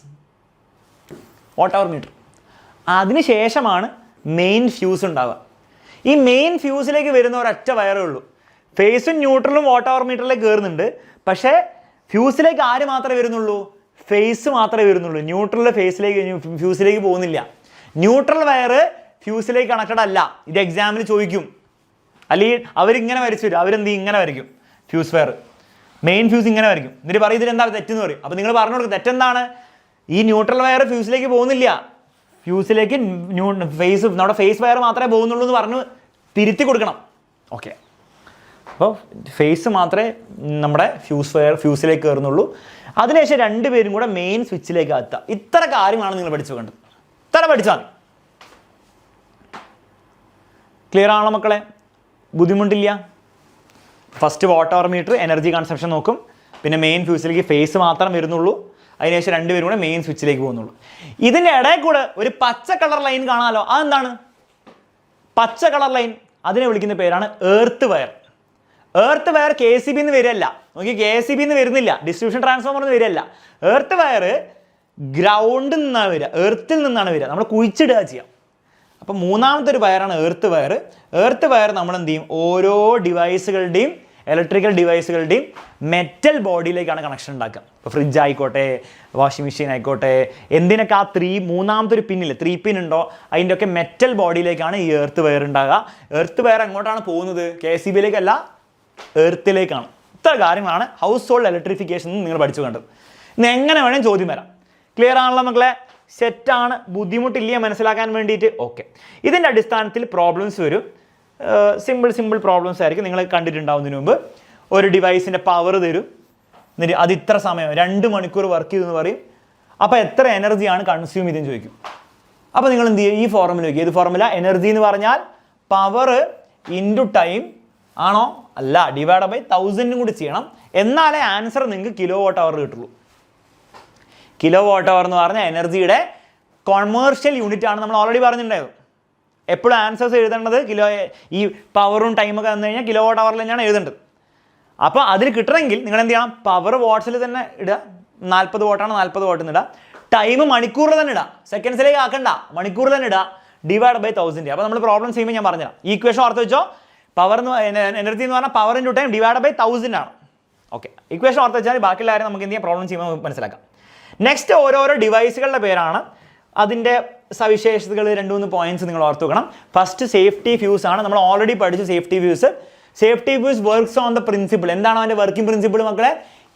Watt hour meter. അതിനുശേഷമാണ് main fuse ഉണ്ടാവുക. ഈ മെയിൻ ഫ്യൂസിലേക്ക് വരുന്ന ഒരൊറ്റ വയറേ ഉള്ളൂ. ഫേസും ന്യൂട്രലും വാട്ട് അവർ മീറ്ററിലേക്ക് കയറുന്നുണ്ട്. പക്ഷേ ഫ്യൂസിലേക്ക് ആര് മാത്രമേ വരുന്നുള്ളൂ? ഫേസ് മാത്രമേ വരുന്നുള്ളൂ. ന്യൂട്രൽ ഫ്യൂസിലേക്ക് പോകുന്നില്ല. ന്യൂട്രൽ വയർ ഫ്യൂസിലേക്ക് കണക്റ്റഡ് അല്ല. ഇത് എക്സാമിന് ചോദിക്കും. അല്ലെങ്കിൽ അവരിങ്ങനെ വരച്ചു തരും. അവരെന്ത് ഇങ്ങനെ വരയ്ക്കും? ഫ്യൂസ് വയർ, മെയിൻ ഫ്യൂസ് ഇങ്ങനെ വരയ്ക്കും. എന്നിട്ട് പറയും ഇതിൽ എന്താ തെറ്റെന്ന് പറയും. അപ്പോൾ നിങ്ങൾ പറഞ്ഞു കൊടുക്കും തെറ്റെന്താണ്? ഈ ന്യൂട്രൽ വയർ ഫ്യൂസിലേക്ക് പോകുന്നില്ല, ഫ്യൂസിലേക്ക് നമ്മുടെ ഫേസ് വയർ മാത്രമേ പോകുന്നുള്ളൂ എന്ന് പറഞ്ഞ് തിരുത്തി കൊടുക്കണം. ഓക്കെ, അപ്പോൾ ഫേസ് മാത്രമേ നമ്മുടെ ഫ്യൂസിലേക്ക് കയറുന്നുള്ളൂ. അതിനുശേഷം 2 പേരും കൂടെ മെയിൻ സ്വിച്ചിലേക്ക് എത്താം. ഇത്ര കാര്യമാണ് നിങ്ങൾ പഠിച്ചു വെക്കേണ്ടത്. ഇത്ര പഠിച്ചാൽ മതി. ക്ലിയർ ആണോ മക്കളെ? ബുദ്ധിമുട്ടില്ല. First watt hour meter energy consumption നോക്കും. പിന്നെ മെയിൻ ഫ്യൂസിലേക്ക് ഫേസ് മാത്രം വരുന്നുള്ളൂ. അതിനുശേഷം 2 പേരും കൂടെ മെയിൻ സ്വിച്ചിലേക്ക് പോകുന്നുള്ളൂ. ഇതിൻ്റെ ഇടയിൽ കൂടെ ഒരു പച്ച കളർ ലൈൻ കാണാമല്ലോ. അതെന്താണ് പച്ച കളർ ലൈൻ? അതിനെ വിളിക്കുന്ന പേരാണ് earth wire. Earth wire KCB എന്ന് വരില്ല. നോക്കി, KCB എന്ന് വരുന്നില്ല, ഡിസ്ട്രിബ്യൂഷൻ ട്രാൻസ്ഫോമർ എന്ന് വരില്ല. എർത്ത് വയർ ഗ്രൗണ്ടിൽ നിന്നാണ് വരിക, എർത്തിൽ നിന്നാണ് വരിക. നമ്മൾ കുഴിച്ചിടുക ചെയ്യാം. അപ്പം മൂന്നാമത്തെ ഒരു വയറാണ് എർത്ത് വയർ. എർത്ത് വയർ നമ്മൾ എന്ത് ചെയ്യും? ഓരോ ഡിവൈസുകളുടെയും ഇലക്ട്രിക്കൽ ഡിവൈസുകളുടെയും മെറ്റൽ ബോഡിയിലേക്കാണ് കണക്ഷൻ ഉണ്ടാക്കുക. ഇപ്പോൾ ഫ്രിഡ്ജ് ആയിക്കോട്ടെ, വാഷിംഗ് മെഷീൻ ആയിക്കോട്ടെ, എന്തിനൊക്കെ ആ മൂന്നാമത്തെ ഒരു പിന്നിൽ 3 പിൻ ഉണ്ടോ അതിൻ്റെയൊക്കെ മെറ്റൽ ബോഡിയിലേക്കാണ് ഈ എർത്ത് വയർ ഉണ്ടാകുക. എർത്ത് വയർ എങ്ങോട്ടാണ് പോകുന്നത്? KCBയിലേക്കല്ല, എർത്തിലേക്കാണ്. ഇത്ര കാര്യങ്ങളാണ് ഹൗസ് ഹോൾഡ് ഇലക്ട്രിഫിക്കേഷൻ നിങ്ങൾ പഠിച്ചു കണ്ടത്. ഇന്ന് എങ്ങനെ വേണേലും ചോദ്യം വരാം. ക്ലിയർ ആണല്ലോ മക്കളെ? സെറ്റാണ്, ബുദ്ധിമുട്ടില്ല മനസ്സിലാക്കാൻ വേണ്ടിയിട്ട്. ഓക്കെ, ഇതിൻ്റെ അടിസ്ഥാനത്തിൽ പ്രോബ്ലംസ് വരും. സിമ്പിൾ പ്രോബ്ലംസ് ആയിരിക്കും. നിങ്ങൾ കണ്ടിട്ടുണ്ടാവുന്നതിന് മുമ്പ് ഒരു ഡിവൈസിൻ്റെ പവർ തരും, എന്നിട്ട് അത് ഇത്ര സമയം 2 മണിക്കൂർ വർക്ക് ചെയ്തെന്ന് പറയും. അപ്പോൾ എത്ര എനർജിയാണ് കൺസ്യൂം ചെയ്തെന്ന് ചോദിക്കും. അപ്പോൾ നിങ്ങൾ എന്ത് ചെയ്യും? ഈ ഫോർമുല ചോദിക്കും. ഏത് ഫോർമുല? എനർജി എന്ന് പറഞ്ഞാൽ പവർ ഇൻറ്റു ടൈം ആണോ? അല്ല, ഡിവൈഡ് ബൈ 1000 കൂടി ചെയ്യണം. എന്നാലേ ആൻസർ നിങ്ങൾക്ക് kWh കിട്ടുള്ളൂ. kWh എന്ന് പറഞ്ഞാൽ എനർജിയുടെ കൊമേഴ്ഷ്യൽ യൂണിറ്റ് ആണ്. നമ്മൾ ഓൾറെഡി പറഞ്ഞിട്ടുണ്ടായിരുന്നു. എപ്പോഴും ആൻസേഴ്സ് എഴുതേണ്ടത് ഈ പവറും ടൈമൊക്കെ തന്നു കഴിഞ്ഞാൽ kWh തന്നെയാണ് എഴുതേണ്ടത്. അപ്പോൾ അതിൽ കിട്ടണമെങ്കിൽ നിങ്ങൾ എന്ത് ചെയ്യണം? പവർ വാട്ട്സിൽ തന്നെ ഇടുക. 40 വാട്ടാണ് 40 വാട്ട് എന്ന് ഇടുക. ടൈം മണിക്കൂറിൽ തന്നെ ഇടുക, സെക്കൻഡ്സിലേക്ക് ആക്കണ്ട, മണിക്കൂറിൽ തന്നെ ഇടുക. Divide by 1000. അപ്പോൾ നമ്മൾ പ്രോബ്ലം ചെയ്യുമ്പോൾ ഞാൻ പറഞ്ഞുതരാം. ഈക്വേഷൻ ഓർത്ത് വെച്ചോ. പവർ എനർജി എന്ന് പറഞ്ഞാൽ power into time divide by 1000 ആണ്. ഓക്കെ, ഈക്വേഷൻ ഓർത്ത് വെച്ചാൽ ബാക്കിയുള്ള കാര്യം നമുക്ക് എന്ത് ചെയ്യാം? പ്രോബ്ലം ചെയ്യുമ്പോൾ മനസ്സിലാക്കാം. നെക്സ്റ്റ് ഓരോരോ ഡിവൈസുകളുടെ പേരാണ്. അതിൻ്റെ സവിശേഷതകൾ 2-3 പോയിന്റ്സ് നിങ്ങൾ ഓർത്ത് വെക്കണം. ഫസ്റ്റ് സേഫ്റ്റി ഫ്യൂസ് ആണ്. നമ്മൾ ഓൾറെഡി പഠിച്ചു safety fuse. Safety fuse works on the principle. എന്താണ് അതിൻ്റെ വർക്കിംഗ് പ്രിൻസിപ്പിൾ മക്കളെ?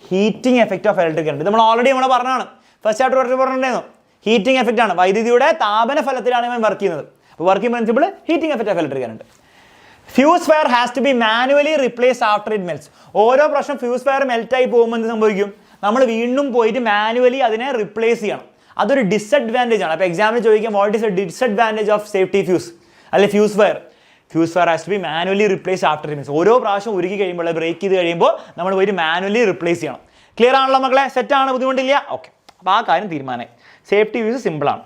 Heating effect of electric current. നമ്മൾ ഓൾറെഡി പറഞ്ഞതാണ്. ഫസ്റ്റ് ചാപ്റ്റർ പറഞ്ഞിട്ടുണ്ടായിരുന്നു. ഹീറ്റിംഗ് എഫക്റ്റ് ആണ്, വൈദ്യുതിയുടെ താപന ഫലത്തിലാണ് ഇവൻ വർക്ക് ചെയ്യുന്നത്. അപ്പോൾ working principle heating effect of electric current. Fuse wire has to be manually replace after it melts. ഓരോ പ്രാവശ്യം ഫ്യൂസ് വയർ മെൽറ്റായി പോകുമ്പോൾ എന്ത് സംഭവിക്കും? നമ്മൾ വീണ്ടും പോയിട്ട് മാനുവലി അതിനെ റിപ്ലേസ് ചെയ്യണം. അതൊരു ഡിസഡ്വാൻറ്റേജ് ആണ്. അപ്പോൾ എക്സാമിന് ചോദിക്കാം what is a disadvantage of safety fuse അല്ലെ fuse wire? Fuse wire has to be manually replace after it melts. ഓരോ പ്രാവശ്യം ഉരുക്കി കഴിയുമ്പോൾ ബ്രേക്ക് ചെയ്ത് കഴിയുമ്പോൾ നമ്മൾ പോയിട്ട് മാനുവലി റിപ്ലേസ് ചെയ്യണം. ക്ലിയർ ആണല്ലോ മക്കളെ? സെറ്റാണ്, ബുദ്ധിമുട്ടില്ല. ഓക്കെ, അപ്പോൾ ആ കാര്യം തീരുമാനമായി. സേഫ്റ്റി ഫ്യൂസ് സിമ്പിളാണ്.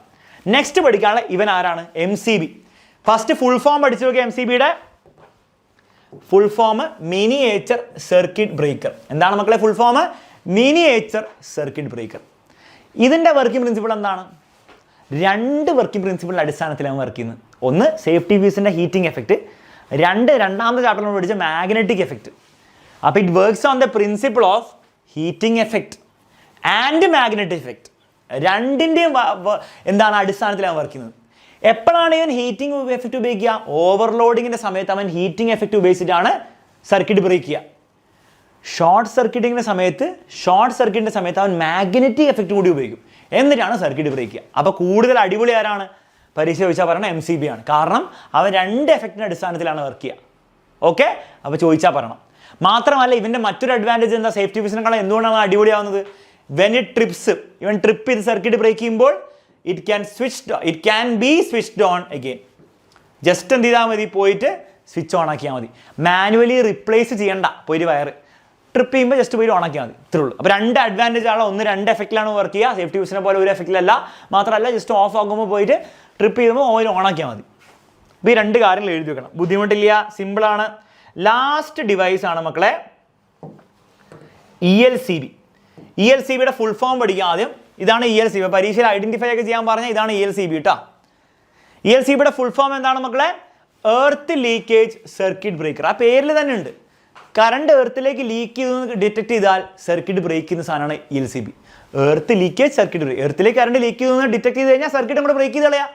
നെക്സ്റ്റ് പഠിക്കാനുള്ള ഇവൻ ആരാണ്? MCB. ഫസ്റ്റ് ഫുൾ ഫോം പഠിച്ചു നോക്കിയ MCBയുടെ full form miniature circuit breaker. എന്താണ് മക്കളെ full form? Miniature circuit breaker. ഇതിൻ്റെ വർക്കിംഗ് പ്രിൻസിപ്പിൾ എന്താണ്? 2 വർക്കിംഗ് പ്രിൻസിപ്പിളിൻ്റെ അടിസ്ഥാനത്തിലാണ് വർക്ക് ചെയ്യുന്നത്. ഒന്ന് സേഫ്റ്റി ഫ്യൂസിൻ്റെ ഹീറ്റിംഗ് എഫക്റ്റ്, രണ്ടാമത്തെ ചാപ്റ്ററിൽ നമ്മൾ പഠിച്ച മാഗ്നറ്റിക് എഫക്റ്റ്. അപ്പോൾ it works on the principle of heating effect and magnetic effect. രണ്ടിൻ്റെയും എന്താണ് അടിസ്ഥാനത്തിലാണ് വർക്ക് ചെയ്യുന്നത്. എപ്പോഴാണ് ഇവൻ ഹീറ്റിംഗ് എഫക്റ്റ് ഉപയോഗിക്കുക? ഓവർലോഡിങ്ങിൻ്റെ സമയത്ത് അവൻ ഹീറ്റിംഗ് എഫക്റ്റ് ഉപയോഗിച്ചിട്ടാണ് സർക്യൂട്ട് ബ്രേക്ക് ചെയ്യുക. ഷോർട്ട് സർക്യൂട്ടിങ്ങിൻ്റെ സമയത്ത് അവൻ മാഗ്നറ്റിക് എഫക്റ്റ് കൂടി ഉപയോഗിക്കും, എന്നിട്ടാണ് സർക്യൂട്ട് ബ്രേക്ക് ചെയ്യുക. അപ്പോൾ കൂടുതൽ അടിപൊളി ആരാണ്? പരീക്ഷ ചോദിച്ചാൽ പറയണം MCB ആണ്. കാരണം അവൻ 2 എഫക്റ്റിൻ്റെ അടിസ്ഥാനത്തിലാണ് വർക്ക് ചെയ്യുക. ഓക്കെ, അപ്പോൾ ചോദിച്ചാൽ പറയണം. മാത്രമല്ല ഇവൻ്റെ മറ്റൊരു അഡ്വാൻറ്റേജ് എന്താ? സേഫ്റ്റി ഫീസിനെക്കാളും എന്തുകൊണ്ടാണ് അടിപൊളിയാവുന്നത്? വെൻ ഇറ്റ് ട്രിപ്സ്, ഇവൻ ട്രിപ്പ് ചെയ്ത് സർക്യൂട്ട് ബ്രേക്ക് ചെയ്യുമ്പോൾ it can be switched on again. Just എന്ത് ചെയ്താൽ മതി? പോയിട്ട് സ്വിച്ച് ഓൺ ആക്കിയാൽ മതി. മാനുവലി റിപ്ലേസ് ചെയ്യണ്ട, പോയിട്ട് വയർ ട്രിപ്പ് ചെയ്യുമ്പോൾ ജസ്റ്റ് പോയിട്ട് ഓൺ ആക്കിയാൽ മതി. ഇത്രേ ഉള്ളൂ. അപ്പോൾ 2 അഡ്വാൻറ്റേജ് ആണ്. ഒന്ന് 2 എഫക്റ്റിലാണ് വർക്ക് ചെയ്യുക. സേഫ്റ്റി ഫീസിനെ പോലെ ഒരു എഫക്റ്റിലല്ല. മാത്രമല്ല ജസ്റ്റ് ഓഫ് ആക്കുമ്പോൾ പോയിട്ട് ട്രിപ്പ് ചെയ്യുമ്പോൾ ഓയിൽ ഓൺ ആക്കിയാൽ മതി. അപ്പോൾ ഈ 2 കാര്യങ്ങൾ എഴുതി വെക്കണം. ബുദ്ധിമുട്ടില്ല, സിമ്പിളാണ്. ലാസ്റ്റ് ഡിവൈസ് ആണ് മക്കളെ ELCB. ELCBയുടെ ഫുൾ ഫോം പഠിക്കുക ആദ്യം. ഇതാണ് ELCB. പരീക്ഷയിൽ ഐഡന്റിഫൈ ഒക്കെ ചെയ്യാൻ പറഞ്ഞാൽ ഇതാണ് ELCB കേട്ടോ. ELCBയുടെ ഫുൾ ഫോം എന്താണ് മക്കളെ? Earth leakage circuit breaker. ആ പേരിൽ തന്നെ ഉണ്ട്. കറണ്ട് എർത്തിലേക്ക് ലീക്ക് ചെയ്തെന്ന് ഡിറ്റക്ട് ചെയ്താൽ സർക്യൂട്ട് ബ്രേക്ക് ചെയ്യുന്ന സാധനമാണ് ELCB. Earth leakage circuit break. എർത്തിലേക്ക് കറണ്ട് ലീക്ക് ചെയ്തെന്ന് ഡിറ്റക്ട് ചെയ്ത് കഴിഞ്ഞാൽ സർക്യൂട്ട് നമ്മൾ ബ്രേക്ക് ചെയ്ത് കളയാം.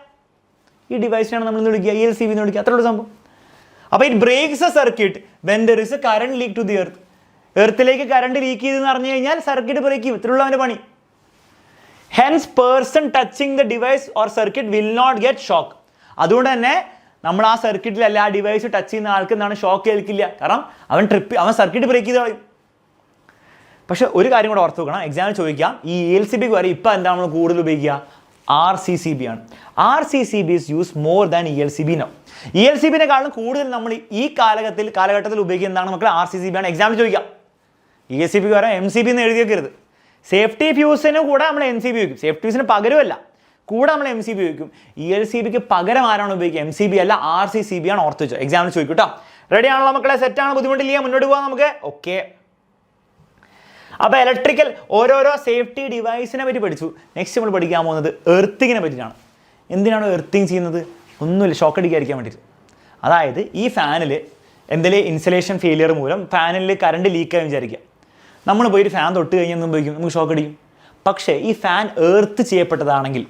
ഈ ഡിവൈസിനാണ് നമ്മൾ ഇന്ന് വിളിക്കുക ELCB എന്ന് വിളിക്കുക. അത്രയുള്ള സംഭവം. അപ്പോൾ it breaks a circuit when there is a current leak to the earth. എർത്തിലേക്ക് കറണ്ട് ലീക്ക് ചെയ്തെന്ന് പറഞ്ഞു കഴിഞ്ഞാൽ സർക്യൂട്ട് ബ്രേക്ക് ചെയ്യും. ഇത്രയുള്ള അവൻ്റെ പണി. Hence person touching the device or circuit will not get shock. അതുകൊണ്ട് തന്നെ നമ്മൾ ആ സർക്യൂട്ടിലല്ല ആ ഡിവൈസ് ടച്ച് ചെയ്യുന്ന ആൾക്ക് എന്താണ് ഷോക്ക് ഏൽക്കില്ല. കാരണം അവൻ സർക്യൂട്ട് ബ്രേക്ക് ചെയ്ത് കളയും. പക്ഷെ ഒരു കാര്യം കൂടെ ഓർത്ത് വെക്കണം, എക്സാമിന് ചോദിക്കാം. ഈ ELCBക്ക് വരെ ഇപ്പോൾ എന്താണ് നമ്മൾ കൂടുതൽ ഉപയോഗിക്കുക? RCCB ആണ്. RCCB is used more than ELCB now. ELCBനെക്കാളും കൂടുതൽ നമ്മൾ ഈ കാലഘട്ടത്തിൽ ഉപയോഗിക്കുക എന്താണ് മക്കളെ? RCCB ആണ്. എക്സാമിന് ചോദിക്കാം. ELCBക്ക് വരെ MCB എന്ന് എഴുതി വെക്കരുത്. സേഫ്റ്റി ഫ്യൂസിന് കൂടെ നമ്മൾ MCB ഉപയോഗിക്കും. സേഫ്റ്റി ഫ്യൂസിന് പകരമല്ല, കൂടെ നമ്മൾ MCB ഉപയോഗിക്കും. ELCBക്ക് പകരം ആരാണ് ഉപയോഗിക്കുക? MCB അല്ല, RCCB ആണ്. ഓർത്ത് വെച്ചോ, എക്സാമിന് ചോദിക്കും കേട്ടോ. റെഡി ആണല്ലോ മക്കളെ? സെറ്റാണ്, ബുദ്ധിമുട്ടില്ല. മുന്നോട്ട് പോകാം നമുക്ക്. ഓക്കെ, അപ്പോൾ ഇലക്ട്രിക്കൽ ഓരോരോ സേഫ്റ്റി ഡിവൈസിനെ പറ്റി പഠിച്ചു. നെക്സ്റ്റ് നമ്മൾ പഠിക്കാൻ പോകുന്നത് എർത്തിങ്ങിനെ പറ്റിയിട്ടാണ്. എന്തിനാണ് എർത്തിങ് ചെയ്യുന്നത്? ഒന്നുമില്ല, ഷോക്ക് അടിക്കാതിരിക്കാൻ വേണ്ടിയിട്ട്. അതായത് ഈ ഫാനിൽ എന്തെങ്കിലും ഇൻസുലേഷൻ ഫെയിലിയർ മൂലം ഫാനിൽ കറണ്ട് ലീക്കായി വിചാരിക്കുക. നമ്മൾ പോയി ഒരു ഫാൻ തൊട്ട് കഴിഞ്ഞാൽ സംഭവിക്കും, നമുക്ക് ഷോക്ക് അടിക്കും. പക്ഷേ ഈ ഫാൻ എർത്ത് ചെയ്യപ്പെട്ടതാണെങ്കിൽ,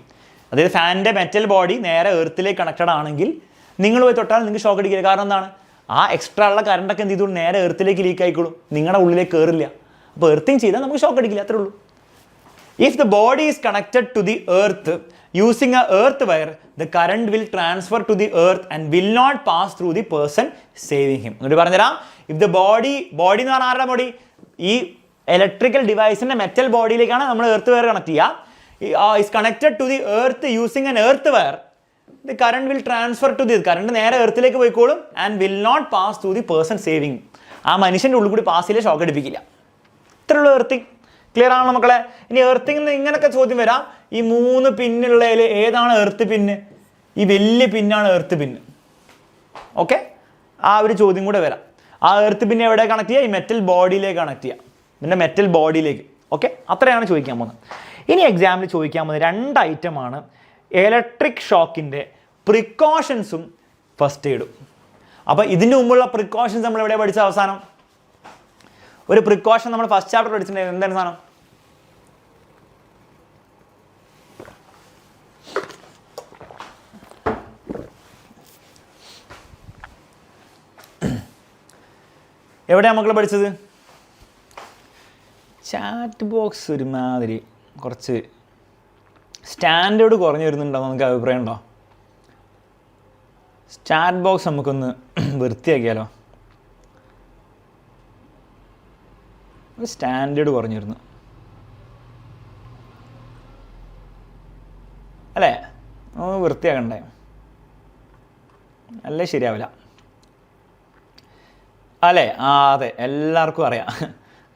അതായത് ഫാനിൻ്റെ മെറ്റൽ ബോഡി നേരെ എർത്തിലേക്ക് കണക്റ്റഡ് ആണെങ്കിൽ നിങ്ങൾ പോയി തൊട്ടാൽ നിങ്ങൾക്ക് ഷോക്ക് അടിക്കില്ല. കാരണം എന്താണ്, ആ എക്സ്ട്രാ ഉള്ള കറണ്ടൊക്കെ എന്ത് ചെയ്തോളൂ, നേരെ എർത്തിലേക്ക് ലീക്ക് ആയിക്കോളും, നിങ്ങളുടെ ഉള്ളിലേക്ക് കയറില്ല. അപ്പോൾ എർത്തിങ് ചെയ്താൽ നമുക്ക് ഷോക്ക് അടിക്കില്ല, അത്രേ ഉള്ളൂ. If the body is connected to the earth using a earth wire, the current will transfer to the earth and will not pass through the person, saving him. എന്നിട്ട് പറഞ്ഞുതരാം, if the body എന്ന് പറഞ്ഞാൽ ആരുടെ body, ഈ electrical ഡിവൈസിൻ്റെ metal ബോഡിയിലേക്കാണ് നമ്മൾ earth wire connect ചെയ്യുക. is connected to the earth using an earth wire, the current will transfer to the, current നേരെ എർത്തിലേക്ക് പോയിക്കോളും, and will not pass through the person, saving. ആ മനുഷ്യൻ്റെ ഉള്ളിൽ കൂടി പാസ് ചെയ്യില്ല, ഷോക്ക് അടിപ്പിക്കില്ല. ഇത്രയുള്ള എർത്തിങ്. ക്ലിയർ ആണല്ലോ മക്കളെ? ഇനി എർത്തിങ്ങിൽ നിന്ന് ഇങ്ങനെയൊക്കെ ചോദ്യം വരാം, ഈ 3 പിന്നുള്ളതിൽ ഏതാണ് എർത്ത് പിന്ന്? ഈ വലിയ പിന്നാണ് എർത്ത് പിന്ന്. ഓക്കെ, ആ ഒരു ചോദ്യം കൂടെ വരാം. ആ എർത്ത് പിന്നെ എവിടെ കണക്ട് ചെയ്യുക? ഈ മെറ്റൽ ബോഡിയിലേക്ക് കണക്ട് ചെയ്യുക, പിന്നെ മെറ്റൽ ബോഡിയിലേക്ക്. ഓക്കെ, അത്രയാണ് ചോദിക്കാൻ പോകുന്നത്. ഇനി എക്സാമിൽ ചോദിക്കാൻ പോകുന്നത് 2 ഐറ്റമാണ്, ഇലക്ട്രിക് ഷോക്കിൻ്റെ പ്രിക്കോഷൻസും ഫസ്റ്റ് എയ്ഡും. അപ്പോൾ ഇതിന് മുമ്പുള്ള പ്രിക്കോഷൻസ് നമ്മൾ എവിടെ പഠിച്ച അവസാനം? ഒരു പ്രിക്കോഷൻ നമ്മൾ ഫസ്റ്റ് ചാപ്റ്റർ പഠിച്ചിട്ടുണ്ടായിരുന്നു. എന്താണ് സാധനം? എവിടെയാണ് മക്കൾ പഠിച്ചത്? ചാറ്റ് ബോക്സ് ഒരുമാതിരി കുറച്ച് സ്റ്റാൻഡേർഡ് കുറഞ്ഞു വരുന്നുണ്ടോ നമുക്ക് അഭിപ്രായം ഉണ്ടോ? ചാറ്റ് ബോക്സ് നമുക്കൊന്ന് വൃത്തിയാക്കിയാലോ? സ്റ്റാൻഡേർഡ് കുറഞ്ഞിരുന്നു അല്ലേ? വൃത്തിയാക്കണ്ടേ? അല്ലേ ശരിയാവില്ല അല്ലേ? അതെ, എല്ലാവർക്കും അറിയാം,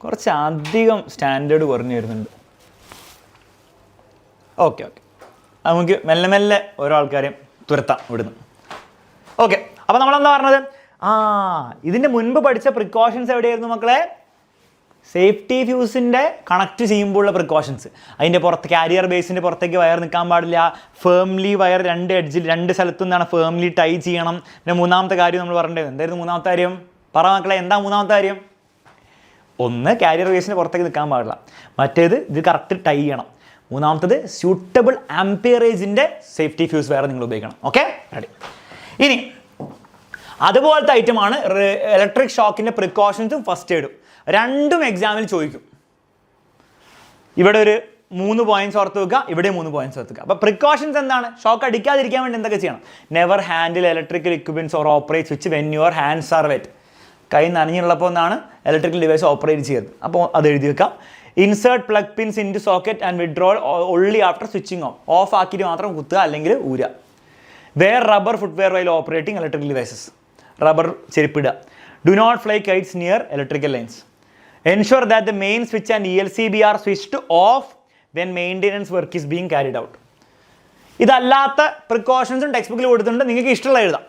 കുറച്ച് അധികം സ്റ്റാൻഡേർഡ് കുറഞ്ഞു വരുന്നുണ്ട്. ഓക്കെ, നമുക്ക് മെല്ലെ മെല്ലെ ഓരോ ആൾക്കാരെയും തുരത്താം ഇവിടുന്ന്. ഓക്കെ, അപ്പോൾ നമ്മളെന്താ പറഞ്ഞത്? ഇതിൻ്റെ മുൻപ് പഠിച്ച പ്രിക്കോഷൻസ് എവിടെയായിരുന്നു മക്കളെ? സേഫ്റ്റി ഫ്യൂസിൻ്റെ കണക്ട് ചെയ്യുമ്പോഴുള്ള പ്രിക്കോഷൻസ്. അതിൻ്റെ പുറത്ത് കാരിയർ ബേസിൻ്റെ പുറത്തേക്ക് വയർ നിൽക്കാൻ പാടില്ല, ഫേംലി വയർ 2 എഡ്ജിൽ 2 സ്ഥലത്തു നിന്നാണ് ഫേംലി ടൈ ചെയ്യണം. പിന്നെ 3ാമത്തെ കാര്യം നമ്മൾ പറഞ്ഞത് എന്തായിരുന്നു? 3ാമത്തെ കാര്യം പറ മക്കളെ, എന്താ 3ാമത്തെ കാര്യം? ഒന്ന്, കാരിയർ ബേസിൻ്റെ പുറത്തേക്ക് നിൽക്കാൻ പാടില്ല. മറ്റേത് ഇത് കറക്റ്റ് ടൈ ചെയ്യണം. 3ാമത്തത് സ്യൂട്ടബിൾ ആംപിയറേജിൻ്റെ സേഫ്റ്റി ഫ്യൂസ് വയർ നിങ്ങൾ ഉപയോഗിക്കണം. Okay, ready. ഇനി അതുപോലത്തെ ഐറ്റമാണ് ഇലക്ട്രിക് ഷോക്കിൻ്റെ പ്രിക്കോഷൻസും ഫസ്റ്റ് എയ്ഡും. രണ്ടും എക്സാമിൽ ചോദിക്കും. ഇവിടെ ഒരു 3 പോയിന്റ്സ് ഓർത്ത് വെക്കുക, ഇവിടെ 3 പോയിന്റ്സ് ഓർത്ത് വെക്കുക. അപ്പോൾ പ്രിക്കോഷൻസ് എന്താണ്? ഷോക്ക് അടിക്കാതിരിക്കാൻ വേണ്ടി എന്തൊക്കെ ചെയ്യണം? Never handle electrical equipments or operate switch when your hands are wet. കൈ നനഞ്ഞുള്ളപ്പോൾ എന്നാണ് ഇലക്ട്രിക്കൽ ഡിവൈസ് ഓപ്പറേറ്റ് ചെയ്തത്. അപ്പോൾ അത് എഴുതി വെക്കാം. Insert plug pins into socket and withdraw only after switching off ആക്കിയിട്ട് മാത്രം കുത്തുക, അല്ലെങ്കിൽ ഊരുക. Wear rubber footwear while operating electrical devices. Rubber ചെരുപ്പിടുക. Do not fly kites near electrical lines. Ensure that the main switch and ELCB are switched off when maintenance work is being carried out. ഇതല്ലാത്ത പ്രിക്കോഷൻസും ടെക്സ്റ്റ് ബുക്കിൽ കൊടുത്തിട്ടുണ്ട്, നിങ്ങൾക്ക് ഇഷ്ടമുള്ള എഴുതാം.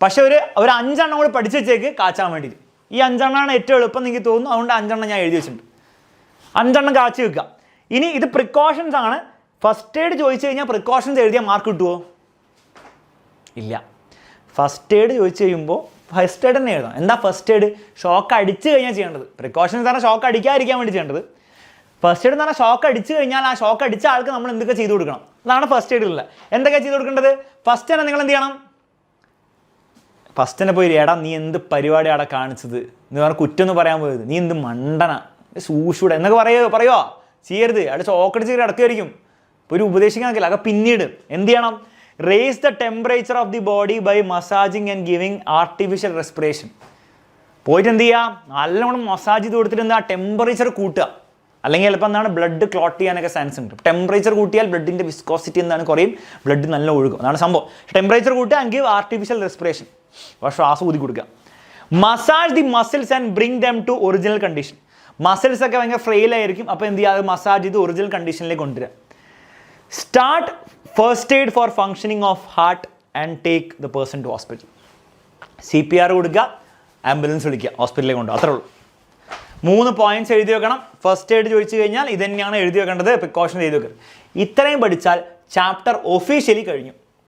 പക്ഷേ ഒരു 5 എണ്ണം കൂടി പഠിച്ച് വെച്ചേക്ക് കാച്ചാൻ വേണ്ടിയിട്ട്. ഈ 5 എണ്ണമാണ് ഏറ്റവും എളുപ്പം നിങ്ങൾക്ക് തോന്നുന്നു, അതുകൊണ്ട് 5 എണ്ണം ഞാൻ എഴുതി വെച്ചിട്ടുണ്ട്. 5 എണ്ണം കാച്ചി വെക്കുക. ഇനി ഇത് പ്രിക്കോഷൻസ് ആണ്. ഫസ്റ്റ് എയ്ഡ് ചോദിച്ചു കഴിഞ്ഞാൽ പ്രിക്കോഷൻസ് എഴുതിയാൽ മാർക്ക് കിട്ടുമോ? ഇല്ല. ഫസ്റ്റ് എയ്ഡ് ചോദിച്ചു കഴിയുമ്പോൾ ഫസ്റ്റ് എയ്ഡ് തന്നെ എഴുതാം. എന്താ ഫസ്റ്റ് എയ്ഡ്? ഷോക്ക് അടിച്ചു കഴിഞ്ഞാൽ ചെയ്യേണ്ടത്. പ്രിക്കോഷൻസ് പറഞ്ഞാൽ ഷോക്ക് അടിക്കാതിരിക്കാൻ വേണ്ടി ചെയ്യേണ്ടത്. ഫസ്റ്റ് എയ്ഡ് എന്ന് പറഞ്ഞാൽ ഷോക്ക് അടിച്ചു കഴിഞ്ഞാൽ ആ ഷോക്ക് അടിച്ച ആൾക്ക് നമ്മൾ എന്തൊക്കെ ചെയ്ത് കൊടുക്കണം, അതാണ് ഫസ്റ്റ് എയ്ഡിലുള്ള. എന്തൊക്കെ ചെയ്ത് കൊടുക്കേണ്ടത്? ഫസ്റ്റ് തന്നെ നിങ്ങൾ എന്ത് ചെയ്യണം? ഫസ്റ്റ് തന്നെ പോയി, എടാ നീ എന്ത് പരിപാടി അവിടെ കാണിച്ചത് എന്ന് പറഞ്ഞാൽ കുറ്റം എന്ന് പറയാൻ പോയത്, നീ എന്ത് മണ്ടന സൂഷൂടെ എന്നൊക്കെ പറയുമോ? ചെയ്യരുത്. അവിടെ ഷോക്ക് അടിച്ച് കിടക്കുമായിരിക്കും. ഇപ്പോൾ ഒരു ഉപദേശിക്കാൻ നോക്കില്ല. അതൊക്കെ പിന്നീട് എന്ത് ചെയ്യണം? Raise the temperature of the body by massaging and giving artificial respiration. പോയിട്ട് എന്ത് ചെയ്യുക? നല്ലോണം മസാജ് ചെയ്ത് കൊടുത്തിട്ട് എന്താ ടെമ്പറേച്ചർ കൂട്ടുക. അല്ലെങ്കിൽ ചിലപ്പോൾ എന്താണ് ബ്ലഡ് ക്ലോട്ട് ചെയ്യാനൊക്കെ ചാൻസ് ഉണ്ട്. ടെമ്പറേച്ചർ കൂട്ടിയാൽ ബ്ലഡിൻ്റെ വിസ്കോസിറ്റി എന്താണ് കുറയും, ബ്ലഡ് നല്ല ഒഴുകും. അതാണ് സംഭവം. ടെമ്പറേച്ചർ കൂട്ടുക ആൻഡ് ഗിവ് ആർട്ടിഫിഷ്യൽ റെസ്പിറേഷൻ. അപ്പോൾ ശ്വാസം ഊതി കൊടുക്കുക. Massage the muscles and bring them to original condition. Muscles ഒക്കെ ഭയങ്കര ഫ്രെയിൽ ആയിരിക്കും. അപ്പോൾ എന്ത് ചെയ്യുക? മസാജ് ചെയ്ത് ഒറിജിനൽ കണ്ടീഷനിലേക്ക് കൊണ്ടുവരിക. Start first aid for functioning of heart and take the person to hospital. CPR കൊടുക്കുക, ആംബുലൻസ് വിളിക്കുക, ഹോസ്പിറ്റലിലേക്ക് കൊണ്ടുപോകുക. അത്രേ ഉള്ളൂ. 3 പോയിന്റ്സ് എഴുതി വെക്കണം. ഫസ്റ്റ് എയ്ഡ് ചോദിച്ചു കഴിഞ്ഞാൽ ഇത് തന്നെയാണ് എഴുതി വെക്കേണ്ടത്. പ്രിക്കോഷൻ എഴുതി വെക്കുന്നത്. ഇത്രയും പഠിച്ചാൽ ചാപ്റ്റർ ഒഫീഷ്യലി കഴിഞ്ഞു.